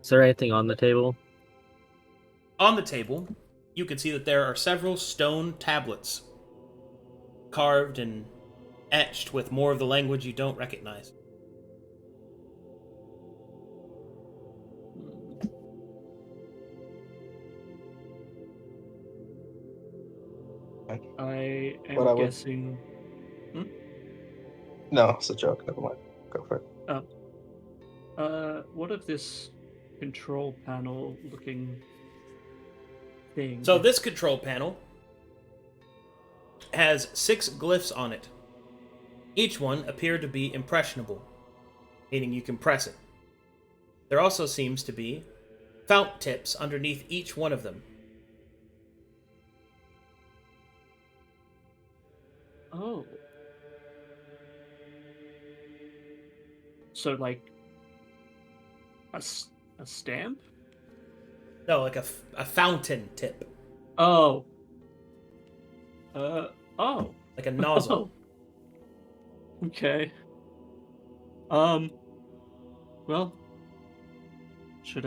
Is there anything on the table? On the table, you can see that there are several stone tablets carved and etched with more of the language you don't recognize. I am guessing. No, it's a joke. Never mind. Go for it. What of this control panel looking thing? So this control panel has 6 glyphs on it. Each one appeared to be impressionable, meaning you can press it. There also seems to be fount tips underneath each one of them. Oh. So, like, a stamp? No, like a fountain tip. Oh. Like a nozzle. Okay. Well, should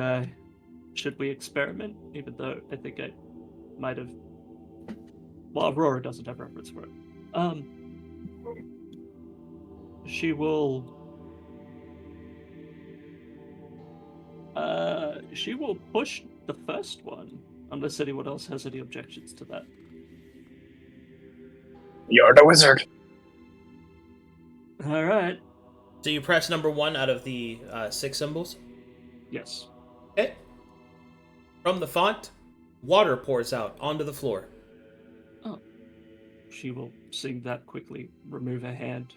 we experiment? Even though I think I might have. Well, Aurora doesn't have reference for it. She will push the first one, unless anyone else has any objections to that. You're the wizard. All right. So you press number 1 out of the 6 symbols? Yes. Okay. From the font, water pours out onto the floor. Oh. She will sing that quickly, remove her hand,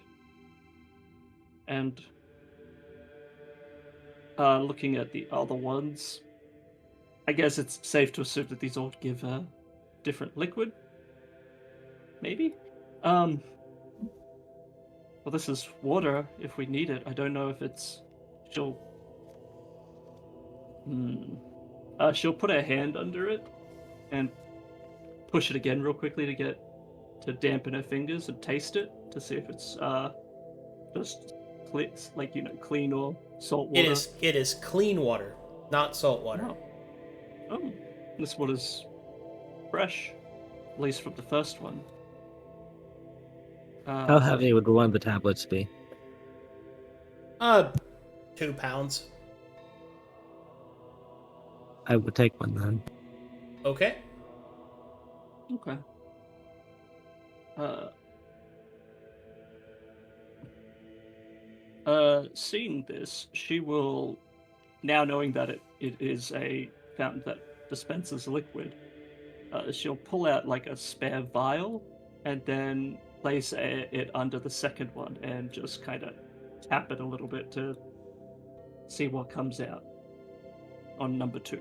and looking at the other ones, I guess it's safe to assume that these all give a different liquid. Maybe? Well, this is water if we need it. I don't know if it's... She'll put her hand under it and push it again real quickly to dampen her fingers and taste it to see if it's just clean or salt water. It is clean water, not salt water. Oh, this water's fresh, at least from the first one. How heavy would one of the tablets be? 2 pounds. I would take one then. Okay. Okay. Seeing this, she will, now knowing that it is a fountain that dispenses liquid, she'll pull out like a spare vial and then place it under the second one and just kind of tap it a little bit to see what comes out on number 2.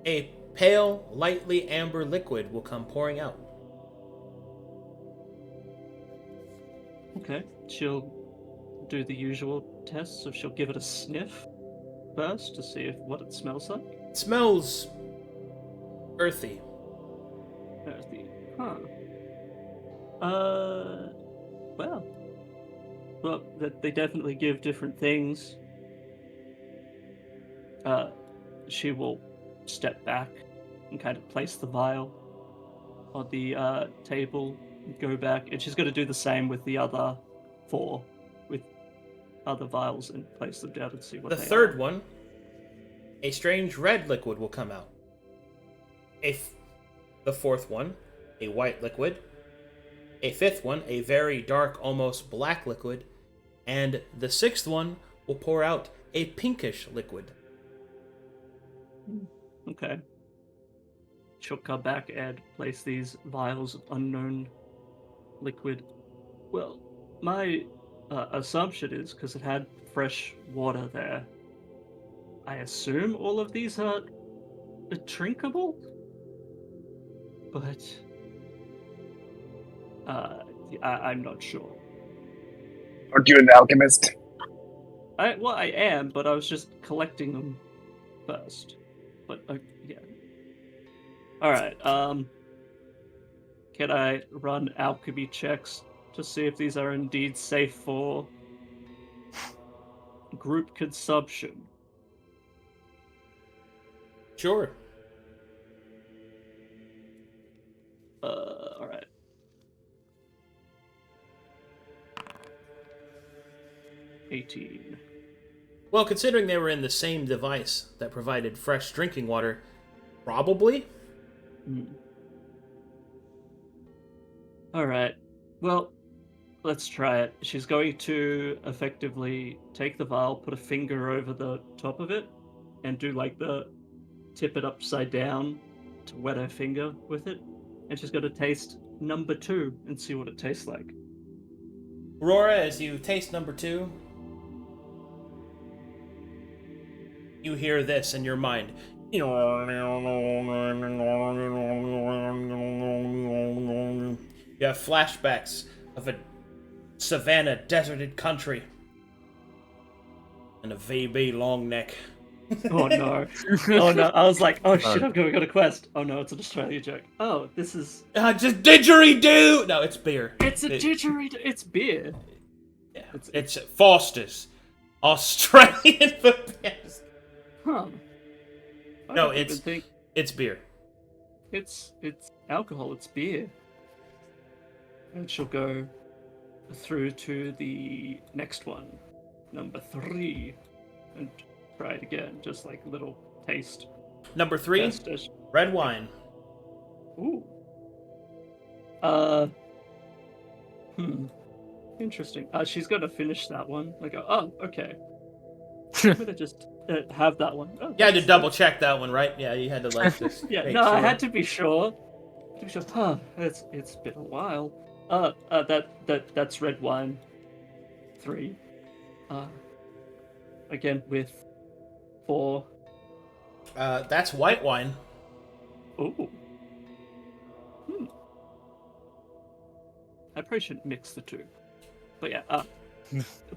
A pale, lightly amber liquid will come pouring out. Okay, she'll do the usual test, so she'll give it a sniff first to see what it smells like? It smells earthy. Earthy. Huh. Well, they definitely give different things. She will step back and kind of place the vial on the table and go back, and she's going to do the same with the other 4, with other vials, and place them down and see what The they third are. one, a strange red liquid will come out. The fourth one, a white liquid. A fifth one, a very dark, almost black liquid. And the sixth one will pour out a pinkish liquid. Okay. She'll come back and place these vials of unknown liquid. Well, my assumption is, because it had fresh water there, I assume all of these are drinkable? But I'm not sure. Aren't you an alchemist? I am, but I was just collecting them first. But yeah. All right. Can I run alchemy checks to see if these are indeed safe for group consumption? Sure. All right. $18. Well, considering they were in the same device that provided fresh drinking water, probably. All right. Well, let's try it. She's going to effectively take the vial, put a finger over the top of it, and do like the tip it upside down to wet her finger with it. And she's going to taste number 2 and see what it tastes like. Aurora, as you taste number 2, you hear this in your mind. You have flashbacks of a savanna, deserted country, and a VB long neck. Oh no. Oh no. I was like, oh shit, I'm going on a quest. Oh no, it's an Australia joke. Oh, this is... just didgeridoo! No, it's beer. It's a didgeridoo. It's beer. Yeah, it's Foster's. Australian for best. Huh. No, it's beer. It's alcohol, it's beer. And she'll go through to the next one, number 3, and try it again, just like a little taste. Number 3, red wine. Ooh. Interesting. She's gonna finish that one. I go, oh, okay. I'm gonna just have that one. Oh, you had to double check that one, right? Yeah, you had to like just. Yeah, no, sure. I had to be sure. It's been a while. That's red wine. 3. Again with 4. That's white wine. Ooh. I probably shouldn't mix the two. But yeah,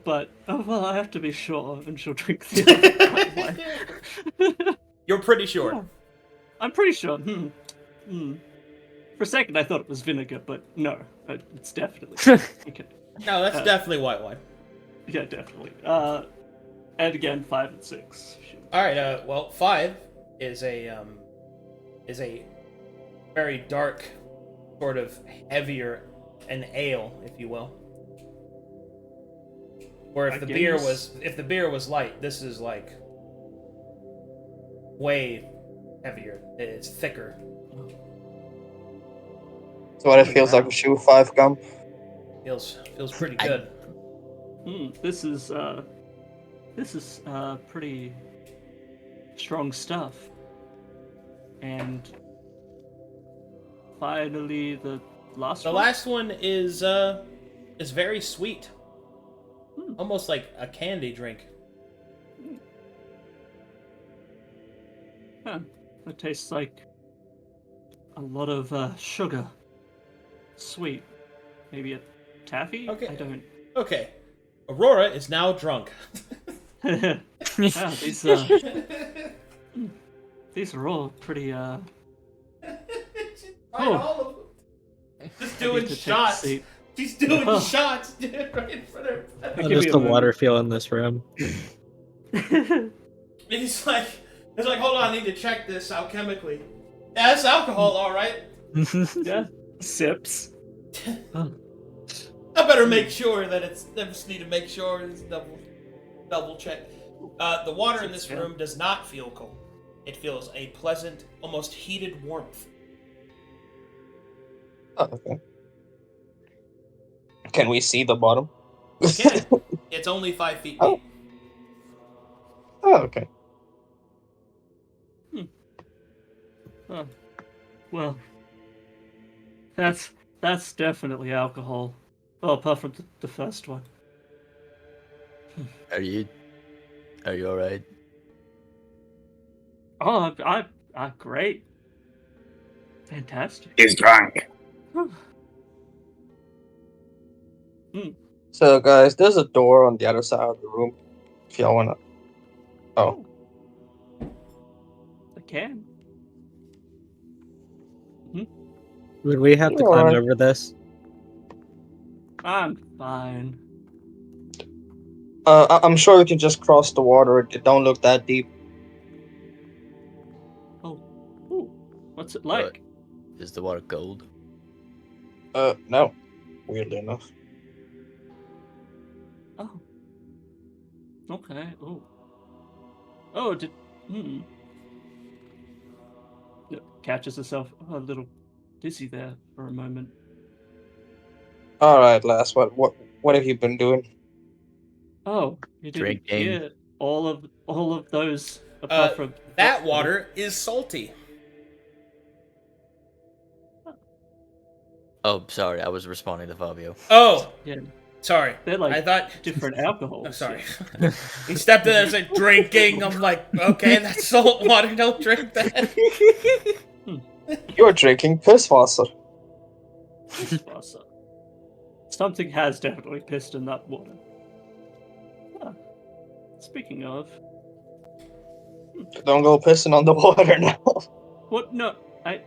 but well, I have to be sure, and she'll drink the other wine. You're pretty sure. Yeah. I'm pretty sure. For a second, I thought it was vinegar, but no, it's definitely okay. No, that's definitely white wine. Yeah, definitely. And again, 5 and 6. All right. Well, 5 is a very dark, sort of heavier, an ale, if you will. Where if the beer was light, this is like way heavier. It's thicker. So what it feels like a shoe 5 gum. Feels pretty good. This is pretty strong stuff. And finally, the last one is very sweet. Almost like a candy drink. Huh. It tastes like a lot of sugar. Sweet. Maybe a taffy? Okay. I don't... Okay. Aurora is now drunk. Wow, these are all pretty Right, oh. all of them. Just I need doing to take a shots. seat. She's doing Oh. shots, dude, right in front of her. How Give does me a the water moment. feel in this room? It's like, hold on, I need to check this alchemically. Yeah, it's alcohol, all right. Yeah, sips. I better make sure that it's. I just need to make sure it's double check. The water in this room does not feel cold. It feels a pleasant, almost heated warmth. Oh, okay. Can we see the bottom? You can. It's only 5 feet deep. Oh, okay. Oh. Well, that's definitely alcohol. Oh, apart from the first one. Are you alright? Oh, I'm great. Fantastic. He's drunk. So, guys, there's a door on the other side of the room. If y'all wanna. Oh. I can. Would we have to You're climb alright. over this? I'm fine. I'm sure we can just cross the water. It don't look that deep. Oh. Ooh. What's it like? Is the water cold? No. Weirdly enough. Oh. Okay. Oh. Oh, Catches herself a little dizzy there for a moment. All right, lass. What have you been doing? Oh, you didn't Drinking. hear all of those apart from That water is salty. Oh, sorry, I was responding to Fabio. Oh, Yeah, sorry. they're like I thought different alcohols. I'm sorry. He stepped in there and said drinking. I'm like, okay, that's salt water. Don't drink that. You're drinking pisswasser. Pisswasser. Something has definitely pissed in that water. Huh. Speaking of, Don't go pissing on the water now. what? No, Now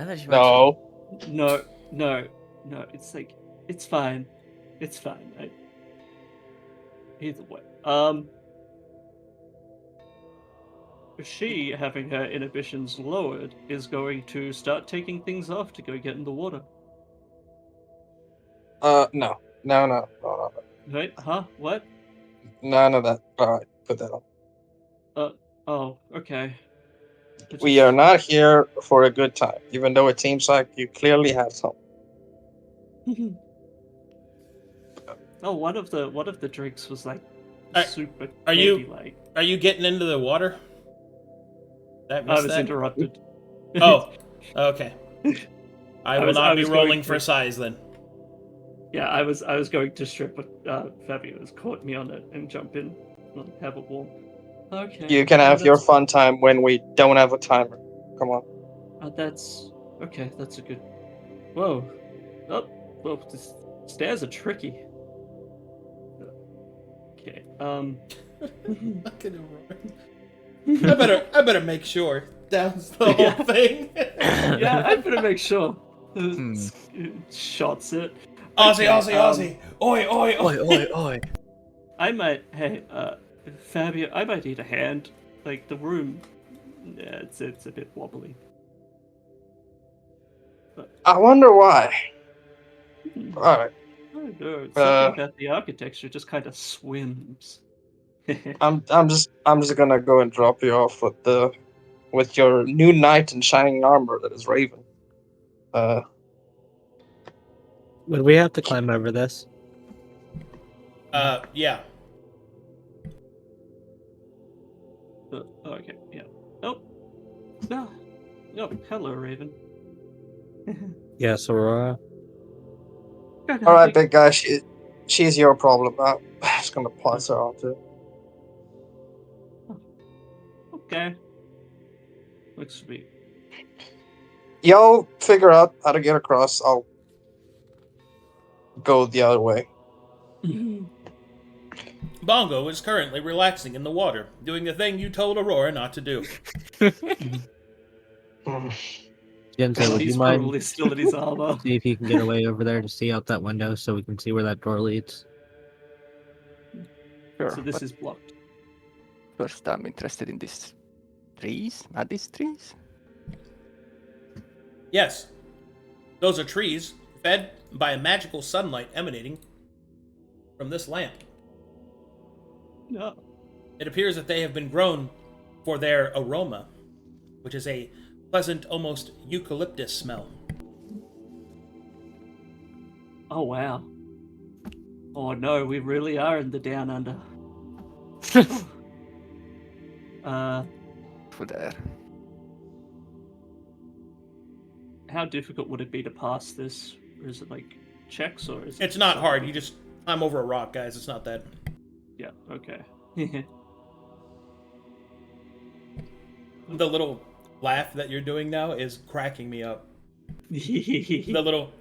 that you No. No. It's like it's fine. It's fine. Either way, she, having her inhibitions lowered, is going to start taking things off to go get in the water. No. Wait, huh? What? None of that. All right, put that on. Oh, okay. We are not here for a good time, even though it seems like you clearly have some. Oh, one of the drinks was like super Are you candy-like. Are you getting into the water? I was interrupted. Oh, okay. I will not be was rolling going for to- size then. Yeah, I was going to strip, but Fabio has caught me on it and jump in and have a warm. Okay. You can have your fun time when we don't have a timer. Come on. That's okay. That's a good. Whoa. Oh, well, the stairs are tricky. Okay. I better make sure. That's the whole thing. Yeah, I better make sure. Shots it. Aussie. Oi. I might. Hey, Fabio, I might need a hand. Like the room, yeah, it's a bit wobbly. But, I wonder why. All right. I don't know. Something about the architecture just kind of swims. I'm just gonna go and drop you off with your new knight in shining armor that is Raven. Would we have to climb over this? Yeah. Okay, yeah. Oh. No. Oh, hello, Raven. Yes, Aurora. All right, big guy. She's your problem. I'm just gonna pass her on to. Okay. Looks sweet. Y'all figure out how to get across. I'll go the other way. Bongo is currently relaxing in the water, doing the thing you told Aurora not to do. Jinzo, would you He's mind probably still in his armor. see if you can get away over there to see out that window so we can see where that door leads? Sure, So this but is blocked. first I'm interested in these trees. Are these trees? Yes, those are trees fed by a magical sunlight emanating from this lamp. No. It appears that they have been grown for their aroma, which is a pleasant, almost eucalyptus smell. Oh wow. Oh no, we really are in the down under. For there. How difficult would it be to pass this? Or is it like checks or is it It's not something- hard. You just climb over a rock, guys. It's not that. Yeah, okay. The little laugh that you're doing now is cracking me up. The little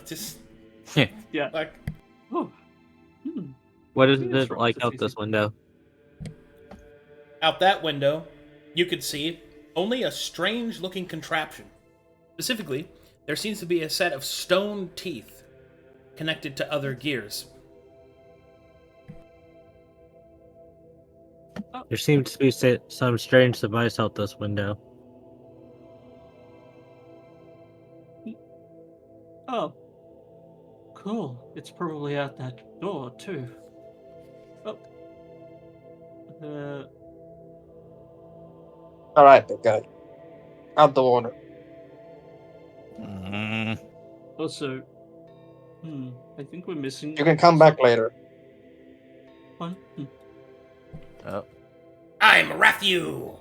just yeah. like Oh. Hmm. What is Fingers it crossed, like it's out easy. this window? out that window, you could see only a strange-looking contraption. Specifically, there seems to be a set of stone teeth connected to other gears. There seems to be some strange device out this window. Oh. Cool. It's probably out that door, too. Oh. Alright, big guy. Out the water. Also, I think we're missing... You can come back later. one. Oh. I'm Ratthew!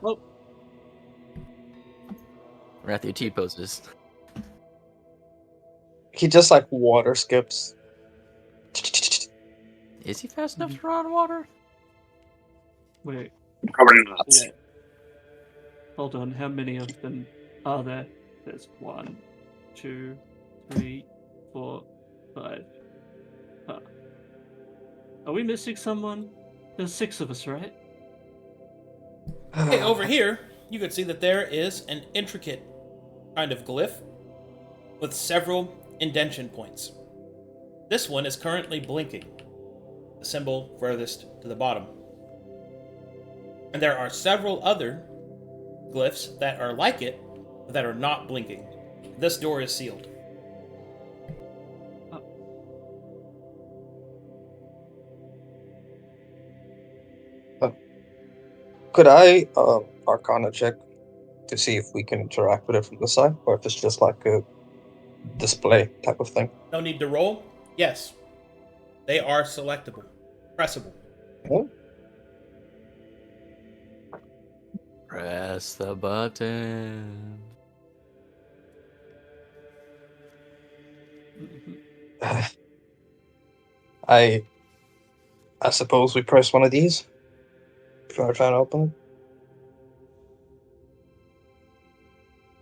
Oh. Ratthew T poses. He just like water skips. Is he fast enough to run on water? Wait. Probably not. Yeah. Hold on, how many of them are there? There's 1, 2, 3, 4, 5. Huh. Are we missing someone? There's 6 of us, right? Okay, over here, you can see that there is an intricate kind of glyph with several indentation points. This one is currently blinking, the symbol furthest to the bottom. And there are several other glyphs that are like it, but that are not blinking. This door is sealed. Could I Arcana check to see if we can interact with it from the side, or if it's just like a display type of thing? No need to roll? Yes. They are selectable. Pressable. Oh, Press the button. I suppose we press one of these before I try to open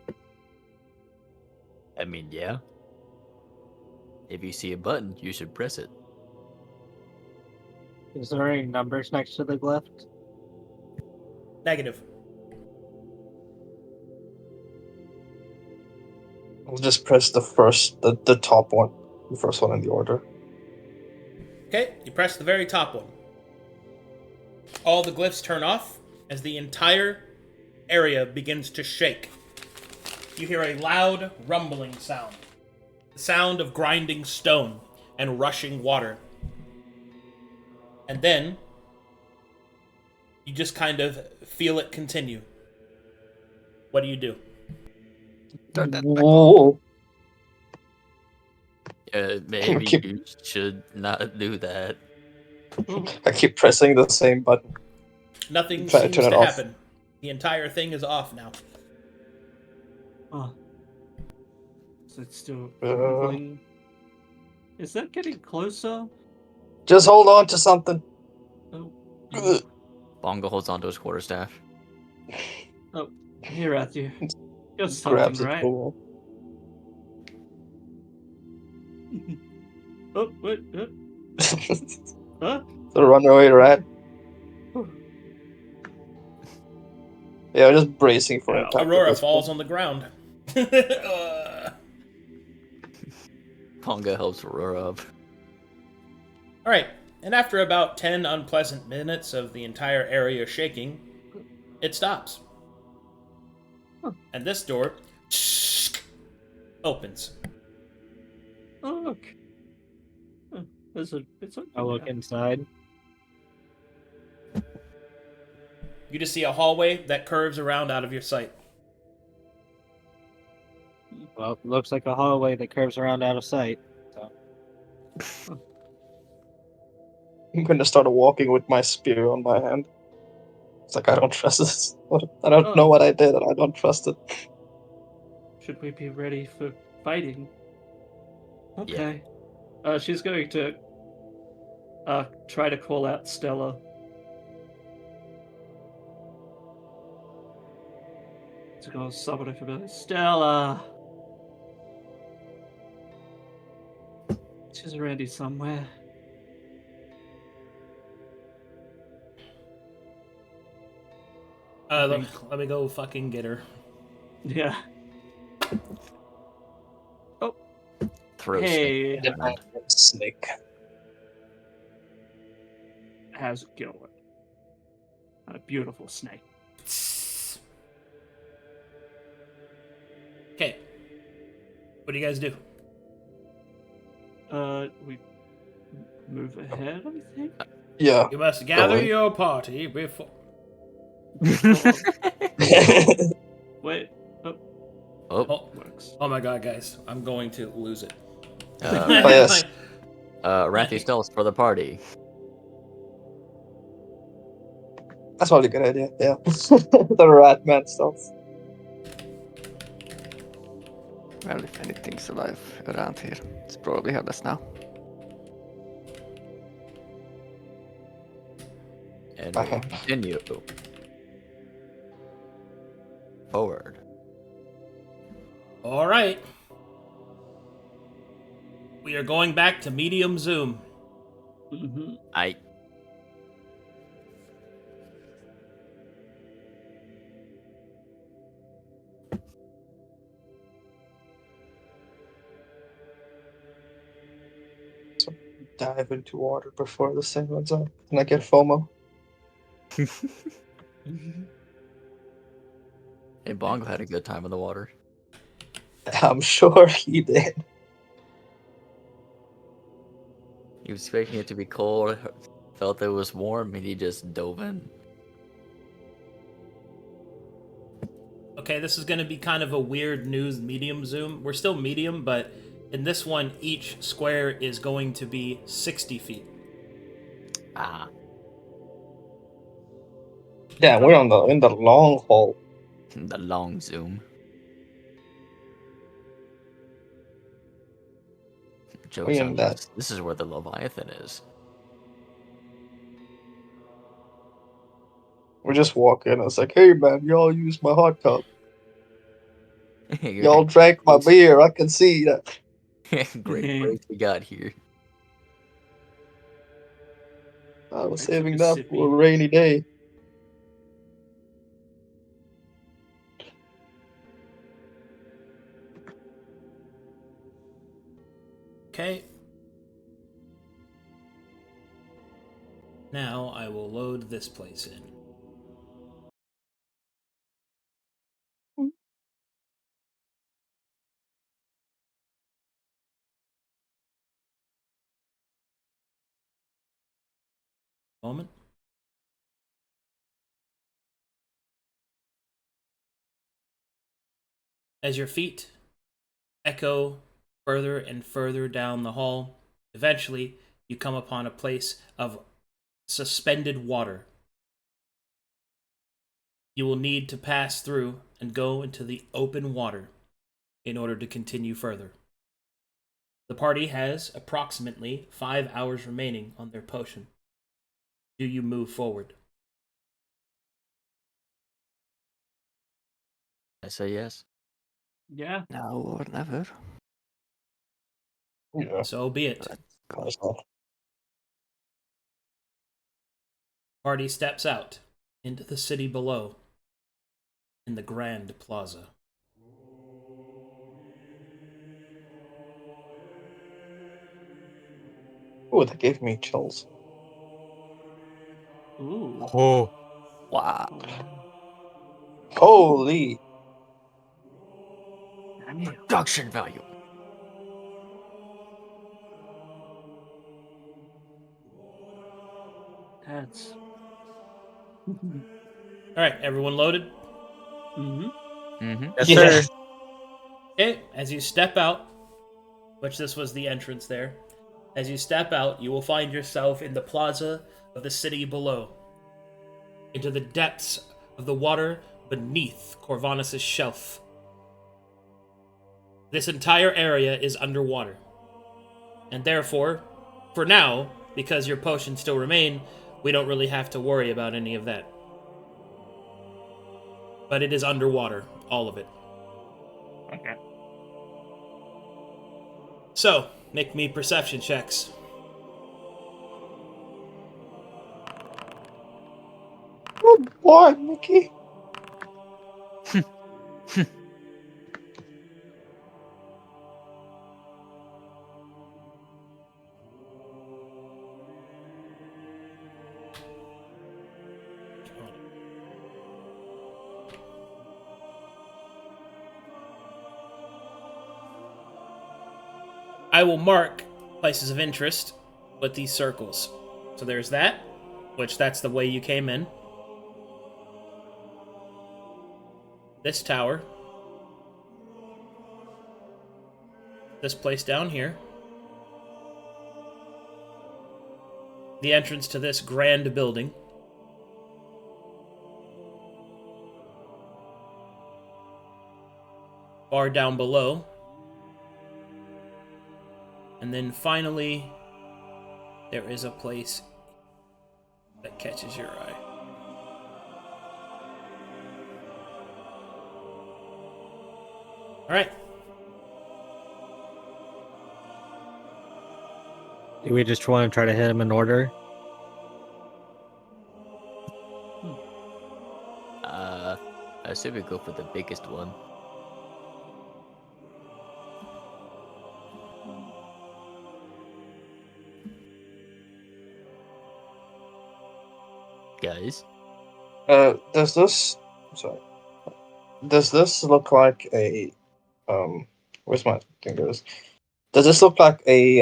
it. I mean, yeah. If you see a button, you should press it. Is there any numbers next to the glyph? Negative. I'll just press the top one, the first one in the order. Okay, you press the very top one. All the glyphs turn off as the entire area begins to shake. You hear a loud rumbling sound. The sound of grinding stone and rushing water. And then you just kind of feel it continue. What do you do? Turn that back on. Whoa! Maybe you should not do that. I keep pressing the same button. Nothing Try to seems turn it to off. happen. The entire thing is off now. Oh. So it's still Uh. rumbling. Is that getting closer? Just hold on to something. Oh. Ugh. Bongo holds onto his quarterstaff. Oh, here, Ratthew. Got Grabs something, the right? tool. Oh, wait. Huh? The runaway rat. Yeah, I'm just bracing for Yeah. impact. at Aurora this falls point. on the ground. Bongo helps Aurora up. All right, and after about 10 unpleasant minutes of the entire area shaking, it stops. And this door opens. Oh, look. It's open. I'll look now. inside. You just see a hallway that curves around out of your sight. Well, looks like a hallway that curves around out of sight. So I'm gonna start walking with my spear on my hand. It's like I don't trust this. I don't know what I did, and I don't trust it. Should we be ready for fighting? Yeah. Okay. She's going to try to call out Stella. To go summon her familiar. Stella! She's around here somewhere. Let me go fucking get her. Yeah. Oh. Throw Hey. Snake. How's it going? A beautiful snake. Okay. What do you guys do? We move ahead, I think? Yeah. You must gather your party before. Wait. Oh. Works. Oh my god, guys. I'm going to lose it. Oh, yes. Ratthew stealth for the party. That's probably a good idea. Yeah. The rat man stuff. Well, if anything's alive around here, it's probably Hades now. And we'll continue forward. All right. We are going back to medium zoom. Mm-hmm. Dive into water before the sun runs out. And I get FOMO. Hey, Bongo had a good time in the water. I'm sure he did. He was expecting it to be cold, felt it was warm, and he just dove in. Okay, this is going to be kind of a weird news medium zoom. We're still medium, but in this one, each square is going to be 60 feet. Ah. Yeah, we're in the long haul. The long zoom. Joke's on that. This is where the Leviathan is. We're just walking. It's like, hey man, y'all use my hot tub. Y'all drank my beer. I can see that. Great break we got here. I was saving that for a rainy day. Okay. Now I will load this place in. Moment. As your feet echo further and further down the hall, eventually you come upon a place of suspended water. You will need to pass through and go into the open water in order to continue further. The party has approximately 5 hours remaining on their potion. Do you move forward? I say yes. Yeah. Now or never. Yeah. So be it. Party steps out into the city below in the Grand Plaza. Oh, that gave me chills. Ooh. Oh, wow. Holy! Production value. That's. All right, everyone loaded? Mm-hmm. Mm-hmm. Yes, Yeah. sir. Okay, as you step out, which this was the entrance there, as you step out, you will find yourself in the plaza of the city below, into the depths of the water beneath Corvanus' shelf. This entire area is underwater, and therefore, for now, because your potions still remain, we don't really have to worry about any of that. But it is underwater, all of it. Okay. So, make me perception checks. Good boy, Mickey. I will mark places of interest with these circles. So there's that, which that's the way you came in. This tower. This place down here. The entrance to this grand building. Far down below. And then finally, there is a place that catches your eye. Alright. Do we just want to try to hit him in order? I say we go for the biggest one. Guys? Does this... Sorry. Does this look like a... Where's my fingers? Does this look like a,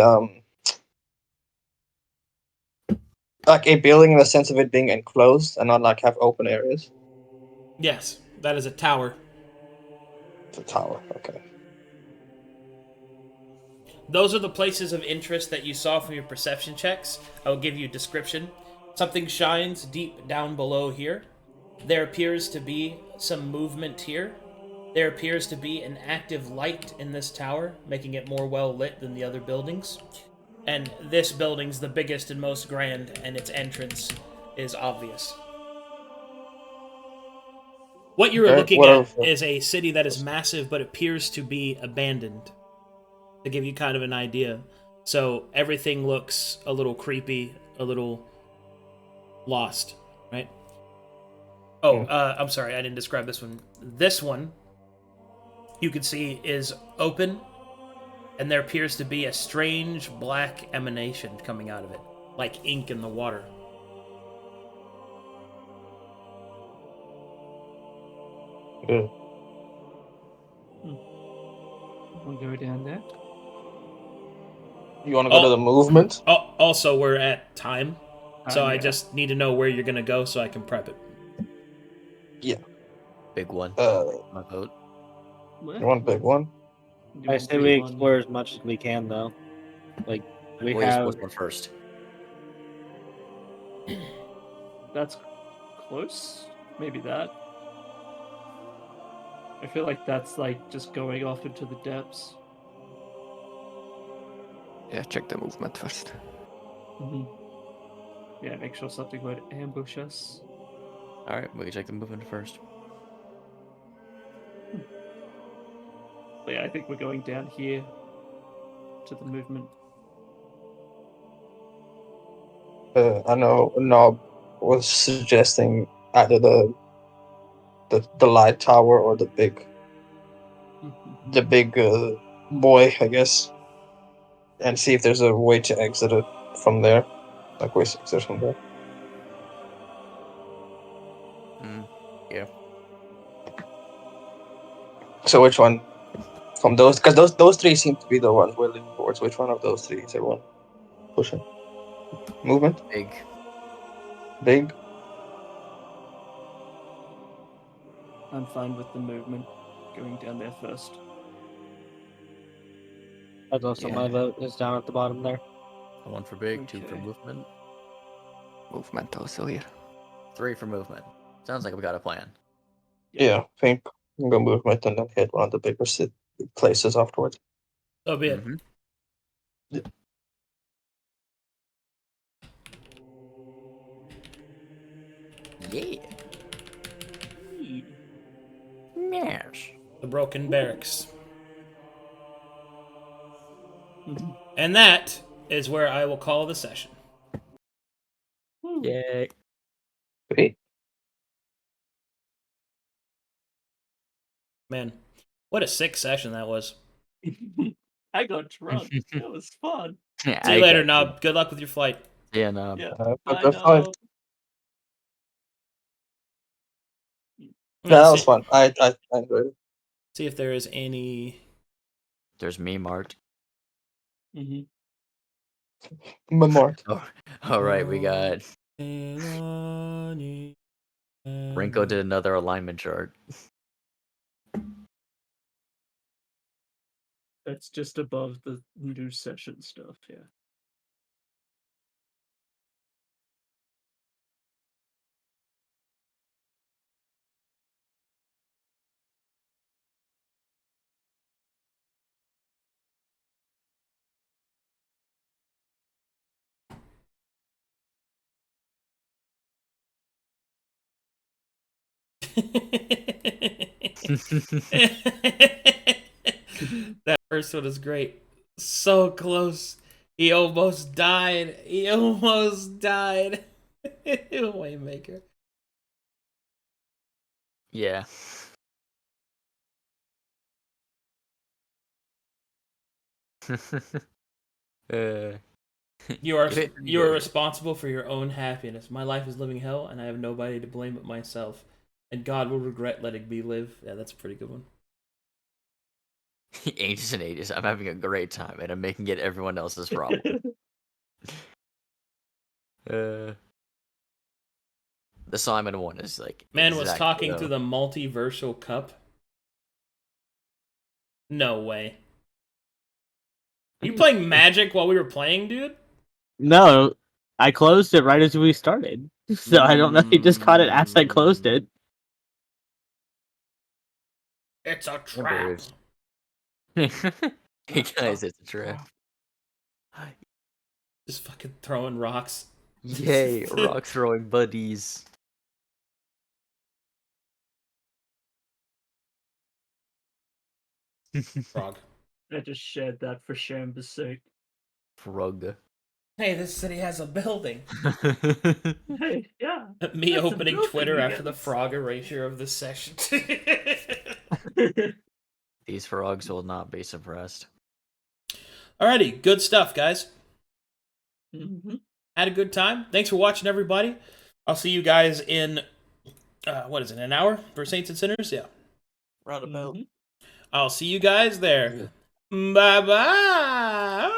like a building in the sense of it being enclosed and not like have open areas? Yes, that is a tower. It's a tower, okay. Those are the places of interest that you saw from your perception checks. I will give you a description. Something shines deep down below here. There appears to be some movement here. There appears to be an active light in this tower, making it more well lit than the other buildings. And this building's the biggest and most grand, and its entrance is obvious. What you're Okay, looking what at else? is a city that is massive but appears to be abandoned. To give you kind of an idea. So everything looks a little creepy, a little lost, right? Oh, I'm sorry, I didn't describe this one. This one, you can see, is open, and there appears to be a strange black emanation coming out of it, like ink in the water. Yeah. We'll go down there. You want to go to the movement? Also, we're at time, so I yeah. just need to know where you're gonna go so I can prep it. Yeah. Big one. My vote. Where? You want a big one? You I want say big we one? explore as much as we can, though. Like, we Where's have... which one first? That's close. Maybe that. I feel like that's like just going off into the depths. Yeah, check the movement first. Mm-hmm. Yeah, make sure something won't ambush us. Alright, we can check the movement first. But yeah, I think we're going down here to the movement. I know was suggesting either the light tower or the big boy, I guess, and see if there's a way to exit it from there, like ways to exit from there. Yeah. So which one from those? Because those three seem to be the ones we're leaning towards. Which one of those three is everyone pushing? Movement? Big? I'm fine with the movement going down there first. That's also my vote is down at the bottom there. 1 for big, 2 for movement. Movement also here. 3 for movement. Sounds like we got a plan. Yeah, I think I'm gonna movement and then hit one of the bigger places afterwards. So be it. Yeah. Yes. The broken barracks. And that is where I will call the session. Yay. Great. Man, what a sick session that was. I got drunk. That was fun. See you later, Nob. Good luck with your flight. Yeah, Nob. Yeah. Good Bye, flight. Nob. Yeah, that was fun. I enjoyed it. See if there is any. There's me, Mart. Mart. All right, we got. Rinko did another alignment chart. That's just above the new session stuff, yeah. That first one is great. So close. He almost died. Waymaker. Yeah. You are responsible for your own happiness. My life is living hell, and I have nobody to blame but myself. And God will regret letting me live. Yeah, that's a pretty good one. Ages and ages. I'm having a great time, and I'm making it everyone else's problem. The Simon one is like. Man was talking to the multiversal cup. No way. Are you playing Magic while we were playing, dude? No, I closed it right as we started. So I don't know if he just caught it as I closed it. It's a trap. Hey guys, it's a trap. Just fucking throwing rocks. Yay, rock throwing buddies. Frog. I just shared that for Shamba's sake. Frog. Hey, this city has a building. Hey, yeah. Me opening Twitter after the frog erasure of the session. These frogs will not be suppressed. Alrighty, good stuff, guys. Mm-hmm. Had a good time. Thanks for watching, everybody. I'll see you guys in, what is it, an hour for Saints and Sinners? Yeah. Roundabout. I'll see you guys there. Bye-bye.